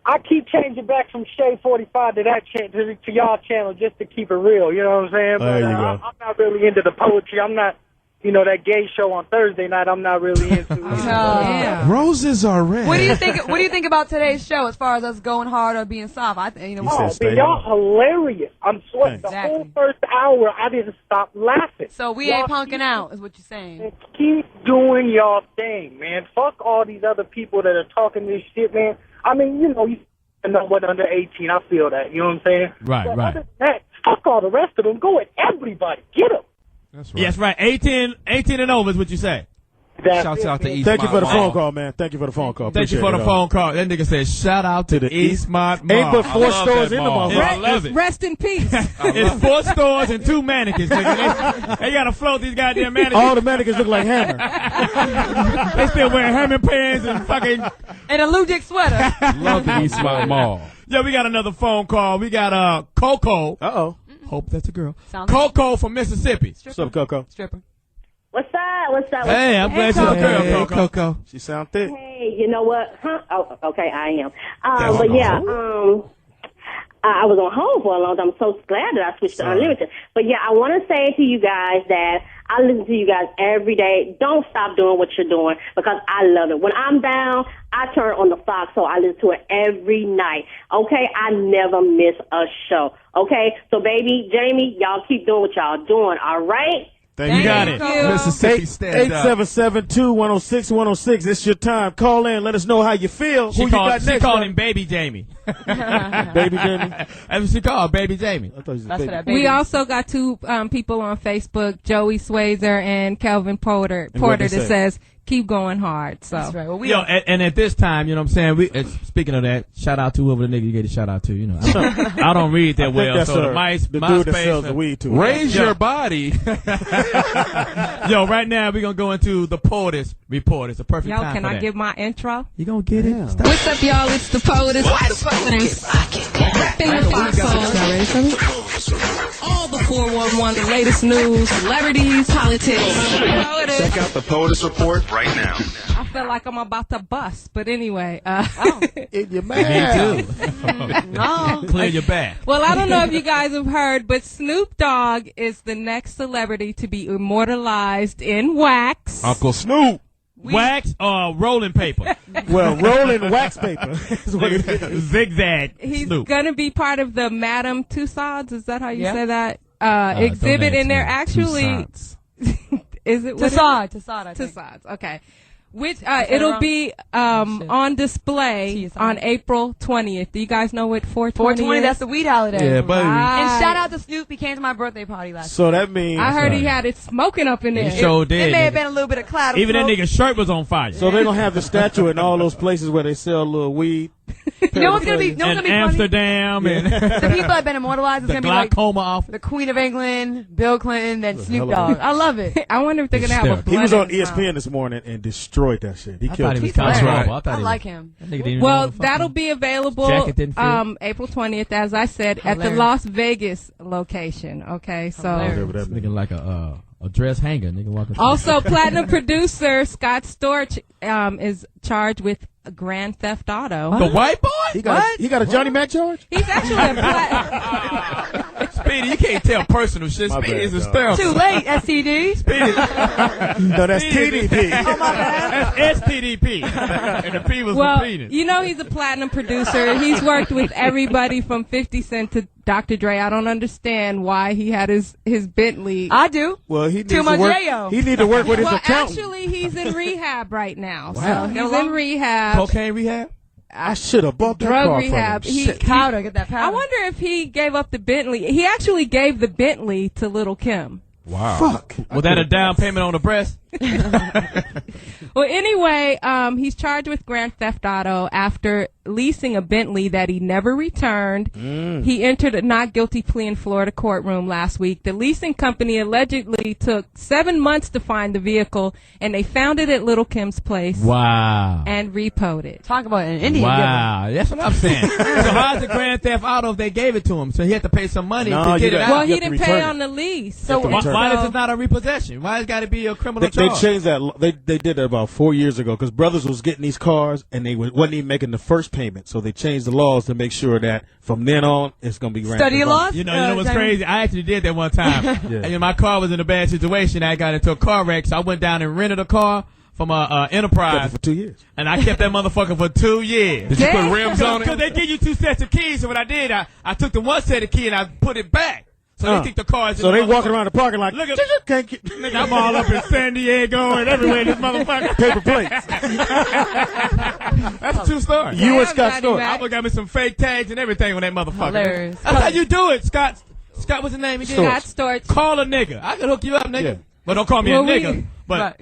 Speaker 18: I keep changing back from Shade 45 to that to y'all channel just to keep it real. You know what I'm saying?
Speaker 9: There you go.
Speaker 18: I'm not really into the poetry. I'm not, you know, that gay show on Thursday night. I'm not really into.
Speaker 3: Yeah.
Speaker 9: Roses are red.
Speaker 3: What do you think? What do you think about today's show as far as us going hard or being soft? I think you know.
Speaker 18: Oh, man, y'all hilarious! I'm sweating. The whole first hour, I didn't stop laughing.
Speaker 3: So we ain't punking out, is what you're saying.
Speaker 18: Keep doing y'all thing, man. Fuck all these other people that are talking this shit, man. I mean, you know, you know what, under 18, I feel that. You know what I'm saying?
Speaker 4: Right,
Speaker 18: but
Speaker 4: right.
Speaker 18: Other than that, fuck all the rest of them. Go at everybody. Get them.
Speaker 4: That's right. Yes, right. 18 and over is what you say.
Speaker 9: Shouts out to Eastmont. Thank you for the phone call, man. Thank you for the phone call.
Speaker 4: Thank you for the phone call. That nigga said, shout out to the Eastmont Mall.
Speaker 9: Ain't but 4 stores in the mall.
Speaker 4: I love it.
Speaker 8: Rest in peace.
Speaker 4: It's 4 stores and 2 mannequins. Nigga. They got to float these goddamn mannequins.
Speaker 9: All the mannequins look like Hammer.
Speaker 4: They still wearing Hammer pants and fucking...
Speaker 3: And a Lou Dick sweater.
Speaker 4: Love the Eastmont Mall. Yeah, we got another phone call. We got Coco.
Speaker 9: Uh-oh.
Speaker 4: Hope that's a girl. Coco from Mississippi.
Speaker 9: What's up, Coco?
Speaker 3: Stripper.
Speaker 19: What's up? What's up?
Speaker 4: Hey, I'm glad you're a girl, Coco.
Speaker 9: She sound thick.
Speaker 19: Hey, you know what? Huh? Oh, okay, I am. But yeah, I was on hold for a long time. I'm so glad that I switched to unlimited. But yeah, I want to say to you guys that I listen to you guys every day. Don't stop doing what you're doing because I love it. When I'm down, I turn on the Foxxhole. I listen to it every night. Okay, I never miss a show. Okay, so baby, Jamie, y'all keep doing what y'all doing. All right.
Speaker 9: You
Speaker 4: got it.
Speaker 9: Mississippi stand up. 877-210-610. It's your time. Call in. Let us know how you feel. Who you got next?
Speaker 4: She called him Baby Jamie.
Speaker 9: Baby Jamie?
Speaker 4: That's what she called, Baby Jamie.
Speaker 8: We also got 2 people on Facebook, Joey Swayzer and Kelvin Porter that says, keep going hard. So.
Speaker 3: That's right. Well,
Speaker 4: and at this time, you know what I'm saying? Speaking of that, shout out to whoever the nigga you get a shout out to. You know, I don't read that well. So the
Speaker 9: dude that sells the weed too.
Speaker 7: Raise your body.
Speaker 4: Yo, right now we're gonna go into the Poetess Report. It's a perfect time.
Speaker 8: Can I give my intro?
Speaker 4: You gonna get it?
Speaker 8: What's up, y'all? It's the Poetess. All the 411, the latest news, celebrities, politics.
Speaker 20: Check out the Poetess Report right now.
Speaker 8: I feel like I'm about to bust, but anyway.
Speaker 9: In your mouth.
Speaker 4: Me too. No. Clear your back.
Speaker 8: Well, I don't know if you guys have heard, but Snoop Dogg is the next celebrity to be immortalized in wax.
Speaker 9: Uncle Snoop.
Speaker 4: Wax or rolling paper?
Speaker 9: Well, rolling wax paper is what it is.
Speaker 4: Zigzag.
Speaker 8: He's
Speaker 4: Snoop.
Speaker 8: going to be part of the Madame Tussauds. Is that how you say that? Exhibit, and they're actually... Is it Tussauds? Okay. Which it'll be on display on April 20th. Do you guys know what 420 is?
Speaker 3: That's the weed holiday.
Speaker 9: Yeah, baby.
Speaker 3: And shout out to Snoop. He came to my birthday party last
Speaker 9: So that means
Speaker 8: I heard he had it smoking up in there.
Speaker 4: He sure did.
Speaker 3: It may have been a little bit of cloud.
Speaker 4: Even that nigga's shirt was on fire.
Speaker 9: So they're gonna have the statue in all those places where they sell little weed.
Speaker 3: You know what's gonna be?
Speaker 4: And Amsterdam
Speaker 3: funny?
Speaker 4: and
Speaker 3: the people that have been immortalized is
Speaker 4: the
Speaker 3: gonna be like
Speaker 4: glaucoma office.
Speaker 3: the Queen of England, Bill Clinton, then Snoop Dogg. I love it.
Speaker 8: I wonder if they're gonna have a.
Speaker 9: He was on ESPN this morning and destroyed that shit. He killed
Speaker 4: it.
Speaker 3: I like him.
Speaker 8: Well, that'll be available April 20th, as I said, at the Las Vegas location. Okay, so
Speaker 4: nigga like a dress hanger. Nigga walking.
Speaker 8: Also, platinum producer Scott Storch is charged with Grand Theft Auto.
Speaker 4: The white boy?
Speaker 9: He got a Johnny Mac charge?
Speaker 8: He's actually a
Speaker 4: Speedy, you can't tell personal shit. Speedy is hysterical.
Speaker 3: Too late, STD.
Speaker 4: Speedy.
Speaker 9: No, that's TDP.
Speaker 3: Oh, my bad.
Speaker 4: That's STDP. And the P was
Speaker 8: well,
Speaker 4: for penis.
Speaker 8: You know he's a platinum producer. He's worked with everybody from 50 Cent to Dr. Dre. I don't understand why he had his Bentley.
Speaker 3: I do.
Speaker 9: Well, he needs
Speaker 3: Too much
Speaker 9: to work.
Speaker 3: J.O.
Speaker 9: He need to work with his accountant.
Speaker 8: Actually, he's in rehab right now.
Speaker 9: Wow.
Speaker 8: So he's in rehab.
Speaker 4: Cocaine rehab?
Speaker 9: I should have bought that
Speaker 8: drug
Speaker 9: car
Speaker 8: rehab.
Speaker 9: from him.
Speaker 3: Powder, get that powder.
Speaker 8: I wonder if he gave up the Bentley. He actually gave the Bentley to Lil' Kim.
Speaker 7: Wow.
Speaker 2: Fuck.
Speaker 4: Was that a down payment on the breast?
Speaker 8: Well, anyway, he's charged with grand theft auto after leasing a Bentley that he never returned. He entered a not guilty plea in Florida courtroom last week. The leasing company allegedly took 7 months to find the vehicle, and they found it at Little Kim's place.
Speaker 4: Wow.
Speaker 8: And repoed it.
Speaker 3: Talk about an Indian.
Speaker 4: Wow, that's what I'm saying. So how's the grand theft auto if they gave it to him? So he had to pay some money to get it out.
Speaker 8: Well, he didn't pay on the lease.
Speaker 4: So why is it not a repossession? Why has it got to be a criminal
Speaker 9: They
Speaker 4: charge?
Speaker 9: changed that. They did that about 4 years ago because brothers was getting these cars and they wasn't even making the first payment. So they changed the laws to make sure that from then on it's going to be grand.
Speaker 3: Study your laws?
Speaker 4: You know what's crazy? I actually did that one time. And my car was in a bad situation. I got into a car wreck, so I went down and rented a car from a Enterprise
Speaker 9: for 2 years.
Speaker 4: And I kept that motherfucker for 2 years.
Speaker 7: Did you put rims on it?
Speaker 4: Because they give you 2 sets of keys. So what I did, I took the one set of key and I put it back. So they think the car is.
Speaker 9: So they walking around the parking lot.
Speaker 4: Look at nigga, I'm all up in San Diego and everywhere in this motherfucker.
Speaker 9: Paper plates.
Speaker 4: That's a true story.
Speaker 9: You and Scott Storch.
Speaker 4: I got me some fake tags and everything on that motherfucker.
Speaker 8: Hilarious.
Speaker 4: That's how you do it, Scott. Scott, what's his name?
Speaker 8: Scott Storch.
Speaker 4: Call a nigga. I can hook you up, nigga. But don't call me a nigga. But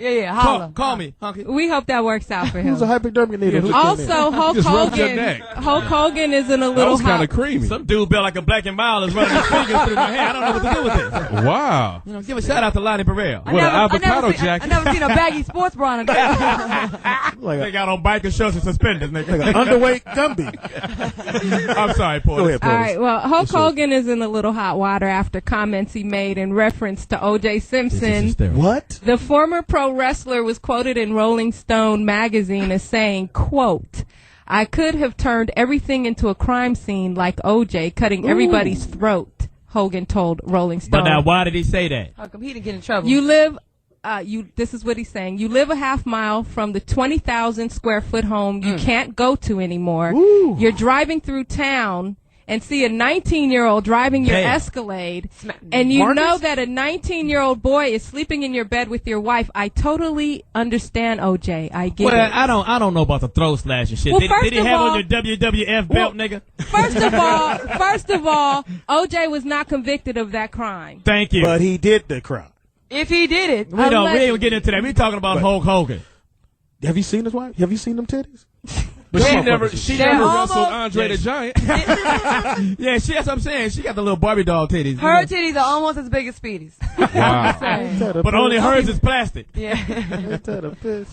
Speaker 4: call me, hunky.
Speaker 8: We hope that works out for him.
Speaker 9: Who's a hypodermic needle?
Speaker 8: Also, Hulk Hogan is in a little
Speaker 7: That was kind of creamy.
Speaker 4: Some dude built like a black and mild is running his fingers through my hair. I don't know what to do with this.
Speaker 7: Wow.
Speaker 4: Give a shout out to Lonnie Burrell.
Speaker 7: With an avocado jacket.
Speaker 3: I never seen a baggy sports bra on a
Speaker 4: They got on biker shorts and suspenders, nigga.
Speaker 9: Like an underweight Gumby.
Speaker 4: I'm sorry, Paul.
Speaker 9: Go ahead,
Speaker 8: All right, well, Hulk Hogan is in a little hot water after comments he made in reference to O.J. Simpson.
Speaker 9: What?
Speaker 8: The former pro wrestler was quoted in Rolling Stone magazine as saying, quote, "I could have turned everything into a crime scene like O.J., cutting everybody's throat," Hogan told Rolling Stone.
Speaker 4: But now, why did he say that?
Speaker 3: How come he didn't get in trouble?
Speaker 8: You live... this is what he's saying. You live a half mile from the 20,000 square foot home you can't go to anymore. You're driving through town and see a 19-year-old driving your Escalade, and you know that a 19-year-old boy is sleeping in your bed with your wife. I totally understand, OJ. I get it.
Speaker 4: Well, I don't know about the throat slash and shit.
Speaker 8: Well,
Speaker 4: did he have on your WWF belt, nigga?
Speaker 8: First of all, OJ was not convicted of that crime.
Speaker 4: Thank you.
Speaker 9: But he did the crime.
Speaker 3: If he did it.
Speaker 4: We ain't gonna get into that. We talking about Hulk Hogan.
Speaker 9: Have you seen his wife? Have you seen them titties?
Speaker 7: But she never wrestled Andre the Giant.
Speaker 4: Yeah, that's what I'm saying. She got the little Barbie doll titties.
Speaker 3: Her titties are almost as big as Speedy's.
Speaker 7: Wow.
Speaker 4: But only hers is plastic.
Speaker 3: Yeah.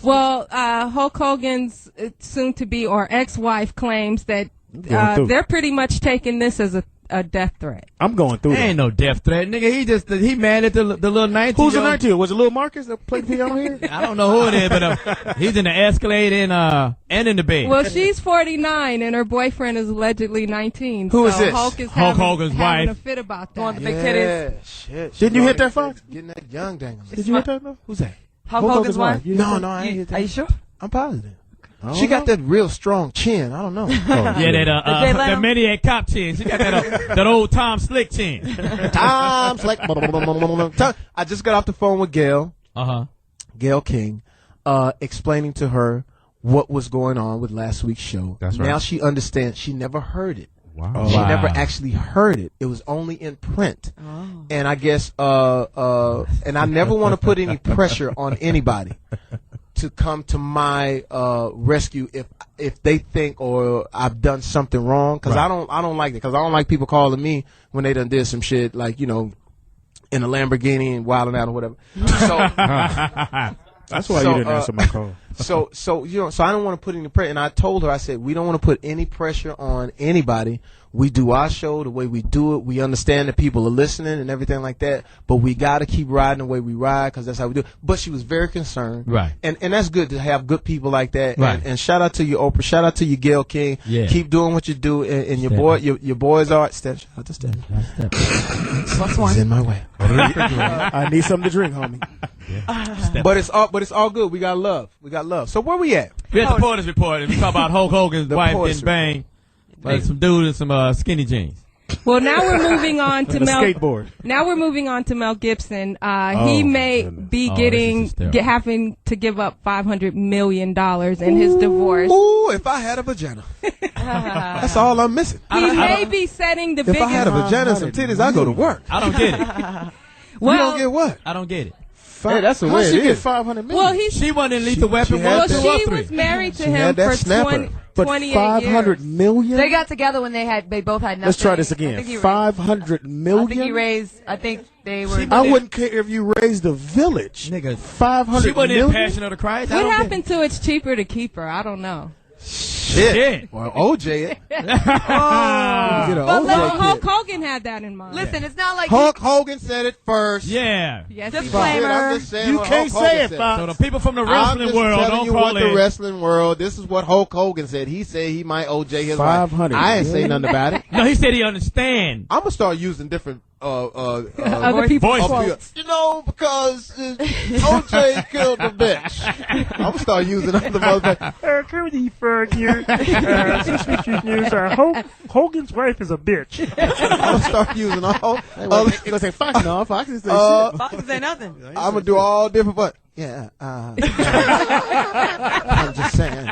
Speaker 8: Well, Hulk Hogan's soon-to-be or ex-wife claims that they're pretty much taking this as a death threat.
Speaker 9: I'm going through that.
Speaker 4: Ain't no death threat, nigga. He mad at the little 19.
Speaker 9: Who's the 19? Was it Lil Marcus that played piano here?
Speaker 4: I don't know who it is, but he's in the Escalade and in the bed.
Speaker 8: Well, she's 49 and her boyfriend is allegedly 19.
Speaker 2: Who is this?
Speaker 8: Hulk
Speaker 4: Hogan's
Speaker 8: having
Speaker 4: wife.
Speaker 8: a fit about that.
Speaker 3: Want the big titties.
Speaker 2: Shit.
Speaker 9: Didn't you hit that, Fox?
Speaker 2: Getting that young dang.
Speaker 9: Did you hit that, though?
Speaker 2: Who's that?
Speaker 3: Hulk Hogan's wife?
Speaker 2: No, I ain't hit that.
Speaker 3: Are you sure?
Speaker 2: I'm positive. She got that real strong chin. I don't know.
Speaker 4: That maniac cop chin. She got that old Tom Slick chin.
Speaker 2: Tom Slick. I just got off the phone with Gail. Gail King, explaining to her what was going on with last week's show.
Speaker 7: That's right.
Speaker 2: Now she understands. She never heard it.
Speaker 7: Wow.
Speaker 2: She never actually heard it. It was only in print. And I guess, and I never want to put any pressure on anybody to come to my rescue if they think or I've done something wrong, because I don't like it, because I don't like people calling me when they done did some shit like, in a Lamborghini and wilding out or whatever. So
Speaker 9: that's why you didn't answer my call.
Speaker 2: So I don't want to put any pressure. And I told her, I said, we don't want to put any pressure on anybody. We do our show the way we do it. We understand that people are listening and everything like that. But we got to keep riding the way we ride, because that's how we do it. But she was very concerned.
Speaker 4: Right.
Speaker 2: And that's good to have good people like that.
Speaker 4: Right.
Speaker 2: And shout out to you, Oprah. Shout out to you, Gail King.
Speaker 4: Yeah.
Speaker 2: Keep doing what you do. And your boys are. Steph. Shout out to Steph. He's in my way.
Speaker 9: I need something to drink, homie.
Speaker 2: But it's all good. We got love. So where we at?
Speaker 4: We had the Poetess Report, and we talk about Hulk Hogan's wife getting banged by some dude in some skinny jeans.
Speaker 8: Well, now we're moving on to Mel.
Speaker 9: Skateboard.
Speaker 8: Now we're moving on to Mel Gibson. He may be having to give up $500 million in his divorce.
Speaker 2: Ooh, if I had a vagina. That's all I'm missing.
Speaker 8: He may be setting the biggest.
Speaker 2: If I had a vagina and some titties, I'd go to work.
Speaker 4: I don't get it.
Speaker 8: Well,
Speaker 2: you don't get what?
Speaker 4: I don't get it.
Speaker 2: Hey, that's the
Speaker 9: How
Speaker 2: way
Speaker 9: she
Speaker 2: it
Speaker 9: get
Speaker 2: is.
Speaker 9: 500 million?
Speaker 8: Well,
Speaker 4: She wasn't in Lethal Weapon.
Speaker 8: Well,
Speaker 4: one, two, or
Speaker 8: she
Speaker 4: three.
Speaker 8: was married to
Speaker 2: She
Speaker 8: him
Speaker 2: had that
Speaker 8: for
Speaker 2: snapper.
Speaker 8: 20,
Speaker 9: But
Speaker 8: 28
Speaker 9: 500
Speaker 8: years.
Speaker 9: million?
Speaker 3: They got together when they both had nothing.
Speaker 9: Let's try this
Speaker 3: I think he
Speaker 9: again.
Speaker 3: raised-
Speaker 9: 500 million?
Speaker 3: I think they were.
Speaker 9: I wouldn't care if you raised a village.
Speaker 4: Nigga,
Speaker 9: 500
Speaker 4: she wasn't in
Speaker 9: million?
Speaker 4: Passion of the Christ.
Speaker 8: What happened to It's Cheaper to Keep Her? I don't know.
Speaker 2: Shit. Well, OJ it.
Speaker 3: Oh.
Speaker 2: Get a
Speaker 8: But
Speaker 2: OJ
Speaker 8: Hulk
Speaker 2: kid.
Speaker 8: Hogan had that in mind.
Speaker 3: Listen, it's not like
Speaker 2: Hulk Hogan said it first.
Speaker 4: Yeah.
Speaker 8: Yes,
Speaker 3: Disclaimer.
Speaker 2: I'm just saying
Speaker 9: You
Speaker 2: what
Speaker 9: can't
Speaker 2: Hulk
Speaker 9: say
Speaker 2: Hogan
Speaker 9: it,
Speaker 2: said.
Speaker 9: Fox.
Speaker 4: So the people from the
Speaker 2: I'm
Speaker 4: wrestling
Speaker 2: just
Speaker 4: world
Speaker 2: telling
Speaker 4: don't
Speaker 2: you
Speaker 4: call
Speaker 2: what the
Speaker 4: in.
Speaker 2: wrestling world. This is what Hulk Hogan said. He said he might OJ his
Speaker 9: 500.
Speaker 2: wife. I ain't say nothing about it.
Speaker 4: No, he said he understand.
Speaker 2: I'm gonna start using different
Speaker 8: Other people's
Speaker 4: voices.
Speaker 8: quotes.
Speaker 2: You know, because OJ killed the bitch. I'm gonna start using other motherfuckers.
Speaker 18: Cody Ferg here. Since news, Hogan's wife is a bitch.
Speaker 2: I'm gonna start using all.
Speaker 9: They're gonna say Fox. No, Fox didn't say shit.
Speaker 3: Fox didn't say nothing.
Speaker 2: I'm gonna do all different, but yeah. I'm just saying,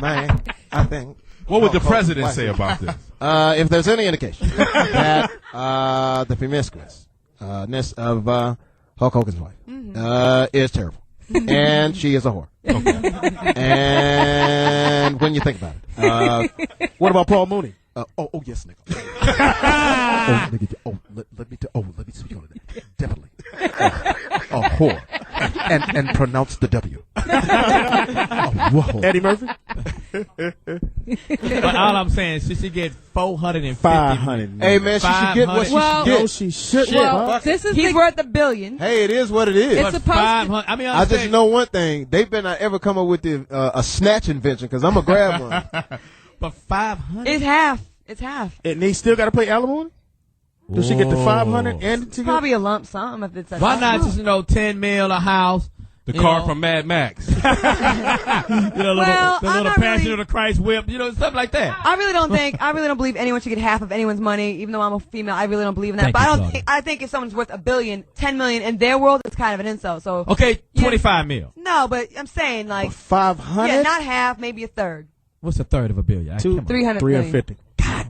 Speaker 2: man. I think.
Speaker 7: What would the
Speaker 2: Hulk Hogan's
Speaker 7: president
Speaker 2: wife-
Speaker 7: say about this?
Speaker 2: If there's any indication that the promiscuousness of Hulk Hogan's wife is terrible, and she is a whore. Okay. And when you think about it,
Speaker 9: What about Paul Mooney?
Speaker 2: oh yes, nigga. Let me speak on it. Definitely. A whore. And pronounce the W. Whoa.
Speaker 9: Eddie Murphy?
Speaker 4: But all I'm saying is she should get 450.
Speaker 9: 500.
Speaker 2: Hey man, she should get what she
Speaker 8: Well-
Speaker 2: should get.
Speaker 9: No, she shouldn't.
Speaker 8: Well, this is
Speaker 3: He's
Speaker 8: the,
Speaker 3: worth $1 billion.
Speaker 2: Hey, it is what it is.
Speaker 8: it's
Speaker 4: But
Speaker 8: supposed to.
Speaker 4: 500. I mean,
Speaker 2: I just know one thing. They better not ever come up with a snatch invention because I'm going to grab one.
Speaker 4: But 500.
Speaker 3: It's half. It's half.
Speaker 9: And they still got to pay alimony? Does she get the 500 and
Speaker 3: It's probably a lump sum if it's a
Speaker 4: Why not just, 10 mil a house?
Speaker 7: The car from Mad Max.
Speaker 4: Well,
Speaker 3: Well,
Speaker 4: the
Speaker 3: I'm
Speaker 4: little
Speaker 3: not
Speaker 4: Passion
Speaker 3: really-
Speaker 4: of the Christ whip, stuff like that.
Speaker 3: I really don't believe anyone should get half of anyone's money, even though I'm a female. I really don't believe in that.
Speaker 4: Thank
Speaker 3: But
Speaker 4: you,
Speaker 3: I don't
Speaker 4: Claudia.
Speaker 3: I think if someone's worth $1 billion, 10 million in their world, it's kind of an insult. So
Speaker 4: Okay, 25 mil.
Speaker 3: no, but I'm saying like
Speaker 9: 500?
Speaker 3: yeah, not half, maybe a third.
Speaker 4: What's a third of $1 billion?
Speaker 3: 300 million.
Speaker 9: 350.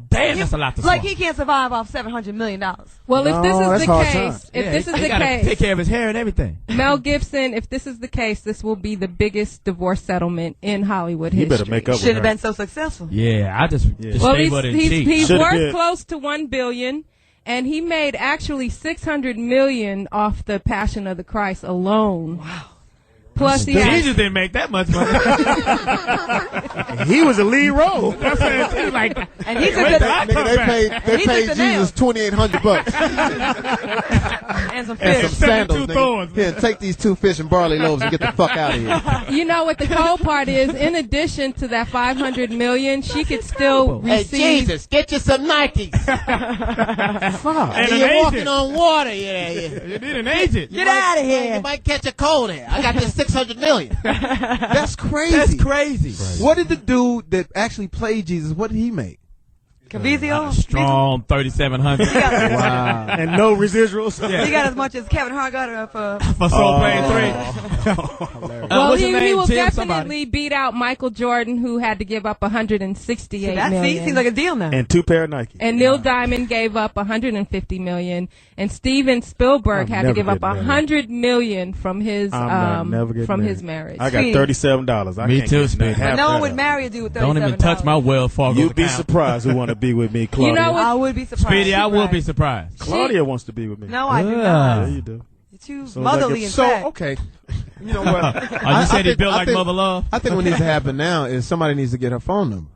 Speaker 4: Damn, that's a lot to
Speaker 3: Like
Speaker 4: swallow.
Speaker 3: he can't survive off $700 million.
Speaker 8: Well, if this
Speaker 9: No,
Speaker 8: is
Speaker 9: that's
Speaker 8: the
Speaker 9: hard
Speaker 8: case,
Speaker 9: times.
Speaker 8: if this is
Speaker 4: he
Speaker 8: the
Speaker 4: gotta take
Speaker 8: case,
Speaker 4: care of his hair and everything.
Speaker 8: Mel Gibson, if this is the case, this will be the biggest divorce settlement in Hollywood
Speaker 9: He
Speaker 8: history.
Speaker 9: better make up
Speaker 3: Should
Speaker 9: with
Speaker 3: have
Speaker 9: her.
Speaker 3: been so successful.
Speaker 4: Yeah, I just
Speaker 8: Well,
Speaker 4: stay with it and cheat.
Speaker 8: he's
Speaker 9: Should've
Speaker 8: worth
Speaker 9: been.
Speaker 8: close to $1 billion, and he made actually $600 million off the Passion of the Christ alone. Wow. Plus, he has,
Speaker 4: Jesus didn't make that much money.
Speaker 9: He was a lead role.
Speaker 4: That's what it seems like.
Speaker 3: And he took
Speaker 4: Wait
Speaker 3: the
Speaker 4: till I come
Speaker 2: They
Speaker 4: back.
Speaker 2: paid
Speaker 3: He took the
Speaker 2: Jesus $2,800
Speaker 3: and some
Speaker 2: and
Speaker 3: fish.
Speaker 2: some sandals.
Speaker 4: 72
Speaker 2: Nigga.
Speaker 4: thorns.
Speaker 2: Here, take these 2 fish and barley loaves and get the fuck out of here.
Speaker 8: you know what the cold part is? In addition to that $500 million, she could still receive.
Speaker 2: get you some Nikes.
Speaker 4: And an agent.
Speaker 2: on water.
Speaker 4: You need an agent.
Speaker 3: Get out of here.
Speaker 2: might catch a cold here. I got this $600 million. That's crazy.
Speaker 4: That's crazy.
Speaker 2: What did the dude that actually played Jesus, what did he make?
Speaker 3: Cavizio?
Speaker 4: Strong 3,700.
Speaker 2: Wow.
Speaker 9: And no residuals.
Speaker 3: He got as much as Kevin Hart got for
Speaker 4: For Soul Plane 3.
Speaker 8: Well,
Speaker 4: what's his
Speaker 8: he
Speaker 4: name?
Speaker 8: will
Speaker 4: Jim
Speaker 8: definitely
Speaker 4: somebody.
Speaker 8: beat out Michael Jordan, who had to give up $168
Speaker 3: that
Speaker 8: million.
Speaker 3: seems like a deal now.
Speaker 9: And 2 pair of Nike.
Speaker 8: And Neil Diamond gave up $150 million, and Steven Spielberg
Speaker 9: I'm
Speaker 8: had to
Speaker 9: never
Speaker 8: give up
Speaker 9: getting married.
Speaker 8: $100 million from his
Speaker 9: I'm never getting
Speaker 8: from
Speaker 9: married.
Speaker 8: his marriage.
Speaker 9: I got $37. I
Speaker 4: Me
Speaker 9: can't
Speaker 4: too,
Speaker 9: get
Speaker 4: Speedy.
Speaker 9: half
Speaker 3: But no one
Speaker 9: that
Speaker 3: would
Speaker 9: up.
Speaker 3: marry a dude with $37.
Speaker 4: Don't even touch my Wells Fargo
Speaker 9: You'd be
Speaker 4: account.
Speaker 9: surprised who want to be with me, Claudia.
Speaker 8: You know what?
Speaker 3: I would be surprised.
Speaker 4: Speedy, I will be surprised.
Speaker 9: Claudia wants to be with me.
Speaker 3: No, I do
Speaker 4: Yeah.
Speaker 3: not.
Speaker 9: Yeah, you do.
Speaker 3: You're too
Speaker 9: So as I
Speaker 3: motherly
Speaker 9: get-
Speaker 3: and
Speaker 2: So,
Speaker 3: fat.
Speaker 2: okay. You know what?
Speaker 4: Oh, you said he built like Mother Love?
Speaker 2: I think what needs to happen now is somebody needs to get her phone number.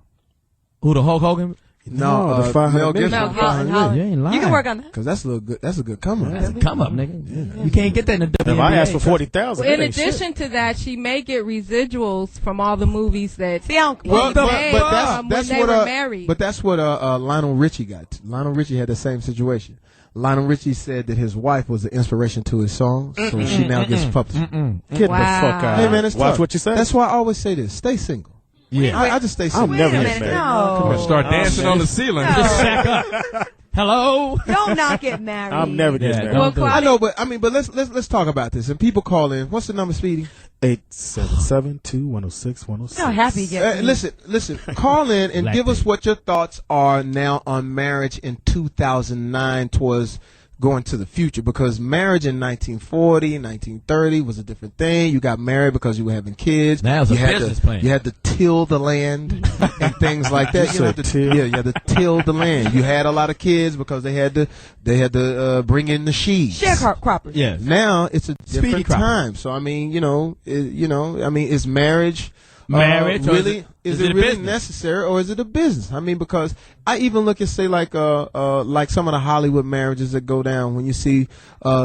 Speaker 4: Who, the Hulk Hogan?
Speaker 9: No, the 500
Speaker 2: Mel Gibson.
Speaker 3: Mel Gibson,
Speaker 2: 500
Speaker 3: Hollywood.
Speaker 4: You ain't lying.
Speaker 3: You can work on that.
Speaker 2: Because that's a little good. That's a good come up.
Speaker 4: Come up, nigga. You can't get that in the WNBA.
Speaker 9: If I ask for 40,000,
Speaker 8: In
Speaker 9: it ain't shit.
Speaker 8: addition to that, she may get residuals from all the movies that
Speaker 3: See, I don't.
Speaker 2: Well,
Speaker 8: he
Speaker 2: but
Speaker 8: made
Speaker 2: that's
Speaker 8: when they
Speaker 2: what
Speaker 8: were married.
Speaker 2: but that's what Lionel Richie got. Lionel Richie had the same situation. Lionel Richie said that his wife was the inspiration to his songs, so she now gets published.
Speaker 9: Get
Speaker 8: Wow.
Speaker 9: the fuck out.
Speaker 2: Hey man, it's
Speaker 9: Watch
Speaker 2: tough.
Speaker 9: what you say.
Speaker 2: That's why I always say this: stay single.
Speaker 4: Yeah.
Speaker 2: I just stay single.
Speaker 9: I'm never
Speaker 3: Wait a
Speaker 9: getting
Speaker 3: minute,
Speaker 9: married.
Speaker 3: no.
Speaker 7: Start dancing on the ceiling.
Speaker 3: No.
Speaker 4: Just shack up. Hello?
Speaker 3: Don't not get married.
Speaker 9: I'm never getting
Speaker 4: Yeah,
Speaker 9: married.
Speaker 4: don't
Speaker 8: Well,
Speaker 4: do it.
Speaker 2: I know, but let's talk about this. And people call in. What's the number, Speedy?
Speaker 9: 877-210-6106.
Speaker 3: How happy you get.
Speaker 2: Listen. Call in and
Speaker 4: Black
Speaker 2: give us
Speaker 4: people.
Speaker 2: what your thoughts are now on marriage in 2009 towards going to the future, because marriage in 1940, 1930 was a different thing. You got married because you were having kids.
Speaker 4: Now it's a business plan.
Speaker 2: You had to till the land and things like that. You had to till the land. You had a lot of kids because they had to bring in the sheaves.
Speaker 3: Sharecroppers.
Speaker 2: Yeah. Now it's a different time. So I mean, is marriage really is it really necessary, or is it a business? I mean, because I even look at, say, like some of the Hollywood marriages that go down when you see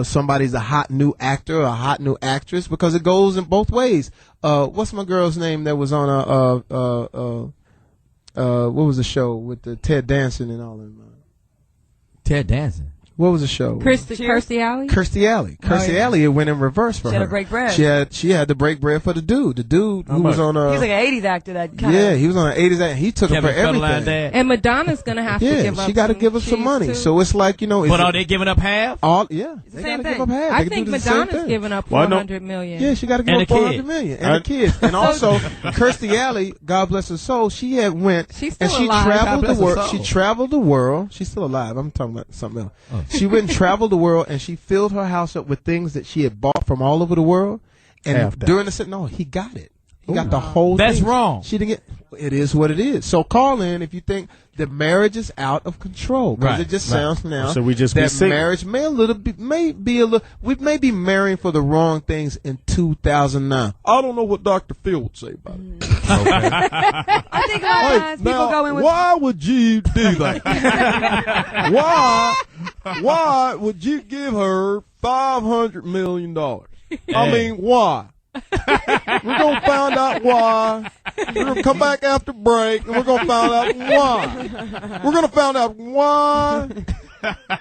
Speaker 2: somebody's a hot new actor or a hot new actress, because it goes in both ways. What's my girl's name that was on what was the show with the Ted Danson and all of them?
Speaker 4: Ted Danson.
Speaker 2: What was the show?
Speaker 8: Kirstie Alley.
Speaker 2: Kirstie Alley. Kirstie Alley, it went in reverse for her.
Speaker 3: She had to break bread.
Speaker 2: She had to break bread for the dude. The dude who was on
Speaker 3: He's like an 80s actor that kind of.
Speaker 2: Yeah, he was on an 80s actor. He took her for everything.
Speaker 8: And Madonna's going to have to give up.
Speaker 2: She got to give up some money. Too. So it's like,
Speaker 4: But are they giving up half?
Speaker 2: Yeah.
Speaker 3: It's the same thing.
Speaker 2: Give up half.
Speaker 8: I think Madonna's giving up $400 million.
Speaker 2: Yeah, she got to give up $400 million. And the kids. And also, Kirstie Alley, God bless her soul, she had went
Speaker 8: She's
Speaker 2: and
Speaker 8: still
Speaker 2: she
Speaker 8: alive.
Speaker 2: traveled the world. She traveled the world. She's still alive. I'm talking about something else. Oh. She went and traveled the world, and she filled her house up with things that she had bought from all over the world. And during the set, he got it. He got the whole thing.
Speaker 4: That's wrong.
Speaker 2: She didn't get. It is what it is. So call in if you think the marriage is out of control, because it just sounds now
Speaker 9: so we just
Speaker 2: that marriage may be a little. We may be marrying for the wrong things in 2009. I don't know what Dr. Phil would say about it.
Speaker 3: I think a lot of times people go in with.
Speaker 2: Why would you do that? Why would you give her $500 million? I mean, why? We're going to find out why. We're going to come back after break, and we're going to find out why. We're going to find out why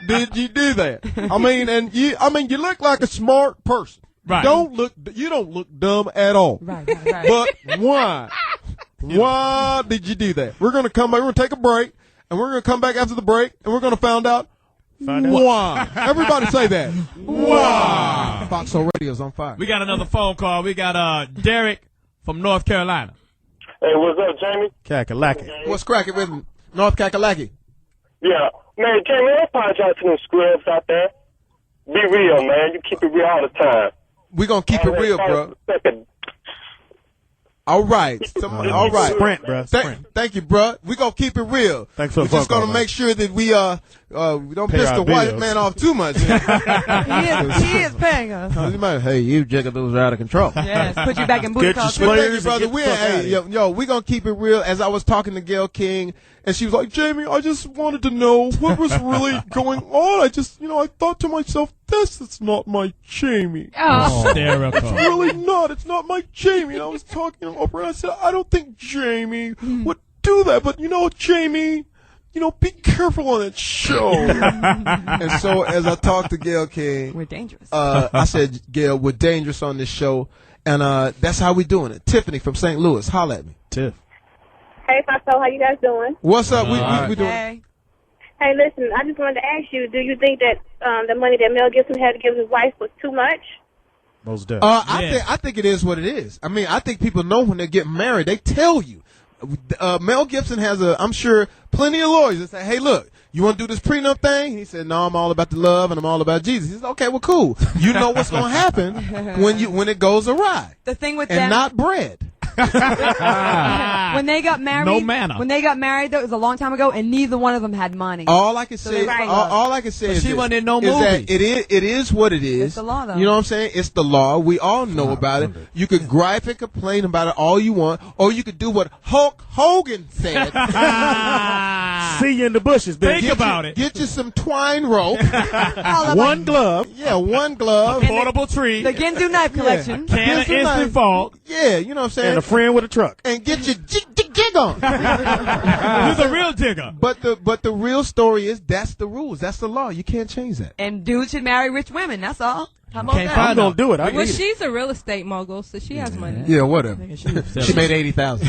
Speaker 2: did you do that? I mean, you look like a smart person.
Speaker 4: Right.
Speaker 2: You don't look dumb at all.
Speaker 3: Right.
Speaker 2: But why? Why did you do that? We're going to come back. We're going to take a break, and we're going to come back after the break, and we're going to find out why. Everybody say that. Why? Foxxhole Radio's on fire.
Speaker 4: We got another phone call. We got Derek from North Carolina.
Speaker 21: Hey, what's up, Jamie?
Speaker 9: Kakalaki.
Speaker 2: What's cracking with North Kakalaki?
Speaker 21: Yeah. Man, Jamie, I apologize to them scrubs out there. Be real, man. You keep it real all the time.
Speaker 2: We're going to keep it real, bro. All right. All right.
Speaker 9: Sprint, bro.
Speaker 2: Thank you, bro. We're going to keep it real.
Speaker 9: Thanks for the
Speaker 2: We're just going to make sure that we don't piss the white man off too much.
Speaker 3: He is paying us.
Speaker 2: Hey, you jigaboos are out of control.
Speaker 3: Yes, put you back in booty calls.
Speaker 2: Thank you, brother. We're going to keep it real. As I was talking to Gayle King, and she was like, Jamie, I just wanted to know what was really going on. I thought to myself, that's not my Jamie.
Speaker 8: Oh.
Speaker 4: Hysterical.
Speaker 2: It's really not. It's not my Jamie. And I was talking to Oprah, and I said, I don't think Jamie would do that. But, Jamie, be careful on that show. And so as I talked to Gayle King,
Speaker 3: we're dangerous.
Speaker 2: I said, Gayle, we're dangerous on this show. And that's how we doing it. Tiffany from St. Louis, holla at me.
Speaker 9: Tiff.
Speaker 22: Hey, Foxxhole, how you guys doing?
Speaker 2: What's up? We doing.
Speaker 22: Hey, listen, I just wanted to ask you, do you think that the money that Mel Gibson had to give his wife was too much?
Speaker 9: Most definitely.
Speaker 2: I think it is what it is. I mean, I think people know when they get married. They tell you. Mel Gibson has I'm sure, plenty of lawyers that say, hey, look, you want to do this prenup thing? He said, no, I'm all about the love and I'm all about Jesus. He said, okay, well, cool. You know what's going to happen when it goes awry.
Speaker 3: The thing with
Speaker 2: and
Speaker 3: them,
Speaker 2: not bread.
Speaker 3: when they got married,
Speaker 4: no manna.
Speaker 3: When they got married, though, it was a long time ago, and neither one of them had money.
Speaker 2: All I can say, all I can say is
Speaker 4: she wasn't in no
Speaker 2: movie.
Speaker 4: movie.
Speaker 2: That it is what it is.
Speaker 3: It's the law, though.
Speaker 2: You know what I'm saying? It's the law. We all know about it. You could gripe and complain about it all you want, or you could do what Hulk Hogan said.
Speaker 9: See you in the bushes, baby.
Speaker 4: Think about it.
Speaker 2: Get you some twine rope.
Speaker 9: One glove.
Speaker 2: Yeah, one glove.
Speaker 4: A portable tree.
Speaker 3: The Ginzu knife collection.
Speaker 4: Can of instant fault.
Speaker 2: Yeah, you know what I'm saying?
Speaker 9: And a friend with a truck.
Speaker 2: And get your jig on.
Speaker 4: You're the real digger.
Speaker 2: But the real story is that's the rules. That's the law. You can't change that.
Speaker 3: And dudes should marry rich women. That's all. How about that?
Speaker 9: I'm gonna do it.
Speaker 8: Well, she's a real estate mogul, so she has money.
Speaker 2: Yeah, whatever. She made $80,000.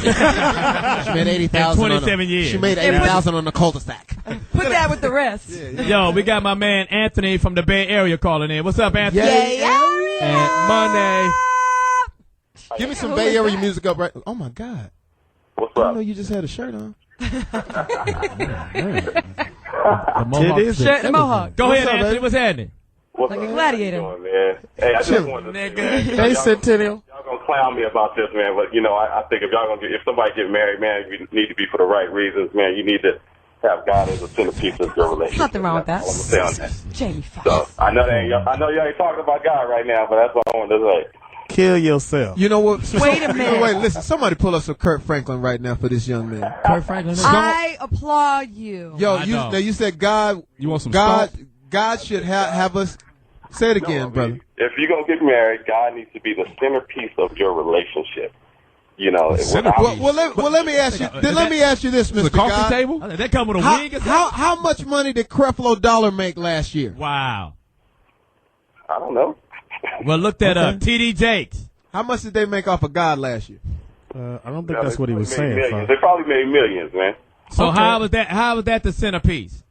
Speaker 2: She made $80,000
Speaker 4: in 27 years.
Speaker 2: She made $80,000 on the cul-de-sac.
Speaker 3: Put that with the rest.
Speaker 4: Yo, we got my man Anthony from the Bay Area calling in. What's up, Anthony?
Speaker 3: Yeah.
Speaker 4: And Monday.
Speaker 2: Give me some Bay Area music up right. Oh my God.
Speaker 21: What's
Speaker 2: I
Speaker 21: up?
Speaker 2: didn't know you just had a shirt on.
Speaker 4: The Mohawk.
Speaker 3: Shirt and Mohawk.
Speaker 4: Go ahead, Anthony. What's happening?
Speaker 3: Like a gladiator.
Speaker 21: How you doing, man? Hey, I just wanted to say, man,
Speaker 2: Hey, Centennial.
Speaker 21: y'all gonna clown me about this, man, but I think if somebody get married, man, you need to be for the right reasons, man. You need to have God as a centerpiece of your relationship.
Speaker 3: Nothing wrong with that.
Speaker 21: That's all I'm gonna say on that.
Speaker 3: Jamie Foxx.
Speaker 21: So I know y'all ain't talking about God right now, but that's what I wanted to say.
Speaker 9: Kill yourself.
Speaker 2: You know what?
Speaker 3: Wait a minute.
Speaker 2: Wait, listen. Somebody pull up some Kurt Franklin right now for this young man.
Speaker 4: Kurt Franklin.
Speaker 3: I applaud you.
Speaker 2: Yo, you said God.
Speaker 7: You want some
Speaker 2: God?
Speaker 7: salt?
Speaker 2: God should have us. Say it again, brother.
Speaker 21: If you're gonna get married, God needs to be the centerpiece of your relationship.
Speaker 2: Let me ask you. Let me ask you this, Mr.
Speaker 7: The coffee
Speaker 2: God.
Speaker 7: table?
Speaker 4: That come with a wing or something?
Speaker 2: How much money did Creflo Dollar make last year?
Speaker 4: Wow.
Speaker 21: I don't know.
Speaker 4: Well, look that up. TD Jakes.
Speaker 2: How much did they make off of God last year?
Speaker 9: I don't think that's what he was saying.
Speaker 21: Millions. They probably made millions, man.
Speaker 4: So how was that the centerpiece?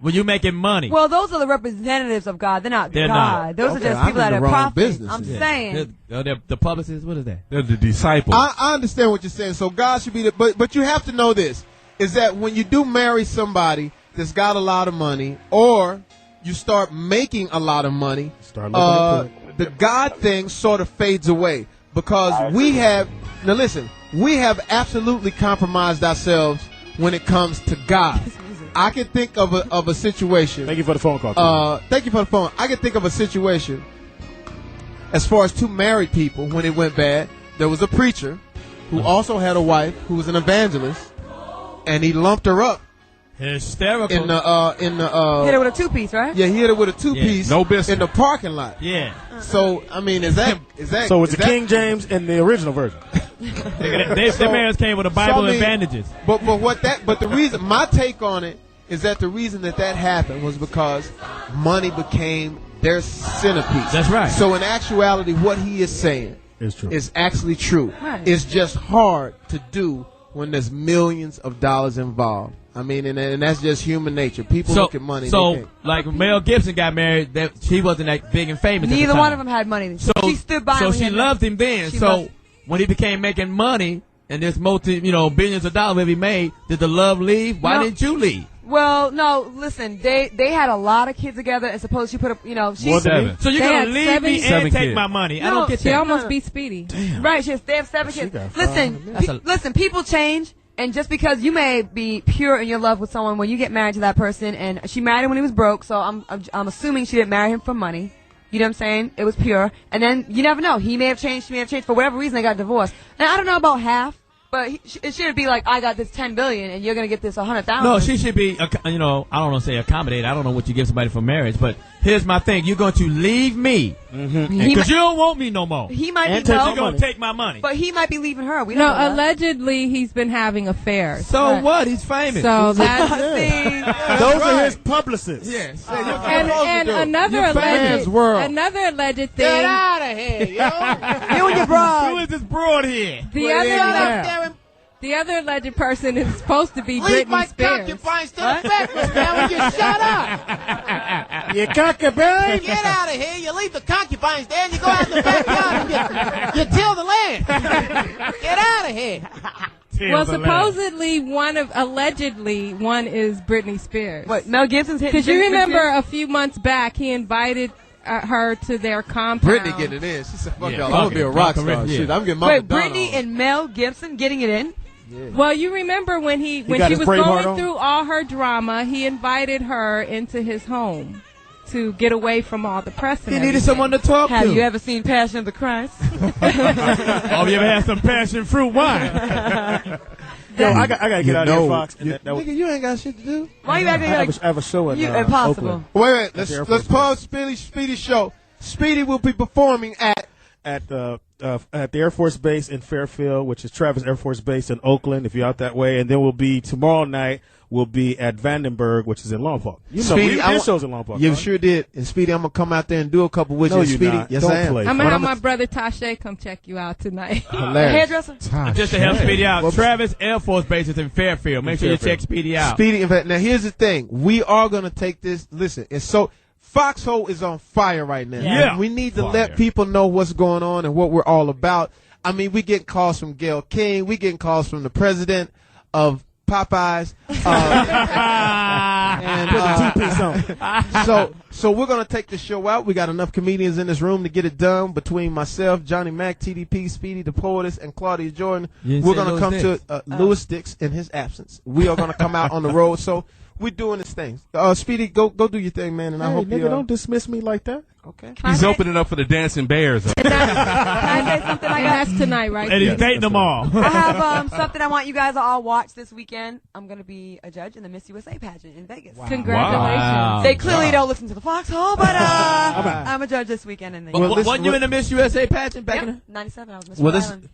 Speaker 4: Were you making money?
Speaker 3: Well, those are the representatives of God. They're not God. Those are just people that are prophets. I'm saying.
Speaker 4: They're the publicists. What is that?
Speaker 7: They're the disciples.
Speaker 2: I understand what you're saying. So God should be but you have to know this, is that when you do marry somebody that's got a lot of money, or you start making a lot of money, the God thing sort of fades away, because we have absolutely compromised ourselves when it comes to God. I can think of a situation.
Speaker 9: Thank you for the phone call.
Speaker 2: Thank you for the phone. I can think of a situation as far as two married people when it went bad. There was a preacher who also had a wife who was an evangelist, and he lumped her up.
Speaker 4: Hysterical.
Speaker 2: In the
Speaker 3: hit it with a two-piece, right?
Speaker 2: Yeah, he hit it with a two-piece.
Speaker 7: No business.
Speaker 2: In the parking lot.
Speaker 4: Yeah.
Speaker 2: So I mean, is that
Speaker 9: so? It's the King James and the original version.
Speaker 4: Their marriage came with a Bible and bandages.
Speaker 2: But the reason, my take on it is that the reason that happened was because money became their centerpiece.
Speaker 4: That's right.
Speaker 2: So in actuality, what he is saying is actually true.
Speaker 3: Right.
Speaker 2: It's just hard to do when there's millions of dollars involved. I mean, and that's just human nature. People look at money.
Speaker 4: So, like Mel Gibson got married, she wasn't that big and famous.
Speaker 3: Neither one of them had money. So she stood by him.
Speaker 4: So she loved him then. So when he became making money, and there's billions of dollars he made, did the love leave? Why didn't you leave?
Speaker 3: Well, no, listen, they had a lot of kids together, and suppose she put up, she...
Speaker 4: 7. So you're going to leave me and take my money. I don't get that.
Speaker 8: She almost beat Speedy.
Speaker 3: Damn. Right, they have 7 kids. Listen, people change, and just because you may be pure in your love with someone, when you get married to that person, and she married him when he was broke, so I'm assuming she didn't marry him for money. You know what I'm saying? It was pure. And then you never know. He may have changed, she may have changed. For whatever reason, they got divorced. And I don't know about half. But it should be like, I got this $10 billion and you're gonna get this $100,000.
Speaker 4: No, she should be, I don't want to say accommodate. I don't know what you give somebody for marriage, but here's my thing: you're going to leave me because you don't want me no more.
Speaker 3: He might be
Speaker 4: you're going to take my money,
Speaker 3: but he might be leaving her. We don't know
Speaker 8: allegedly he's been having affairs.
Speaker 4: So what? He's famous.
Speaker 8: So that's
Speaker 9: those are his publicists.
Speaker 4: Yes.
Speaker 8: And another alleged thing.
Speaker 1: Get out of here, yo!
Speaker 3: You and your broad.
Speaker 4: Who is this broad here?
Speaker 8: The other alleged person is supposed to be
Speaker 1: Leave
Speaker 8: Britney
Speaker 1: my
Speaker 8: Spears.
Speaker 1: concubines to the bedroom now and you shut up.
Speaker 9: You concubine?
Speaker 1: Get out of here. You leave the concubines there and you go out in the backyard and you till the land. Get out of here.
Speaker 8: Well, supposedly allegedly one is Britney Spears.
Speaker 3: What, Mel Gibson's hitting?
Speaker 8: Because you remember a few months back he invited her to their compound.
Speaker 2: Britney getting it in. She said, fuck y'all, I'm going to be a rock star. Shit, I'm getting my
Speaker 3: Wait,
Speaker 2: Madonna
Speaker 3: Britney
Speaker 2: on.
Speaker 3: and Mel Gibson getting it in?
Speaker 2: Yeah.
Speaker 8: Well, you remember when she was going through all her drama, he invited her into his home to get away from all the press.
Speaker 4: He needed someone to talk to.
Speaker 3: Have you ever seen Passion of the Christ?
Speaker 4: Oh, you ever had some passion fruit wine?
Speaker 9: Yo, I gotta get out of here, Fox.
Speaker 2: Nigga, you ain't got shit to do.
Speaker 3: Why you acting like
Speaker 9: I have a show in
Speaker 3: impossible?
Speaker 9: Oakland.
Speaker 2: Wait, let's pause Speedy show. Speedy will be performing
Speaker 9: at the Air Force Base in Fairfield, which is Travis Air Force Base in Oakland, if you're out that way. And then we'll be tomorrow night. We'll be at Vandenberg, which is in Lompoc.
Speaker 2: Speedy,
Speaker 9: we did shows in Lompoc.
Speaker 2: You
Speaker 9: right?
Speaker 2: sure did. And Speedy, I'm gonna come out there and do a couple with you. Speedy,
Speaker 9: not.
Speaker 2: yes,
Speaker 9: Don't
Speaker 2: I am.
Speaker 9: play.
Speaker 8: I'm gonna have my brother Tashe come check you out tonight.
Speaker 3: Hairdresser.
Speaker 4: Just to help Speedy out, Travis Air Force Base is in Fairfield. Make sure you check Speedy out.
Speaker 2: Speedy, in fact, now here's the thing: we are gonna take this. Listen, it's so. Foxxhole is on fire right now.
Speaker 4: Yeah.
Speaker 2: We need to let people know what's going on and what we're all about. I mean, we get calls from Gayle King. We getting calls from the president of Popeyes. So we're gonna take the show out. We got enough comedians in this room to get it done. Between myself, Johnny Mack, TDP, Speedy, the Poetess, and Claudia Jordan, we're gonna come to Louis Dix in his absence. We are gonna come out on the road. So we're doing this thing. Speedy, go do your thing, man. And I hope you
Speaker 9: don't dismiss me like that.
Speaker 2: Okay.
Speaker 7: He's opening up for the dancing bears.
Speaker 3: Can I say something?
Speaker 8: That's tonight, right?
Speaker 4: And he's dating them all.
Speaker 3: I have something I want you guys to all watch this weekend. I'm going to be a judge in the Miss USA pageant in Vegas.
Speaker 8: Wow. Congratulations.
Speaker 4: Wow.
Speaker 3: They clearly don't listen to the Foxxhole, but I'm a judge this weekend. And
Speaker 4: Wasn't you in the Miss USA pageant back in
Speaker 3: 97, I was Miss Rhode Island.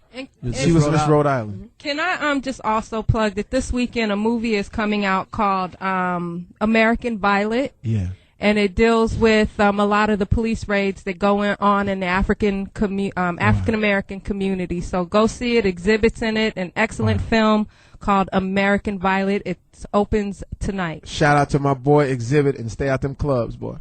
Speaker 2: She was Miss Rhode Island.
Speaker 8: Can I just also plug that this weekend a movie is coming out called American Violet?
Speaker 2: Yeah.
Speaker 8: And it deals with a lot of the police raids that go on in the African American community. So go see it. Exhibits in it. An excellent film called American Violet. It opens tonight.
Speaker 2: Shout out to my boy Exhibit and stay out them clubs, boy.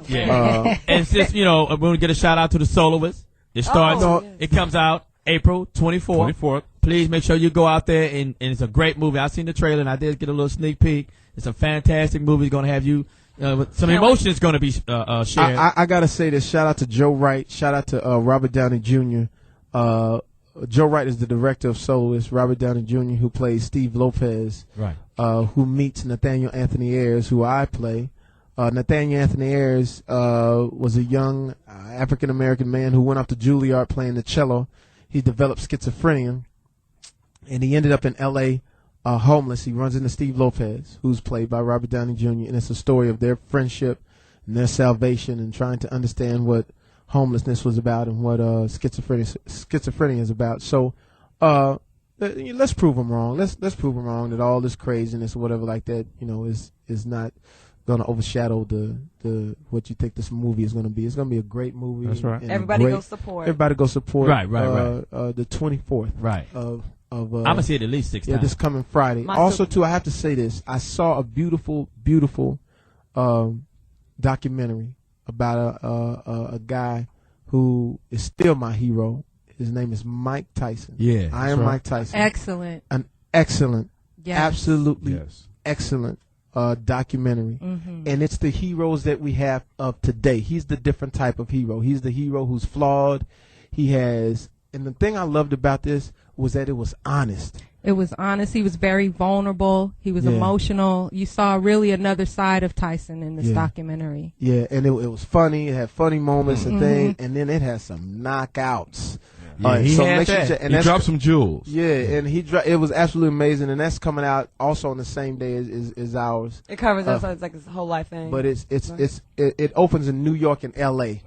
Speaker 4: Yeah. And it's just, we're going to get a shout out to the soloists. It starts, it comes out April 24th. Please make sure you go out there, and it's a great movie. I've seen the trailer, and I did get a little sneak peek. It's a fantastic movie. It's going to have you, some emotion is going to be shared.
Speaker 2: I got to say this. Shout out to Joe Wright. Shout out to Robert Downey Jr. Joe Wright is the director of Soloist. Robert Downey Jr., who plays Steve Lopez,
Speaker 4: right?
Speaker 2: Who meets Nathaniel Anthony Ayres, who I play. Nathaniel Anthony Ayres was a young African-American man who went off to Juilliard playing the cello. He developed schizophrenia, and he ended up in L.A. Homeless. He runs into Steve Lopez, who's played by Robert Downey Jr., and it's a story of their friendship and their salvation and trying to understand what homelessness was about and what schizophrenia is about. So let's prove them wrong. Let's prove them wrong that all this craziness or whatever like that, is not going to overshadow the what you think this movie is going to be. It's going to be a great movie.
Speaker 4: That's right.
Speaker 3: Everybody go support.
Speaker 2: Everybody go support.
Speaker 4: Right.
Speaker 2: The 24th.
Speaker 4: Right.
Speaker 2: I'm
Speaker 4: gonna see it at least 6 times.
Speaker 2: This coming Friday. Also, too, I have to say this. I saw a beautiful documentary about a guy who is still my hero. His name is Mike Tyson.
Speaker 4: Yeah,
Speaker 2: I am Mike Tyson.
Speaker 8: Excellent.
Speaker 2: An excellent, absolutely
Speaker 4: yes.
Speaker 2: excellent documentary.
Speaker 8: Mm-hmm.
Speaker 2: And it's the heroes that we have of today. He's the different type of hero. He's the hero who's flawed. And the thing I loved about this was that it was honest.
Speaker 8: It was honest. He was very vulnerable. He was emotional. You saw really another side of Tyson in this documentary.
Speaker 2: Yeah, and it was funny. It had funny moments and things, and then it had some knockouts.
Speaker 7: Yeah, he dropped some jewels.
Speaker 2: Yeah, and it was absolutely amazing, and that's coming out also on the same day as ours.
Speaker 3: It covers us. It's like this whole life thing.
Speaker 2: But it opens in New York and L.A.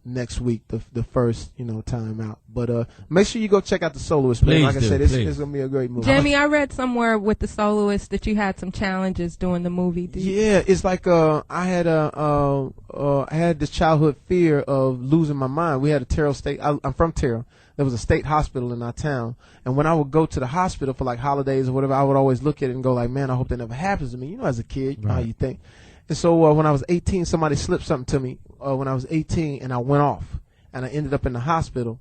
Speaker 2: Next week, the first time out. But make sure you go check out the Soloist.
Speaker 4: Please
Speaker 2: like I said, it's
Speaker 4: gonna
Speaker 2: be a great movie.
Speaker 8: Jamie, I read somewhere with the Soloist that you had some challenges doing the movie.
Speaker 2: Yeah, it's like I had this childhood fear of losing my mind. We had a Terrell State. I'm from Terrell. There was a state hospital in our town, and when I would go to the hospital for like holidays or whatever, I would always look at it and go like, man, I hope that never happens to me. As a kid, you know how you think. And so when I was 18, somebody slipped something to me when I was 18, and I went off, and I ended up in the hospital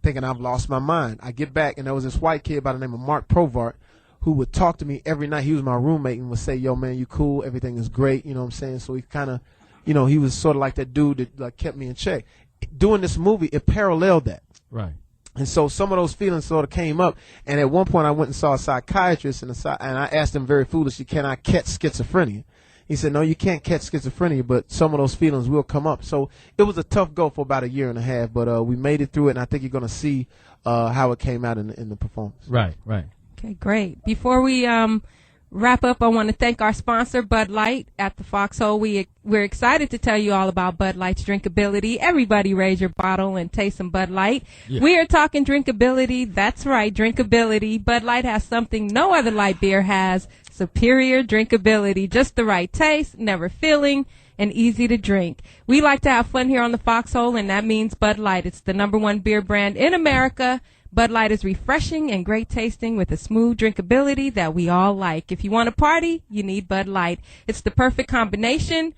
Speaker 2: thinking I've lost my mind. I get back, and there was this white kid by the name of Mark Provart who would talk to me every night. He was my roommate and would say, yo, man, you cool? Everything is great. You know what I'm saying? So he kind of, he was sort of like that dude that like kept me in check. Doing this movie, it paralleled that.
Speaker 4: Right.
Speaker 2: And so some of those feelings sort of came up. And at one point I went and saw a psychiatrist, and I asked him very foolishly, can I catch schizophrenia? He said, no, you can't catch schizophrenia, but some of those feelings will come up. So it was a tough go for about a year and a half, but we made it through it, and I think you're going to see how it came out in the performance.
Speaker 4: Right.
Speaker 8: Okay, great. Before we wrap up, I want to thank our sponsor, Bud Light, at the Foxxhole. We're excited to tell you all about Bud Light's drinkability. Everybody raise your bottle and taste some Bud Light. Yeah. We are talking drinkability. That's right, drinkability. Bud Light has something no other light beer has. Superior drinkability, just the right taste, never filling, and easy to drink. We like to have fun here on the Foxxhole, and that means Bud Light. It's the #1 beer brand in America. Bud Light is refreshing and great tasting with a smooth drinkability that we all like. If you want to party, you need Bud Light. It's the perfect combination.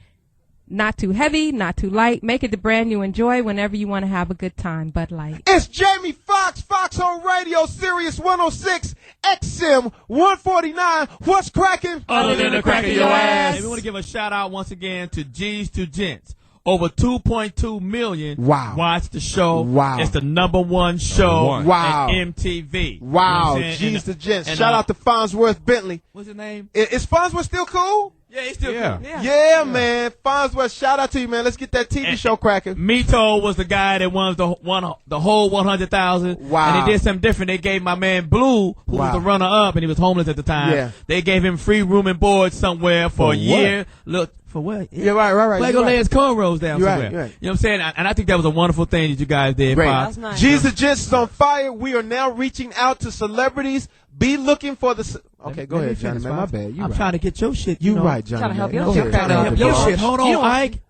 Speaker 8: Not too heavy, not too light. Make it the brand you enjoy whenever you want to have a good time. Bud Light.
Speaker 2: It's Jamie Foxx, Foxxhole Radio, Sirius 106, XM 149. What's cracking?
Speaker 4: Other than the crack of your ass. And we want to give a shout out once again to G's to Gents. Over 2.2 million watch the show.
Speaker 2: Wow.
Speaker 4: It's the #1 show
Speaker 2: wow.
Speaker 4: at MTV.
Speaker 2: Wow.
Speaker 4: You know
Speaker 2: G's to Gents. Shout out to Farnsworth Bentley.
Speaker 4: What's his name?
Speaker 2: Is Farnsworth still cool?
Speaker 4: Yeah, he's still cool.
Speaker 2: Yeah, man. Farnsworth, shout out to you, man. Let's get that TV show cracking.
Speaker 4: Mito was the guy that won the whole 100,000.
Speaker 2: Wow.
Speaker 4: And they did something different. They gave my man Blue, who was the runner-up, and he was homeless at the time.
Speaker 2: Yeah.
Speaker 4: They gave him free room and board somewhere for a year. Look, for what?
Speaker 2: Yeah, right.
Speaker 4: Lego lay his cornrows down
Speaker 2: You're
Speaker 4: somewhere.
Speaker 2: right.
Speaker 4: You know what I'm saying? And I think that was a wonderful thing that you guys did.
Speaker 2: Great.
Speaker 4: Fox.
Speaker 3: That's nice.
Speaker 2: G's the Gents is on fire. We are now reaching out to celebrities. Be looking for the... Okay, go ahead, Johnny, man. My bad.
Speaker 4: I'm trying to get your shit.
Speaker 2: You right, Johnny.
Speaker 3: Trying to help
Speaker 2: man.
Speaker 3: your shit.
Speaker 4: Trying to help your shit. Hold on, Ike.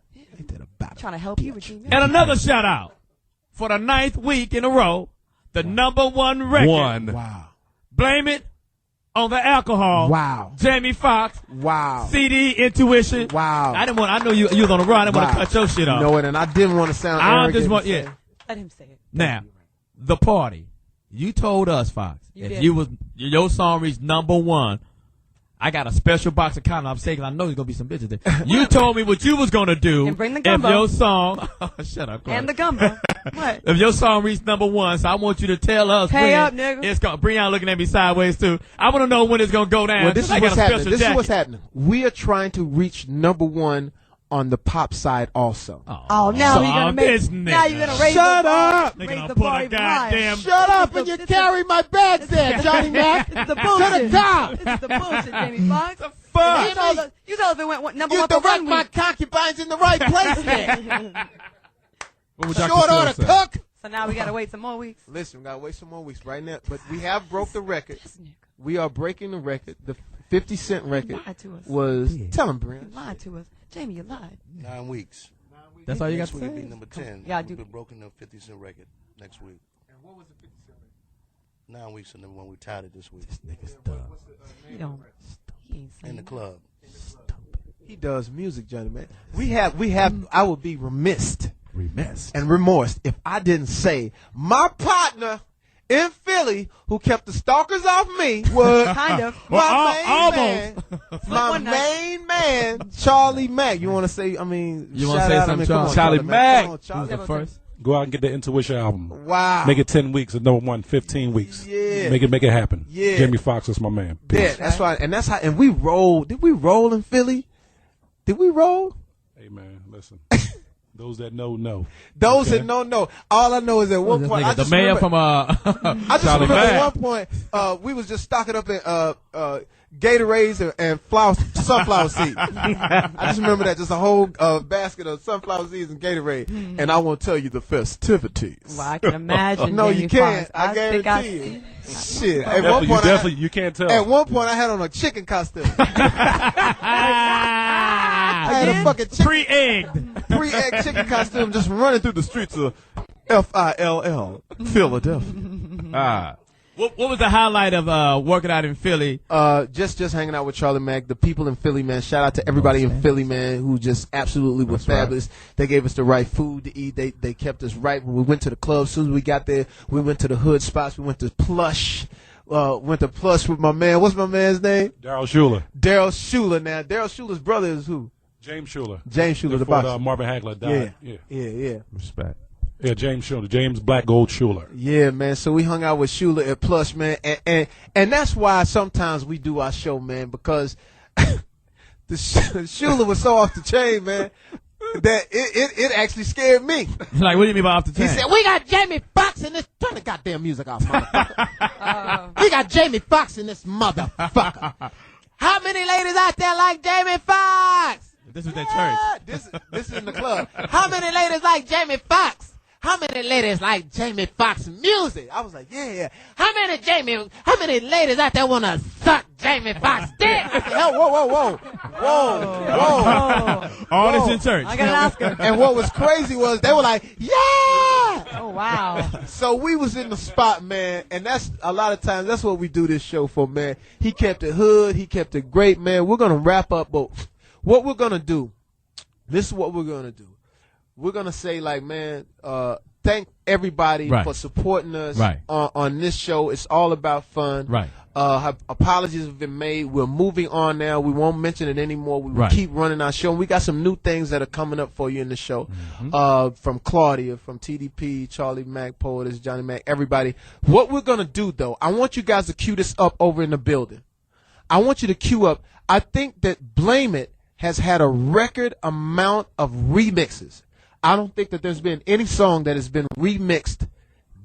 Speaker 3: Trying to help you with you.
Speaker 4: And another shout out for the 9th week in a row, the #1 record.
Speaker 2: Wow.
Speaker 4: Blame it on the alcohol.
Speaker 2: Wow.
Speaker 4: Jamie Foxx.
Speaker 2: Wow.
Speaker 4: CD Intuition.
Speaker 2: Wow.
Speaker 4: I know you was on the run. I didn't want to cut your shit off.
Speaker 2: No, and I didn't want to sound arrogant.
Speaker 3: Let him say it.
Speaker 4: Now, the party. You told us, Fox, your song reached #1. I got a special box of condoms. I'm saying I know there's gonna be some bitches there. You told me what you was gonna do
Speaker 3: And bring the
Speaker 4: if
Speaker 3: gumbo.
Speaker 4: your song. Shut up, Claudia.
Speaker 3: And the gumbo. What?
Speaker 4: If your song reached #1, so I want you to tell us
Speaker 3: Pay
Speaker 4: when
Speaker 3: up, nigga.
Speaker 4: it's gonna. Brianna looking at me sideways too. I want to know when it's gonna go down.
Speaker 2: Well, this is
Speaker 4: I got
Speaker 2: what's
Speaker 4: a
Speaker 2: happening.
Speaker 4: special
Speaker 2: This is
Speaker 4: jacket.
Speaker 2: what's happening. We are trying to reach #1 on the pop side also.
Speaker 3: Oh, now you're gonna make. Now you're gonna raise
Speaker 2: Shut
Speaker 3: the bar.
Speaker 2: up!
Speaker 4: They're
Speaker 3: Raise
Speaker 4: gonna
Speaker 3: the
Speaker 4: put
Speaker 3: bar
Speaker 4: a
Speaker 3: even higher.
Speaker 4: goddamn.
Speaker 2: Shut up and you carry my bags there, Johnny Mack.
Speaker 3: This is the
Speaker 2: To
Speaker 3: bullshit.
Speaker 2: the top.
Speaker 3: This is the bullshit, Jamie Foxx.
Speaker 2: Fuck.
Speaker 3: You told us it went #1
Speaker 2: You
Speaker 3: for
Speaker 2: direct
Speaker 3: 1
Speaker 2: my
Speaker 3: week.
Speaker 2: concubines in the right place there.
Speaker 7: What would
Speaker 2: Short
Speaker 7: Dr.
Speaker 2: order
Speaker 7: Phil say?
Speaker 2: cook.
Speaker 3: So now we gotta wait some more weeks.
Speaker 2: Listen, we gotta wait some more weeks right now. But we have broke the record. We are breaking the record. The 50 Cent record
Speaker 3: lied to us.
Speaker 2: was. Tell him, Brian.
Speaker 3: You lied to us. Jamie, you lied.
Speaker 6: 9 weeks.
Speaker 4: That's all you got to
Speaker 6: Next week
Speaker 4: say?
Speaker 6: will be number 10.
Speaker 3: Yeah, I
Speaker 6: We'll
Speaker 3: do.
Speaker 6: be broken the 50 Cent record next week.
Speaker 2: And what was the 50 Cent record?
Speaker 6: 9 weeks and number 1. We tied it this week.
Speaker 3: You don't. He ain't saying
Speaker 6: In the
Speaker 3: that.
Speaker 6: club.
Speaker 2: He does music, Johnny, man. We have. I would be remiss and remorse if I didn't say my partner in Philly who kept the stalkers off me was
Speaker 3: Kind of.
Speaker 2: my main man, Charlie Mack. You want to say? I mean,
Speaker 4: You wanna
Speaker 2: shout
Speaker 4: say
Speaker 2: out,
Speaker 4: something,
Speaker 2: come on,
Speaker 7: Charlie
Speaker 2: man.
Speaker 7: Mack.
Speaker 2: Come on, Charlie.
Speaker 4: Who's the first?
Speaker 9: Go out and get the Intuition album.
Speaker 2: Wow.
Speaker 9: Make it 10 weeks and #1, 15 weeks.
Speaker 2: Yeah.
Speaker 9: Make it happen.
Speaker 2: Yeah.
Speaker 9: Jamie Foxx is my man.
Speaker 2: Yeah, that's right. And that's how. And we rolled. Did we roll in Philly? Did we roll?
Speaker 9: Hey man, listen. Those that know.
Speaker 2: Those that know. All I know is at one point,
Speaker 4: The mayor from
Speaker 2: I just
Speaker 4: Charlie
Speaker 2: remember at
Speaker 4: Mack.
Speaker 2: one point, we was just stocking up in Gatorades and sunflower seeds. I just remember that, just a whole basket of sunflower seeds and Gatorade. And I won't tell you the festivities.
Speaker 3: Well, I can imagine.
Speaker 2: No,
Speaker 3: Jamie
Speaker 2: you can't.
Speaker 3: Foxx.
Speaker 2: I
Speaker 3: think
Speaker 2: guarantee you. Shit. At one point,
Speaker 9: you can't tell.
Speaker 2: At one point, I had on a chicken costume. I had a fucking pre-egg chicken costume just running through the streets of Phill, Philadelphia.
Speaker 4: What was the highlight of working out in Philly?
Speaker 2: Just hanging out with Charlie Mack. The people in Philly, man. Shout out to everybody in Philly, man, who just absolutely was fabulous. They gave us the right food to eat. They kept us right. When we went to the club, as soon as we got there, we went to the hood spots. We went to Plush. Went to Plush with my man. What's my man's name?
Speaker 9: Daryl Schuler.
Speaker 2: Daryl Schuler. Now, Daryl Schuler's brother is who?
Speaker 9: James Schuler.
Speaker 2: James Schuler, the boxer.
Speaker 9: Marvin Hagler died.
Speaker 2: Yeah.
Speaker 7: Respect.
Speaker 9: Yeah, James Schuler. James Black Gold Schuler.
Speaker 2: Yeah, man. So we hung out with Schuler at Plush, man. And that's why sometimes we do our show, man, because the Schuler was so off the chain, man, that it actually scared me.
Speaker 4: Like, what do you mean by off the chain?
Speaker 2: He said, we got Jamie Foxx in this. Turn the goddamn music off, motherfucker. We got Jamie Foxx in this motherfucker. How many ladies out there like Jamie Foxx?
Speaker 4: This was at church.
Speaker 2: This is in the club. How many ladies like Jamie Foxx? How many ladies like Jamie Foxx music? I was like, yeah. How many ladies out there want to suck Jamie Foxx dick? I said, whoa.
Speaker 4: All this in church.
Speaker 3: I gotta ask her.
Speaker 2: And what was crazy was they were like, yeah.
Speaker 3: Oh, wow.
Speaker 2: So we was in the spot, man, and that's a lot of times that's what we do this show for, man. He kept it hood, he kept it great, man. We're gonna wrap up, but what we're gonna do, this is what we're gonna do. We're gonna say like, man, thank everybody
Speaker 4: Right.
Speaker 2: for supporting us
Speaker 4: Right.
Speaker 2: on this show. It's all about fun.
Speaker 4: Right.
Speaker 2: Apologies have been made. We're moving on now. We won't mention it anymore. We will
Speaker 4: Right.
Speaker 2: keep running our show. We got some new things that are coming up for you in the show.
Speaker 4: Mm-hmm.
Speaker 2: From Claudia, from TDP, Charlie Mack, Poetess, Johnny Mack, everybody. What we're going to do, though, I want you guys to cue this up over in the building. I want you to cue up. I think that Blame It has had a record amount of remixes. I don't think that there's been any song that has been remixed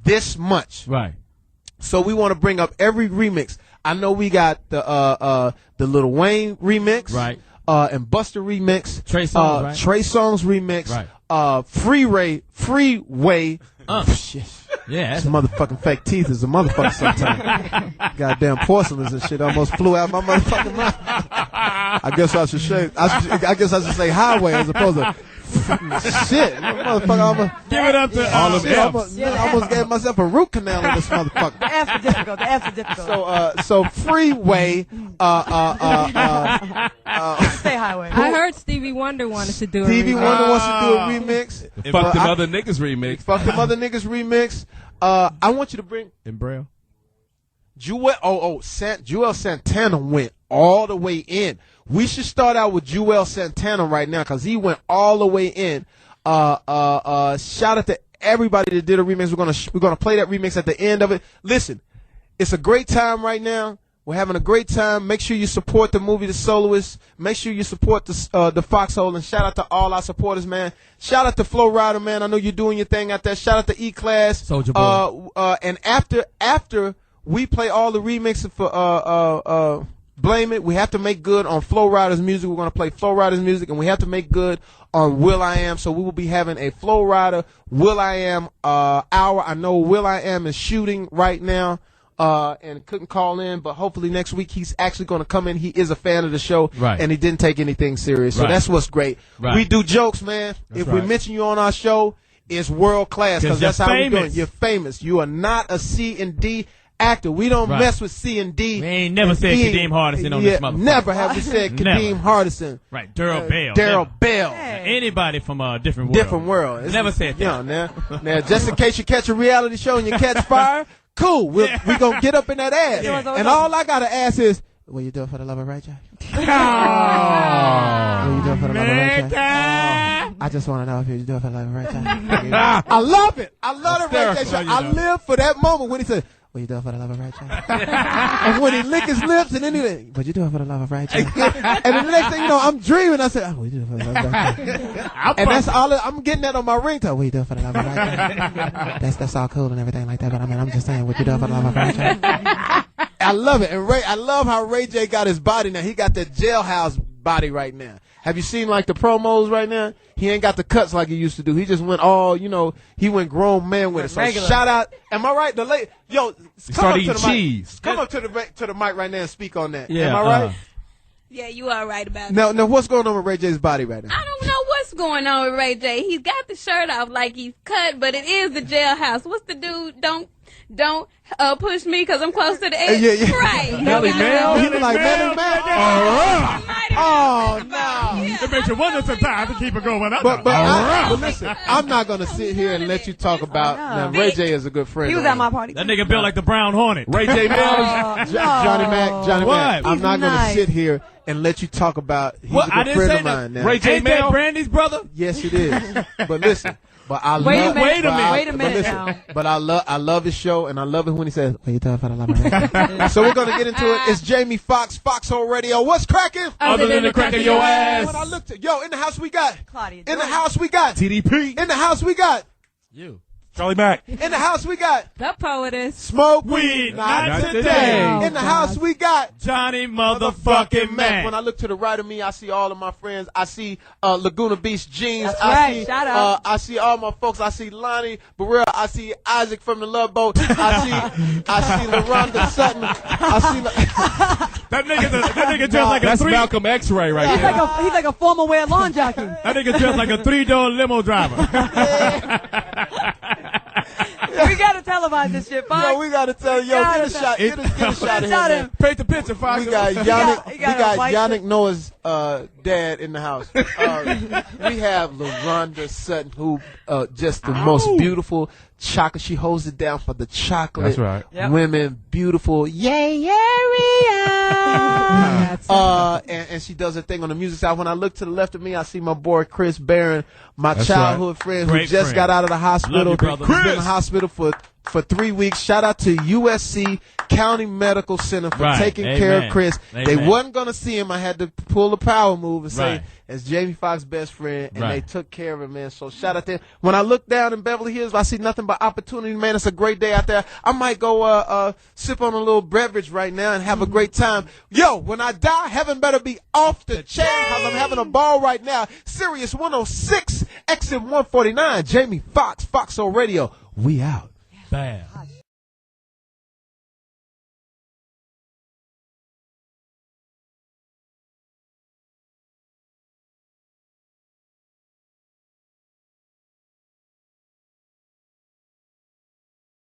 Speaker 2: this much.
Speaker 4: Right.
Speaker 2: So we want to bring up every remix. I know we got the Lil Wayne remix,
Speaker 4: Right.
Speaker 2: And Busta remix,
Speaker 4: Trey Songz, right?
Speaker 2: Trey Songz remix,
Speaker 4: Right.
Speaker 2: Freeway.
Speaker 4: Shit. Yeah.
Speaker 2: This motherfucking fake teeth is a motherfucker sometimes. Goddamn porcelains and shit almost flew out my motherfucking mouth. I guess I should say. I guess I should say highway as opposed to. Shit, motherfucker!
Speaker 4: Give it up to all of them.
Speaker 2: I almost gave myself a root canal in this motherfucker.
Speaker 3: The F's are difficult. The F's are difficult.
Speaker 2: So Freeway.
Speaker 3: Say highway.
Speaker 8: I heard Stevie Wonder wanted to do a
Speaker 2: Stevie
Speaker 8: remix.
Speaker 2: Wonder wants to do a remix.
Speaker 7: Fuck them other niggas remix.
Speaker 2: Fuck them other niggas remix. I want you to bring
Speaker 4: In Braille.
Speaker 2: Joel Santana went all the way in. We should start out with Joel Santana right now because he went all the way in. Shout out to everybody that did a remix. We're gonna play that remix at the end of it. Listen, it's a great time right now. We're having a great time. Make sure you support the movie The Soloist. Make sure you support the Foxxhole. And shout out to all our supporters, man. Shout out to Flo Rida, man. I know you're doing your thing out there. Shout out to E-Class.
Speaker 4: Soulja Boy.
Speaker 2: And after we play all the remixes for Blame It, we have to make good on Flo Rida's music. We're going to play Flo Rida's music, and we have to make good on Will I Am. So we will be having a Flo Rida, Will I Am hour. I know Will I Am is shooting right now and couldn't call in, but hopefully next week he's actually going to come in. He is a fan of the show,
Speaker 4: Right.
Speaker 2: and he didn't take anything serious. So
Speaker 4: Right.
Speaker 2: that's what's great.
Speaker 4: Right.
Speaker 2: We do jokes, man.
Speaker 4: That's
Speaker 2: if we
Speaker 4: right.
Speaker 2: mention you on our show, it's world class because
Speaker 4: 'Cause you're
Speaker 2: that's how we're doing.
Speaker 4: famous.
Speaker 2: You're famous. You are not a C and D actor. We don't
Speaker 4: Right.
Speaker 2: mess with C and D.
Speaker 4: We ain't never said Kadeem Hardison on this motherfucker.
Speaker 2: Never have we said
Speaker 4: Never.
Speaker 2: Kadeem Hardison.
Speaker 4: Right. Daryl Bell.
Speaker 2: Daryl Bell.
Speaker 4: Anybody from a different world.
Speaker 2: Different world. It's-
Speaker 4: Never said that.
Speaker 2: You know, now, just in case you catch a reality show and you catch fire, cool. We gonna get up in that ass.
Speaker 3: Yeah.
Speaker 2: And all I gotta ask is, what you doing for the love of Ray J? What you doing for the love of Ray J? I just want to know if you do it for the love of Ray J. I love it. I love the Ray J show. I live for that moment when he said, what you doing for the love of Ray J? And when he lick his lips and then he like, what you doing for the love of Ray J? And then the next thing you know, I'm dreaming. I said, oh, what you doing for the love of Ray J? And that's all. I'm getting that on my ringtone. What you doing for the love of Ray J? That's all cool and everything like that. But I mean, I'm just saying, what you doing for the love of Ray J? I love it. And I love how Ray J got his body now. He got that jailhouse body right now. Have you seen like the promos right now? He ain't got the cuts like he used to do. He just went all, he went grown man with it. So
Speaker 3: Regular.
Speaker 2: shout out. Am I right? Come up
Speaker 7: started
Speaker 2: to the
Speaker 7: eating cheese.
Speaker 2: mic. Come up to the mic right now and speak on that.
Speaker 4: Yeah,
Speaker 2: Am I right?
Speaker 12: Yeah, you are right about
Speaker 2: Now, what's going on with Ray J's body right now?
Speaker 12: I don't know what's going on with Ray J. He's got the shirt off like he's cut, but it is the jailhouse. What's the dude? Don't push me because I'm close to the edge.
Speaker 2: Yeah.
Speaker 12: Right.
Speaker 7: Melly Mel.
Speaker 2: He was like, Melly Mel. Oh, no.
Speaker 4: It makes you wonder sometimes to keep it going up.
Speaker 2: But listen, I'm not going to sit here and let you talk about. Now, Ray J is a good friend.
Speaker 3: He was at my party.
Speaker 4: That nigga built like the Brown Hornet.
Speaker 7: Ray J. Mel.
Speaker 2: Johnny Mack.
Speaker 4: What?
Speaker 2: I'm not going to
Speaker 3: nice.
Speaker 2: sit here and let you talk about. He's
Speaker 4: What?
Speaker 2: a
Speaker 4: I
Speaker 2: good
Speaker 4: didn't
Speaker 2: friend
Speaker 4: say
Speaker 2: of mine
Speaker 4: that.
Speaker 2: now.
Speaker 7: Ray J.
Speaker 4: Ain't that
Speaker 7: Mel.
Speaker 4: Brandy's brother?
Speaker 2: Yes, it is. But listen. But I
Speaker 3: Wait a
Speaker 2: love.
Speaker 3: minute. Wait a
Speaker 2: but
Speaker 3: minute
Speaker 2: listen,
Speaker 3: now.
Speaker 2: But I love his show, and I love it when he says, "What you doing for the love of Ray?" So we're gonna get into it. It's Jamie Foxx, Foxxhole Radio. What's cracking?
Speaker 4: Other than the crack of your ass.
Speaker 2: When I looked at in the house we got
Speaker 3: Claudia
Speaker 2: in the
Speaker 3: Jordan.
Speaker 2: house we got
Speaker 7: TDP.
Speaker 2: in the house we got
Speaker 4: You.
Speaker 7: Charlie Mack.
Speaker 2: in the house we got
Speaker 8: The Poetess.
Speaker 2: smoke
Speaker 4: Weed,
Speaker 2: not
Speaker 4: not
Speaker 2: today.
Speaker 4: today.
Speaker 2: In the house we got
Speaker 4: Johnny motherfucking Mack.
Speaker 2: When I look to the right of me, I see all of my friends. I see Laguna Beach Jeans.
Speaker 3: That's
Speaker 2: I
Speaker 3: right.
Speaker 2: see
Speaker 3: Shout out.
Speaker 2: I see all my folks. I see Lonnie Burrell. I see Isaac from the Love Boat. I see LaRonda Sutton. I see
Speaker 4: That nigga dressed like a
Speaker 7: That's
Speaker 4: three.
Speaker 7: Malcolm X-ray right
Speaker 3: He's
Speaker 7: there.
Speaker 3: he's like a former wear lawn jockey.
Speaker 4: That nigga dressed like a 3-door limo driver.
Speaker 3: We got to televise this shit, Fox.
Speaker 2: Yo, we gotta tell get a shot. Get a shot of him. Man.
Speaker 4: Paint the picture, Fox.
Speaker 2: We got Yannick Noah's dad in the house. We have LaRonda Sutton, who just the most beautiful chocolate. She holds it down for the chocolate.
Speaker 4: That's right.
Speaker 3: Yep.
Speaker 2: Women, beautiful. Yay, area. And she does her thing on the music side. When I look to the left of me, I see my boy Chris Barron, my childhood friend who just got out of the hospital.
Speaker 4: Love you, brother.
Speaker 2: He's been in the hospital for 3 weeks. Shout out to USC County Medical Center for taking care of Chris. They wasn't going to see him. I had to pull the power move and say, as Jamie Foxx's best friend, and they took care of him, man. So shout out to him. When I look down in Beverly Hills, I see nothing but opportunity, man. It's a great day out there. I might go sip on a little beverage right now and have a great time. Yo, when I die, heaven better be off the chain because I'm having a ball right now. Sirius 106, exit 149. Jamie Foxx, Foxxhole Radio. We out.
Speaker 4: Bad.